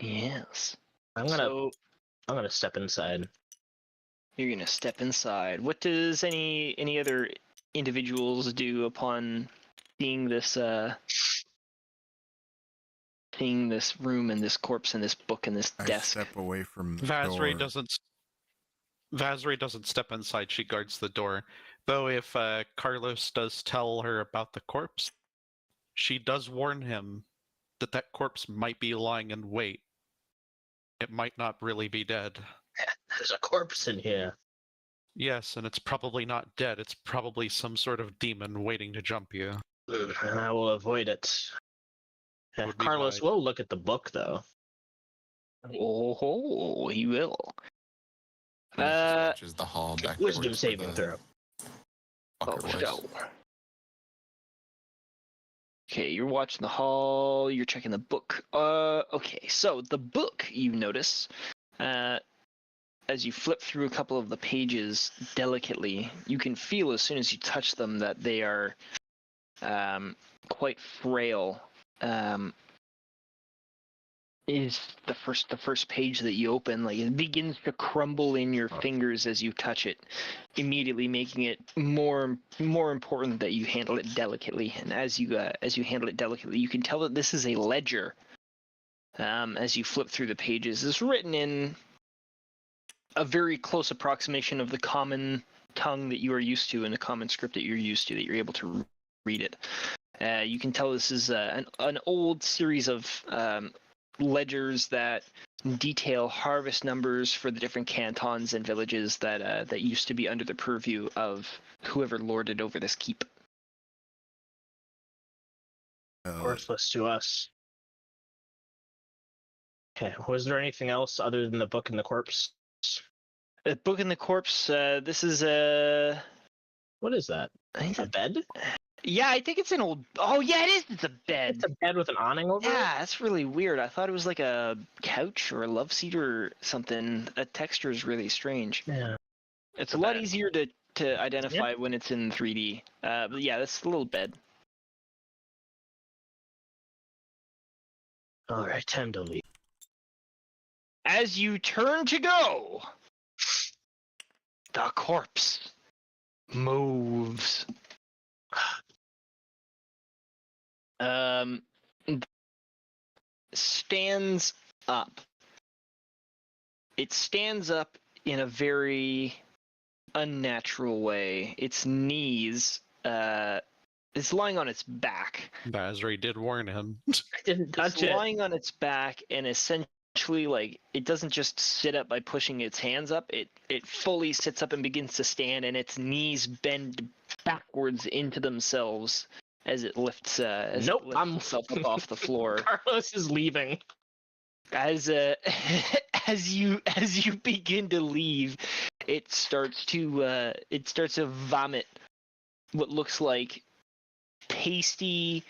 Yes.
I'm gonna step inside.
You're gonna step inside. What does any other individuals do upon seeing this room and this corpse and this book and this
I
desk?
step away from the
Vazray
door.
Vazray doesn't step inside. She guards the door. Though if Carlos does tell her about the corpse, she does warn him that corpse might be lying in wait. It might not really be dead.
There's a corpse in here.
Yes, and it's probably not dead. It's probably some sort of demon waiting to jump you.
I will avoid it.
Would be
Carlos
my-
will look at the book, though.
Oh, he will.
Watches the hall back.
Wisdom
towards where
saving
the
throw.
fucker was.
no. Okay, you're watching the hall, you're checking the book. Okay, so the book, you notice, as you flip through a couple of the pages delicately, you can feel as soon as you touch them that they are quite frail. Is the first page that you open, like, it begins to crumble in your fingers as you touch it, immediately making it more important that you handle it delicately. And as you handle it delicately, you can tell that this is a ledger. As you flip through the pages, it's written in a very close approximation of the common tongue that you are used to and the common script that you're used to, that you're able to read it. You can tell this is an old series of ledgers that detail harvest numbers for the different cantons and villages that used to be under the purview of whoever lorded over this keep.
Worthless to us. Okay, was there anything else other than the book and the corpse?
The book and the corpse, this is a...
What is that? A bed?
Yeah, I think it's an old... Oh, yeah, it is! It's a bed!
It's a bed with an awning over it?
Yeah, that's really weird. I thought it was like a couch or a love seat or something. That texture is really strange.
Yeah.
It's a lot easier to identify when it's in 3D. But yeah, that's a little bed.
Alright, time to leave.
As you turn to go, the corpse moves. Stands up. It stands up in a very unnatural way. Its knees, it's lying on its back.
Basri did warn him.
I didn't touch it.
Lying on its back, and essentially, like, it doesn't just sit up by pushing its hands up. It fully sits up and begins to stand, and its knees bend backwards into themselves as it lifts. Itself up off the floor.
Carlos is leaving.
As you begin to leave, it starts to vomit what looks like pasty,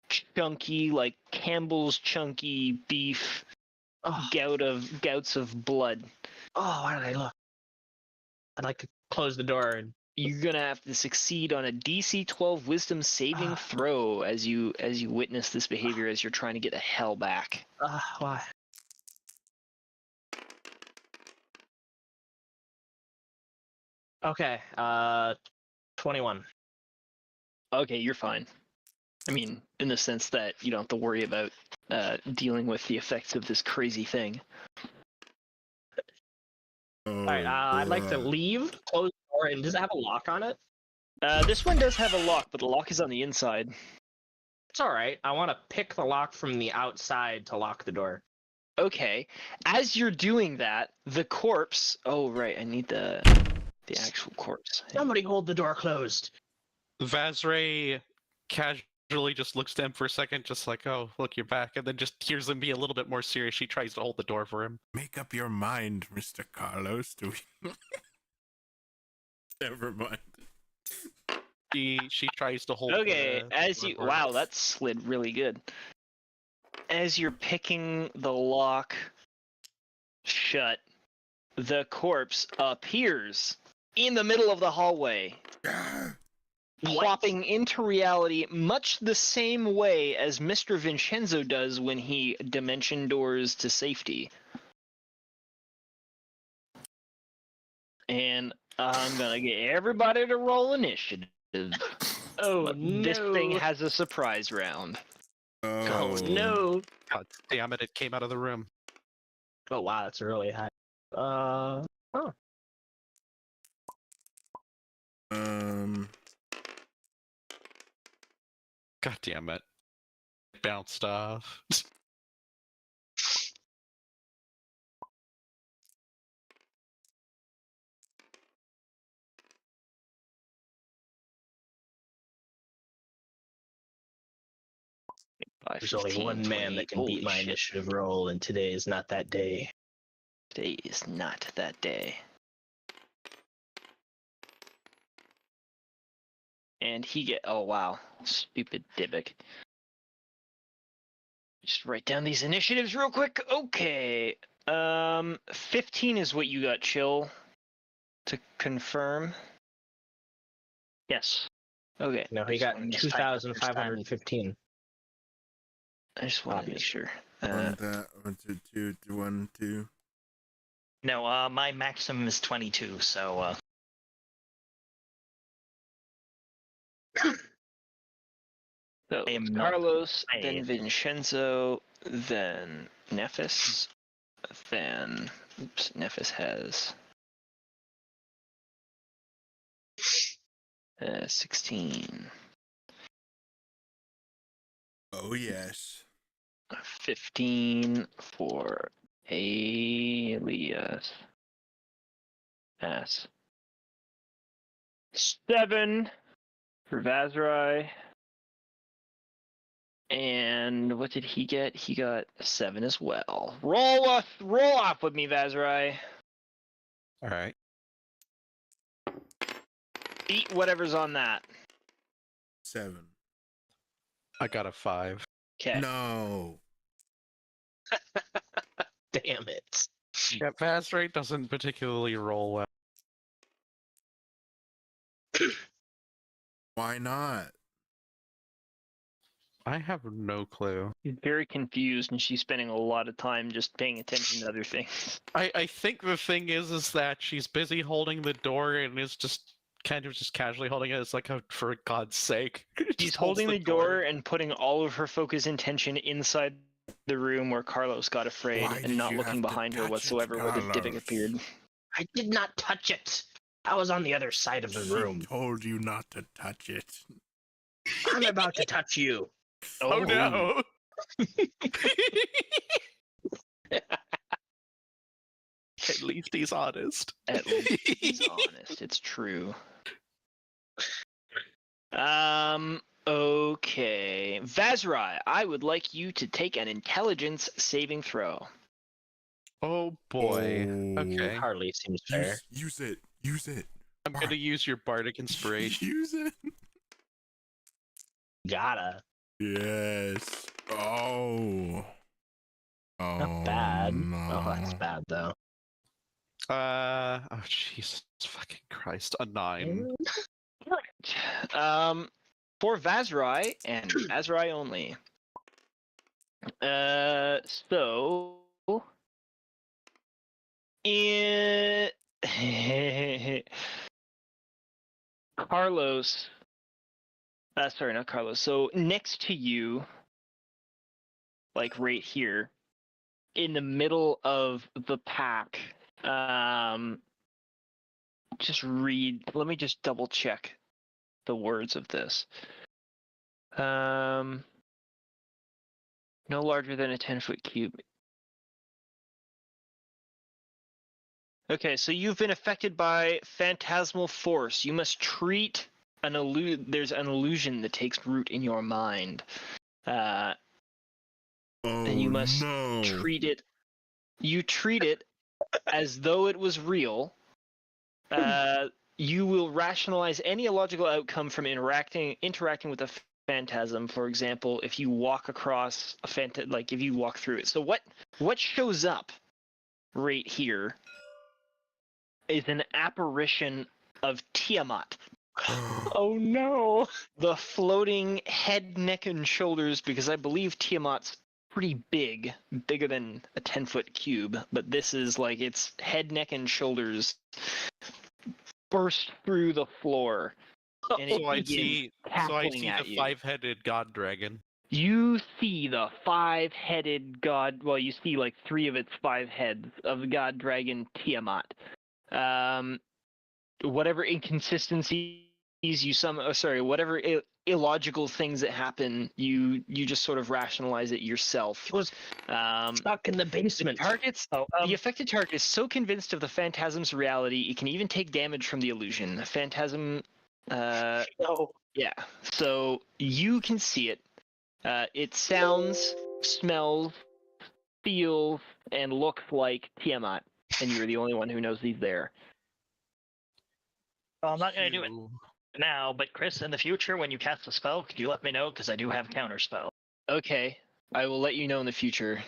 chunky, like Campbell's chunky beef, gouts of blood.
Oh, why did I look? I'd like to close the door. And
you're gonna have to succeed on a DC 12 Wisdom saving throw as you witness this behavior as you're trying to get the hell back.
Why? Okay, 21.
Okay, you're fine. I mean, in the sense that you don't have to worry about dealing with the effects of this crazy thing.
Alright, I'd like to leave, close the door, and does it have a lock on it?
This one does have a lock, but the lock is on the inside.
It's alright. I want to pick the lock from the outside to lock the door.
Okay. As you're doing that, the corpse... Oh, right, I need the actual corpse.
Somebody hold the door closed.
Vazray casually just looks to him for a second, just like, oh, look, you're back, and then just hears him be a little bit more serious. She tries to hold the door for him.
Make up your mind, Mr. Carlos. Do we... Never mind.
She tries to hold.
Okay, as you... Wow, that slid really good. As you're picking the lock shut, the corpse appears in the middle of the hallway. Plopping into reality much the same way as Mr. Vinshenzo does when he dimension doors to safety. And I'm gonna get everybody to roll initiative.
Oh, no.
This thing has a surprise round.
Oh, no.
God damn it, it came out of the room.
Oh, wow, that's really high. Oh.
God damn it. It bounced off.
There's only one man that can beat my initiative roll, and today is not that day.
Today is not that day. And he get... Oh, wow. Stupid Dybbuk. Just write down these initiatives real quick. Okay. 15 is what you got, Chill. To confirm.
Yes.
Okay.
No, he got 2,515.
I just want to make sure.
One, two.
No, my maximum is 22, so...
So, Carlos, then Vinshenzo, then Nephis, then Oops, Nephis has 16.
Oh, yes.
15 for Paelias. S. 7 for Vazrai. And what did he get? He got 7 as well. Roll off with me, Vazrai.
All right.
Beat whatever's on that.
7.
I got a 5.
Okay.
No.
Damn it.
Yeah, pass rate doesn't particularly roll well.
Why not?
I have no clue.
She's very confused, and she's spending a lot of time just paying attention to other things.
I think the thing is that she's busy holding the door and is just kind of just casually holding it. It's like, oh, for God's sake.
She's
Just holds
holding the door and putting all of her focus and tension inside the room where Carlos got afraid
Why did
and not
you
looking
have to
behind her
touch it,
whatsoever where the Divik
Carlos?
appeared.
I did not touch it. I was on the other side of the
She
room.
told you not to touch it.
I'm about to touch you.
Oh no! At least he's honest.
At least he's honest. It's true. Okay. Vazrai, I would like you to take an intelligence saving throw.
Oh boy. Okay.
Hardly seems fair.
Use it. Use it.
I'm gonna use your bardic inspiration.
Use it.
Gotta.
Yes. Oh. Oh.
Not bad.
No.
Oh, that's bad though.
Oh Jesus fucking Christ! A 9.
For Vazrai and Vazrai only. So Carlos. Sorry, not Carlos. So next to you, like right here, in the middle of the pack. Just read. Let me just double check the words of this. No larger than a 10-foot cube. Okay, so you've been affected by phantasmal force. You must treat there's an illusion that takes root in your mind. And you must treat it. You treat it as though it was real. You will rationalize any illogical outcome from interacting with a phantasm. For example, if you walk across a like if you walk through it. So what shows up right here is an apparition of Tiamat. Oh no! The floating head, neck, and shoulders, because I believe Tiamat's pretty big, bigger than a 10-foot cube, but this is like its head, neck, and shoulders burst through the floor. And
So I see the 5-headed god dragon.
You see the 5-headed god. Well, you see like 3 of its 5 heads of the god dragon Tiamat. Whatever inconsistencies whatever illogical things that happen, you just sort of rationalize it yourself.
It was stuck in the basement.
The affected target is so convinced of the phantasm's reality, it can even take damage from the illusion. The phantasm.
No.
Yeah. So you can see it. It sounds, smells, feels, and looks like Tiamat, and you're the only one who knows he's there.
Well, I'm not going to do it now, but Chris, in the future, when you cast a spell, could you let me know? Because I do have counterspell.
Okay, I will let you know in the future.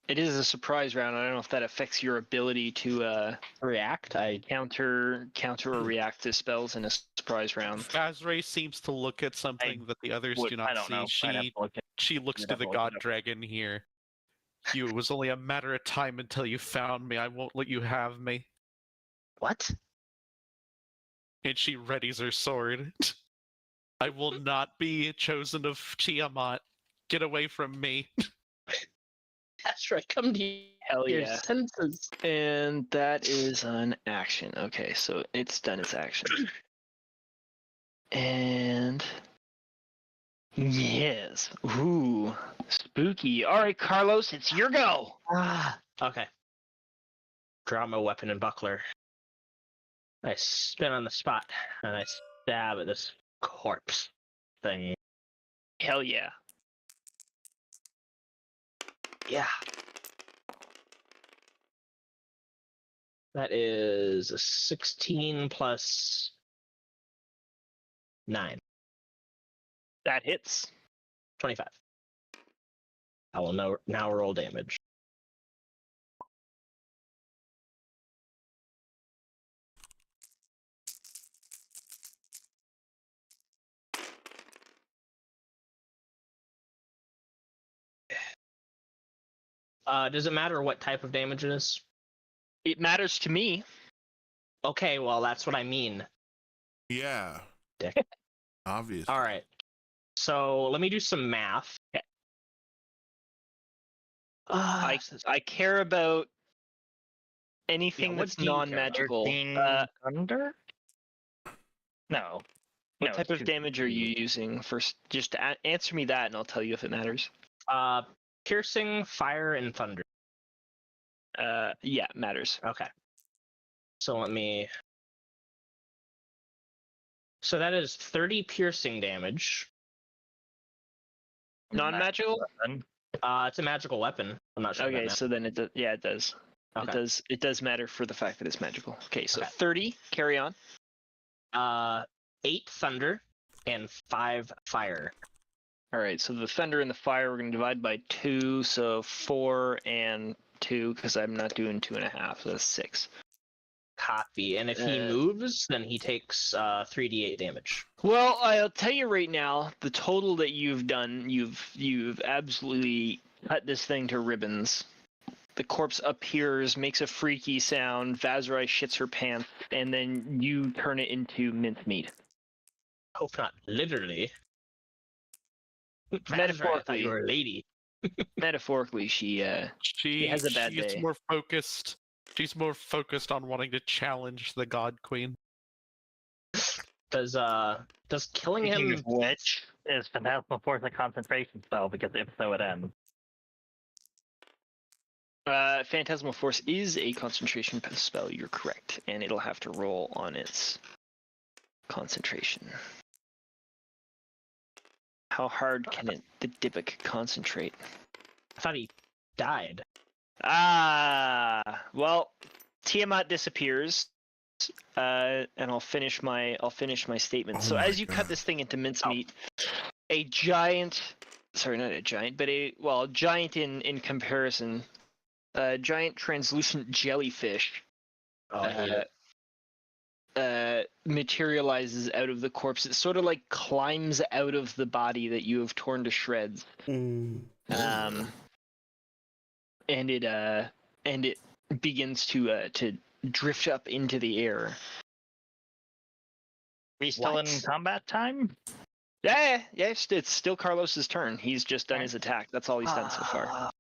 It is a surprise round. I don't know if that affects your ability to
react. I
counter or react to spells in a surprise round.
Vazrai seems to look at something that the others do not see. She looks to the god dragon here. It was only a matter of time until you found me. I won't let you have me.
What?
And she readies her sword. I will not be chosen of Tiamat. Get away from me.
That's right. Come to
Hell
your
yeah.
senses.
And that is an action. Okay, so it's done its action. And yes. Ooh, spooky. All right, Carlos, it's your go.
Okay. Draw my weapon and buckler. I spin on the spot and I stab at this corpse thing.
Hell yeah.
Yeah. That is a 16 plus 9.
That hits.
25. I will now roll damage. Does it matter what type of damage it is?
It matters to me.
Okay, well, that's what I mean.
Yeah.
Dick.
Obviously.
All right. So let me do some math.
I care about anything
what
that's
do you care about?
non-magical.
13 thunder? No.
What
No,
type
it's
of
two-
damage are you using? First, just answer me that, and I'll tell you if it matters.
Piercing, fire, and thunder.
Yeah, matters.
Okay. So let me. So that is 30 piercing damage.
Non-magical?
weapon.
It's a magical weapon. I'm not sure.
Okay, so then it does. Yeah, it does.
Okay.
It does matter for the fact that it's magical. Okay, so
Okay.
30. Carry on.
8 thunder and 5 fire.
All right, so the thunder and the fire we're going to divide by 2, so 4 and 2, because I'm not doing 2.5, so that's 6.
Copy. And if he moves, then he takes 3d8 damage.
Well, I'll tell you right now, the total that you've done, you've absolutely cut this thing to ribbons. The corpse appears, makes a freaky sound, Vazrai shits her pants, and then you turn it into mincemeat.
Hope not literally.
Metaphorically.
I thought you were a lady.
Metaphorically, she has a bad
she's
day.
more focused. She's more focused on wanting to challenge the God Queen.
Does killing
Speaking
him
of which, is Phantasmal Force a concentration spell? Because if so, it ends.
Phantasmal Force is a concentration spell, you're correct, and it'll have to roll on its concentration. How hard can the Dybbuk concentrate?
I thought he died.
Well, Tiamat disappears, and I'll finish my statement. So as you cut this thing into mincemeat, a giant, sorry, not a giant, but a giant in comparison, a giant translucent jellyfish materializes out of the corpse. It sort of like climbs out of the body that you have torn to shreds. And it begins to drift up into the air.
We still in combat time?
Yeah, it's still Carlos's turn. He's just done his attack. That's all he's done so far.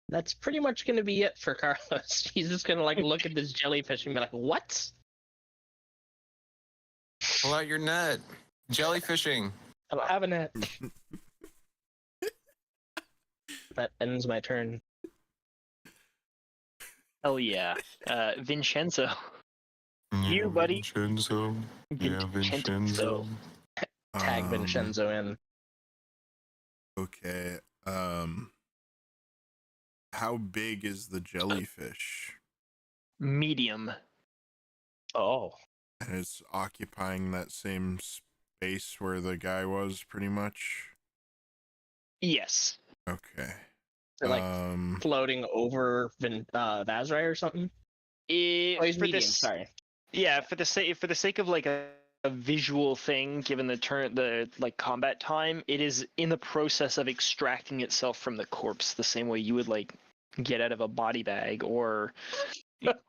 That's pretty much gonna be it for Carlos. He's just gonna like look at this jellyfish and be like, "What?"
Pull out your net. Jellyfishing.
I don't have a net. That ends my turn.
Hell yeah. Vinshenzo. You, buddy.
Vinshenzo. Yeah, Vinshenzo.
Tag Vinshenzo in.
Okay. How big is the jellyfish?
Medium.
Oh.
And it's occupying that same space where the guy was, pretty much?
Yes.
Okay.
They're like floating over Vazrai or something? He's
for
medium,
this,
sorry.
Yeah, for the sake of like a visual thing, given the like combat time, it is in the process of extracting itself from the corpse, the same way you would like get out of a body bag or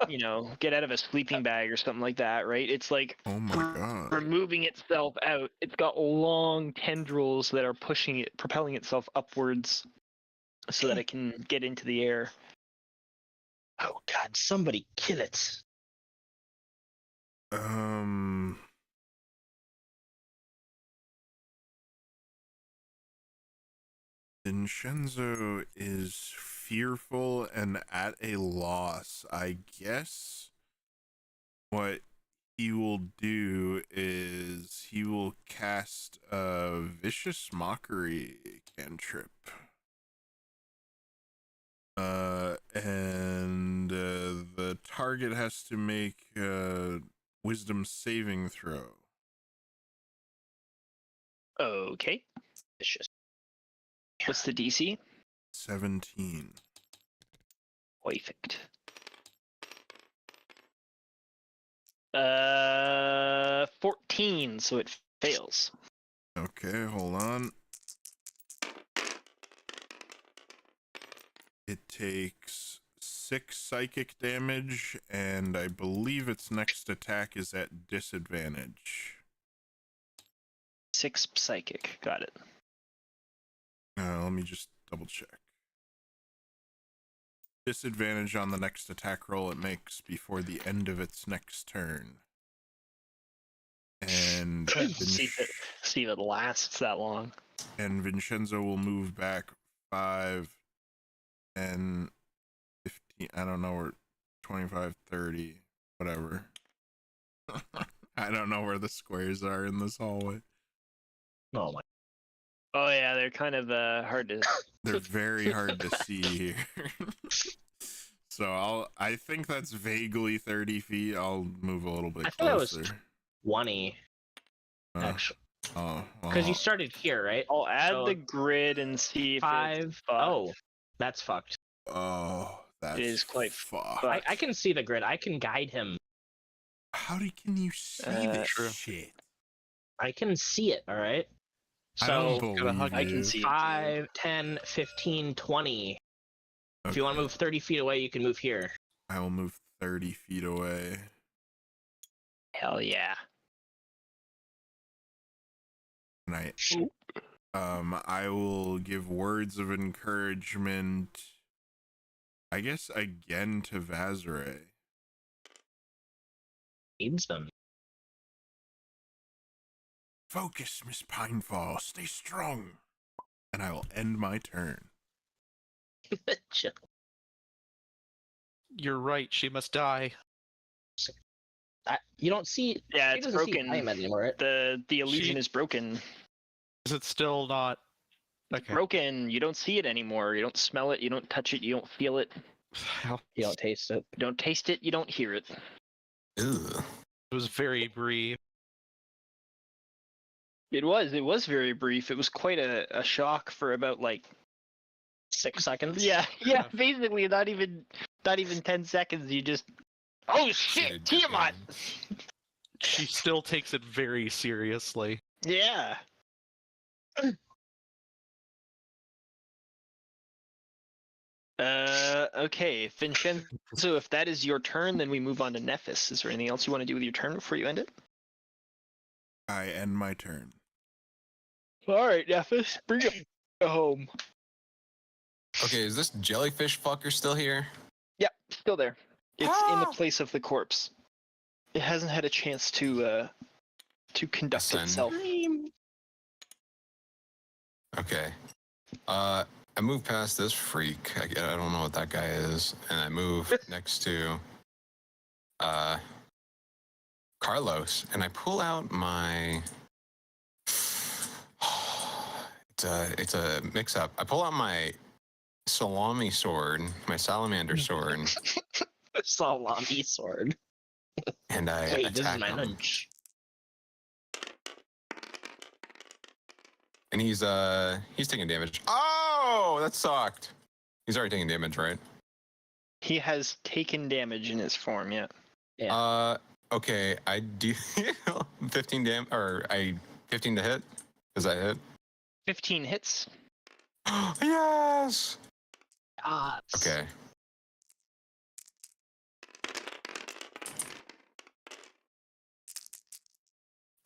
you know, get out of a sleeping bag or something like that, right? It's like
Oh my god.
removing itself out. It's got long tendrils that are pushing it, propelling itself upwards so that it can get into the air.
Oh God! Somebody kill it.
Vinshenzo is fearful and at a loss. I guess what he will do is he will cast a vicious mockery cantrip. And the target has to make a wisdom saving throw.
Okay.
Vicious.
What's the DC?
17.
Perfect. 14, so it fails.
Okay, hold on. It takes 6 psychic damage, and I believe its next attack is at disadvantage.
6 psychic. Got it.
Let me just double check. Disadvantage on the next attack roll it makes before the end of its next turn. And
see if it lasts that long.
And Vinshenzo will move back 5 and 15, I don't know, where 25, 30, whatever. I don't know where the squares are in this hallway.
Oh my.
Oh yeah, they're kind of hard to.
They're very hard to see here. So I think that's vaguely 30 feet. I'll move a little bit
I thought it was
closer.
20 actually.
Oh,
Because you started here, right?
I'll add
So
the grid and see if
5.
it's fucked.
Oh, that's fucked.
Oh, that's
It is quite
fucked.
I can see the grid. I can guide him.
Can you see this
True.
shit?
I can see it. All right.
I
So
don't believe
I can
you.
see it.
5, 10, 15, 20. If you want to move 30 feet away, you can move here.
I will move 30 feet away.
Hell yeah.
And I will give words of encouragement, I guess, again to Vazray.
Needs them.
Focus, Miss Pinefall. Stay strong. And I will end my turn.
Chill.
You're right. She must die.
You don't see.
Yeah,
he
it's
doesn't see
broken.
time anymore. Right?
The illusion is broken.
Is it still not?
It's
Okay.
broken. You don't see it anymore. You don't smell it. You don't touch it. You don't feel it.
You don't taste it.
You don't taste it. You don't hear it.
Ugh.
It was very brief.
It was very brief. It was quite a shock for about like
6 seconds.
yeah, basically not even 10 seconds. You just oh shit, Tiamat.
She still takes it very seriously.
Yeah. Okay, Vinshenzo, if that is your turn, then we move on to Nephis. Is there anything else you want to do with your turn before you end it?
I end my turn.
All right, Nephis, bring it home.
Okay, is this jellyfish fucker still here?
Yep, still there. It's in the place of the corpse. It hasn't had a chance to conduct
Ascend.
itself.
Okay. I move past this freak. I don't know what that guy is, and I move next to Carlos, and I pull out my. It's a mix-up. I pull out my salami sword, my salamander sword,
Salami sword.
and I
Wait, this is
attack
my
him.
lunch.
And he's taking damage. Oh, that sucked. He's already taking damage, right?
He has taken damage in his form, yeah.
Yeah.
Okay, I do 15 to hit. Does that hit?
15 hits.
Yes.
Ah.
Okay.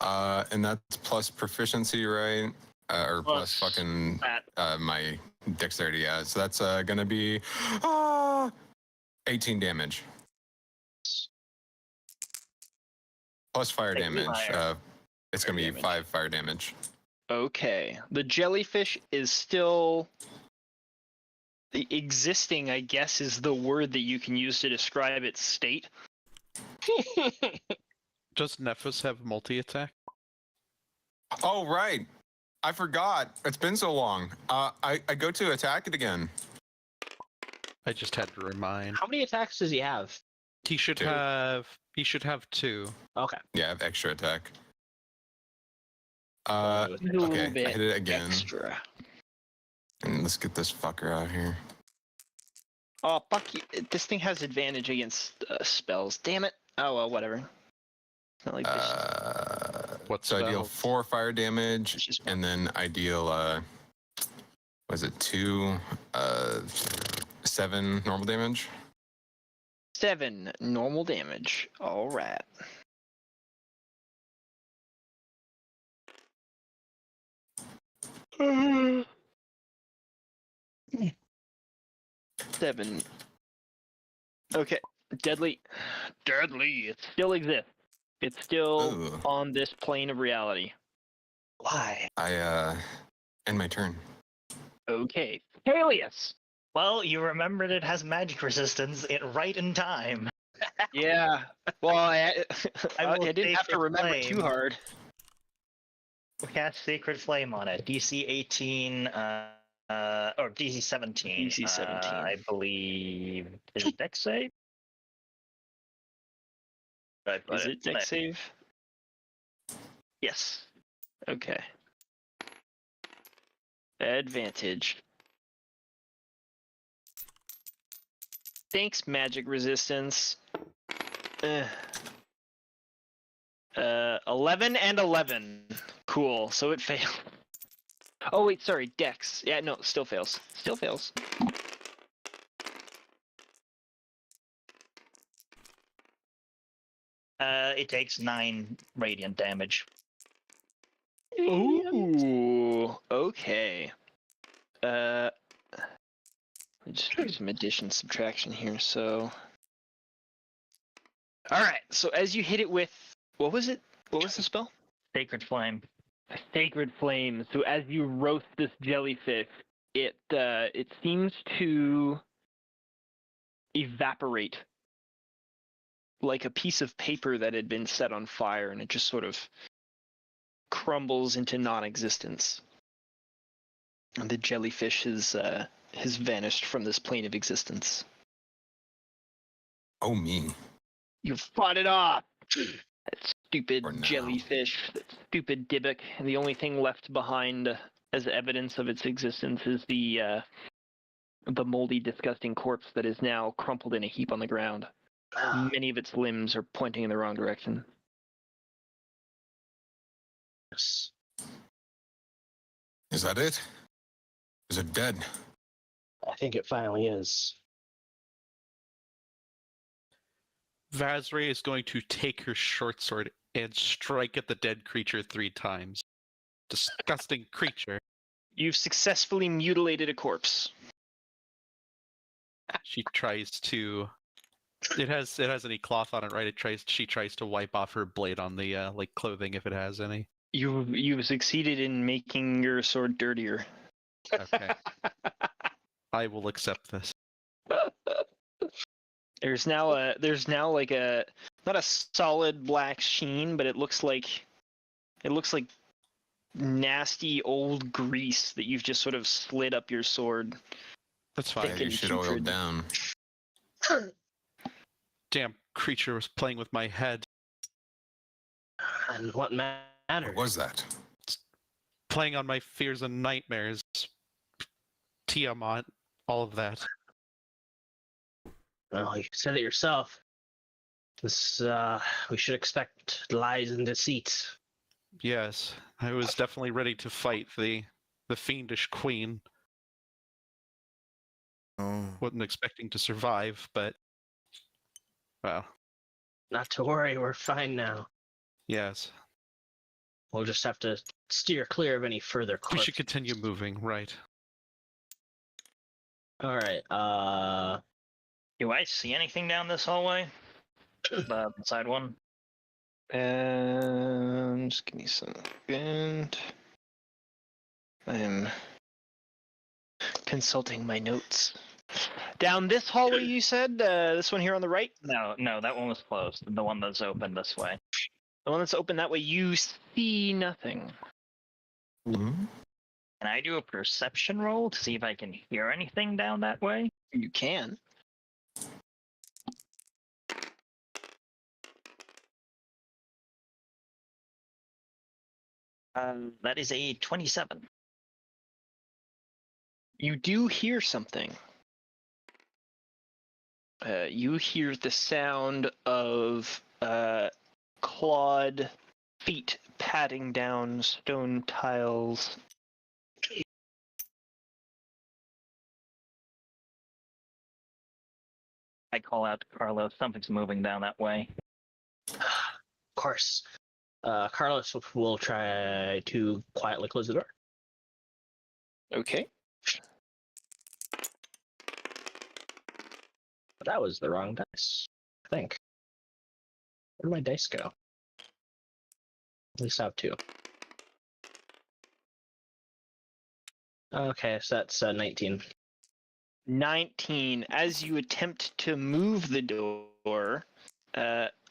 And that's plus proficiency, right? Or plus fucking my dexterity. Yeah. So that's gonna be 18 damage. Plus fire damage. It's gonna be 5 fire damage.
Okay. The jellyfish is still existing, I guess, is the word that you can use to describe its state.
Does Nephis have multi-attack?
Oh, right. I forgot. It's been so long. I go to attack it again.
I just had to remind.
How many attacks does he have?
He should
2.
have. He should have 2.
Okay.
Yeah, I have extra attack.
A little
Okay,
bit
I hit it again.
extra.
And let's get this fucker out here.
Oh, fuck you. This thing has advantage against spells. Damn it. Oh, well, whatever. It's not like this.
What's
So I deal
spells?
4 fire damage,
It's just
and then I deal, was it 2, 7 normal damage?
7 normal damage. All right. Seven. Okay. Deadly. It still exists. It's still
Ooh.
on this plane of reality.
Why?
I, end my turn.
Okay. Paelias.
Well, you remembered it has magic resistance right in time.
Yeah. Well, I
will
didn't have to
Sacred
remember
Flame.
too hard.
We cast Sacred Flame on it. DC 18, or DC 17.
DC 17.
I believe. Is it Dex save? Right,
Is it dex save?
Yes.
Okay. Advantage. Thanks, magic resistance. 11 and 11. Cool. So it failed. Oh wait, sorry, dex. Yeah, no, still fails. Still fails.
It takes 9 radiant damage.
Ooh. Okay. Let me just do some addition subtraction here. So. All right. So as you hit it with, what was it? What was the spell?
Sacred Flame.
Sacred flame. So as you roast this jellyfish, it seems to evaporate like a piece of paper that had been set on fire, and it just sort of crumbles into non-existence. And the jellyfish has vanished from this plane of existence.
Oh, me.
You fought it off! That stupid
For now.
jellyfish, that stupid Dybbuk. The only thing left behind as evidence of its existence is the moldy, disgusting corpse that is now crumpled in a heap on the ground. Many of its limbs are pointing in the wrong direction.
Yes.
Is that it? Is it dead?
I think it finally is.
Vazray is going to take her short sword and strike at the dead creature 3 times. Disgusting creature.
You've successfully mutilated a corpse.
She tries to. It has any cloth on it, right? She tries to wipe off her blade on the like clothing if it has any.
You've succeeded in making your sword dirtier.
Okay. I will accept this.
There's now like a not a solid black sheen, but it looks like nasty old grease that you've just sort of slid up your sword.
That's
Yeah,
fine.
you should oil
putrid.
down.
Damn creature was playing with my head.
And what matters?
What was that?
Playing on my fears and nightmares. Tiamat. All of that.
Well, you said it yourself. This, we should expect lies and deceit.
Yes. I was definitely ready to fight the fiendish queen.
Oh.
Wasn't expecting to survive, but well,
Not to worry, we're fine now.
yes.
We'll just have to steer clear of any further
We
cliffs.
should continue moving, right?
All right.
Do I see anything down this hallway? The side one?
Just give me a second. I'm consulting my notes. Down this hallway, you said? This one here on the right?
No, that one was closed. The one that's open this way.
The one that's open that way, you see nothing.
Can I do a perception roll to see if I can hear anything down that way?
You can.
That is a 27.
You do hear something. You hear the sound of clawed feet patting down stone tiles.
I call out to Carlos, something's moving down that way.
Of course. Carlos will try to quietly close the door.
Okay.
But that was the wrong dice, I think. Where did my dice go? At least I have 2. Okay, so that's 19.
19. As you attempt to move the door,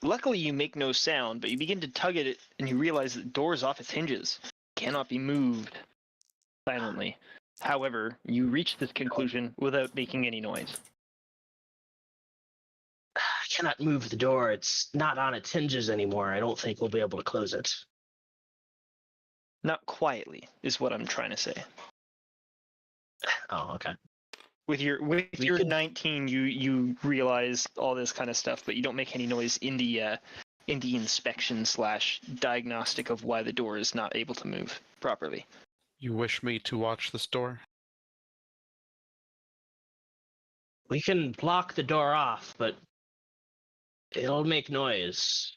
luckily you make no sound, but you begin to tug at it and you realize that the door is off its hinges. Cannot be moved silently. However, you reach this conclusion without making any noise.
I cannot move the door. It's not on its hinges anymore. I don't think we'll be able to close it.
Not quietly, is what I'm trying to say.
Oh, okay.
With your 19, you realize all this kind of stuff, but you don't make any noise in the inspection / diagnostic of why the door is not able to move properly.
You wish me to watch this door?
We can block the door off, but it'll make noise.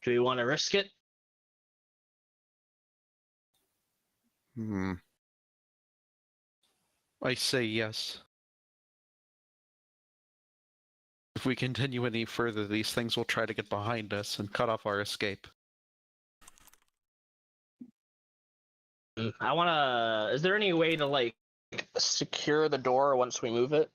Do we want to risk it?
I say yes. If we continue any further, these things will try to get behind us and cut off our escape.
I want to... Is there any way to, like, secure the door once we move it?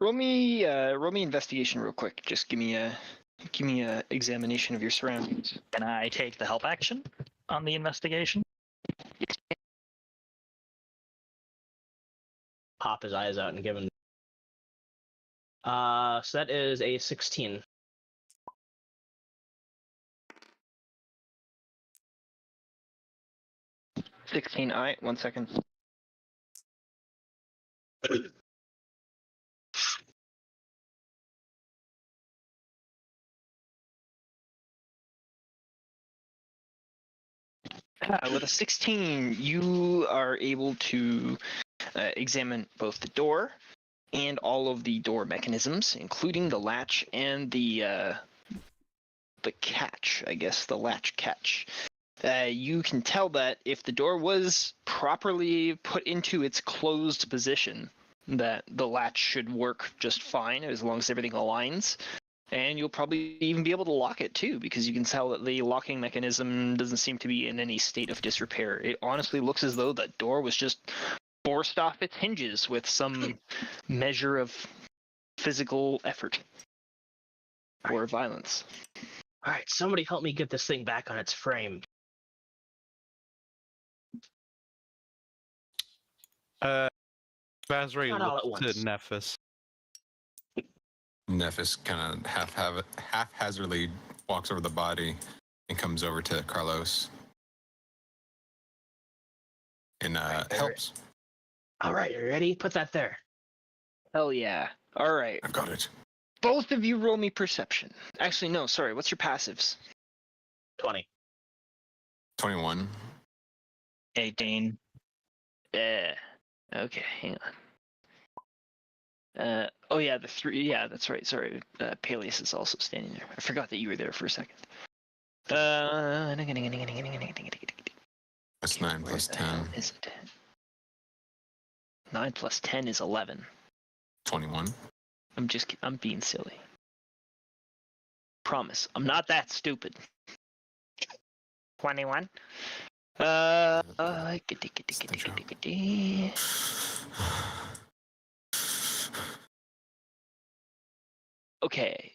Roll me investigation real quick. Just give me a examination of your surroundings.
Can I take the help action on the investigation?
Pop his eyes out and give him... So that is a 16.
All right, 1 second. With a 16, you are able to examine both the door and all of the door mechanisms, including the latch and the catch, I guess, the latch catch. You can tell that if the door was properly put into its closed position, that the latch should work just fine as long as everything aligns. And you'll probably even be able to lock it too, because you can tell that the locking mechanism doesn't seem to be in any state of disrepair. It honestly looks as though that door was just forced off its hinges with some measure of physical effort or violence.
All right, somebody help me get this thing back on its frame.
Basri
Not all at
looks
once.
to Nephis.
Nephis kind of haphazardly walks over the body and comes over to Carlos and helps.
All right, you ready? Put that there.
Hell yeah. All right.
I've got it.
Both of you roll me perception. Actually, no, sorry. What's your passives?
20.
21.
18.
Yeah. Okay, hang Oh yeah, the 3. Yeah, that's right. Sorry, Paelias is also standing there. I forgot that you were there for a second.
That's 9 plus 10.
Is it? 9 plus 10 is 11.
21.
I'm being silly. Promise, I'm not that stupid.
21.
Okay,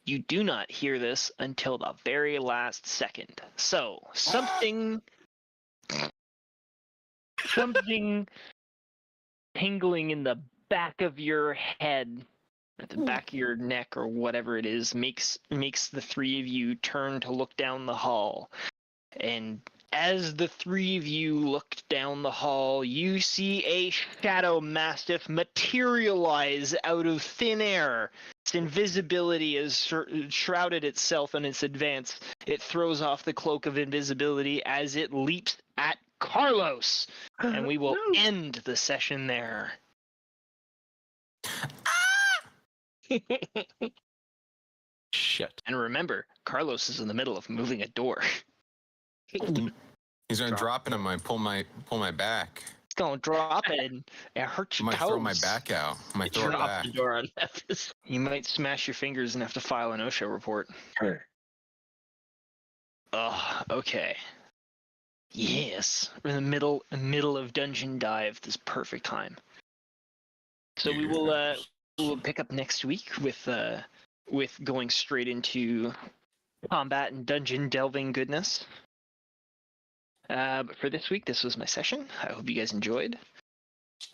you do not hear this until the very last second. So, something tingling in the back of your head, at the back of your neck or whatever it is, makes the three of you turn to look down the hall. And as the three of you look down the hall, you see a shadow mastiff materialize out of thin air. Its invisibility has shrouded itself in its advance. It throws off the cloak of invisibility as it leaps at Carlos. And we will end the session there.
Shit.
And remember, Carlos is in the middle of moving a door.
He's gonna drop it and I pull my back.
It's gonna drop it and hurt
I
your
might
toes.
throw my back out. I might throw it
Drop
back.
the door on Nephis.
You might smash your fingers and have to file an OSHA report. Okay. Yes, we're in the middle of dungeon dive. This perfect time. So we will pick up next week with going straight into combat and dungeon delving goodness. But for this week, this was my session. I hope you guys enjoyed.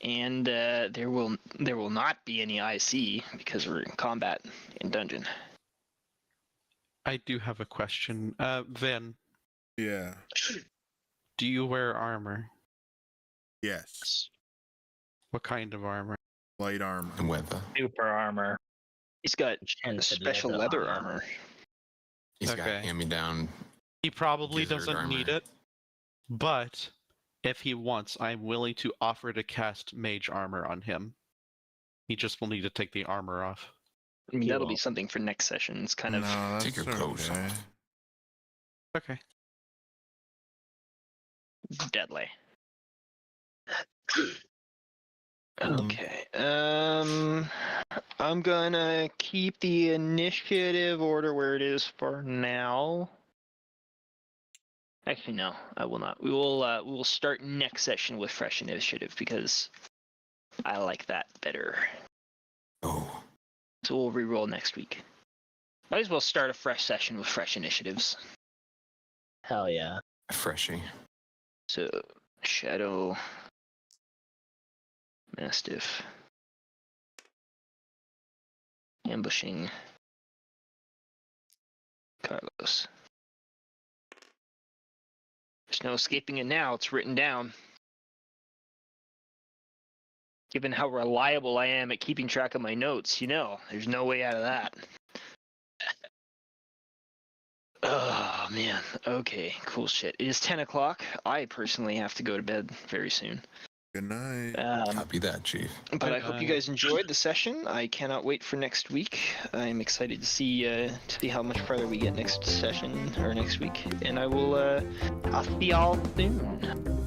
And there will not be any IC because we're in combat in dungeon.
I do have a question. Vin,
Yeah.
do you wear armor?
Yes.
What kind of armor?
Light armor.
And weather.
Super armor.
He's got
And
special leather armor.
He's got
Okay.
hand-me-down.
He probably
Gizzard
doesn't need
armor.
it, but if he wants, I'm willing to offer to cast mage armor on him. He just will need to take the armor off.
I mean, that'll be
Cool.
something for next session. It's kind of
No,
Take
that's
your clothes
okay.
off.
Okay.
deadly.
Mm.
Okay. I'm gonna keep the initiative order where it is for now. Actually, no, I will not. We will start next session with fresh initiative because I like that better.
Oh.
So we'll reroll next week. Might as well start a fresh session with fresh initiatives.
Hell yeah.
A freshie.
So, Shadow Mastiff. Ambushing Carlos. There's no escaping it now, it's written down. Given how reliable I am at keeping track of my notes, there's no way out of that. Oh, man. Okay, cool shit. It is 10 o'clock. I personally have to go to bed very soon.
Good night.
Copy that, Chief.
But I hope you guys enjoyed the session. I cannot wait for next week. I'm excited to see how much farther we get next session or next week. And I'll see y'all soon.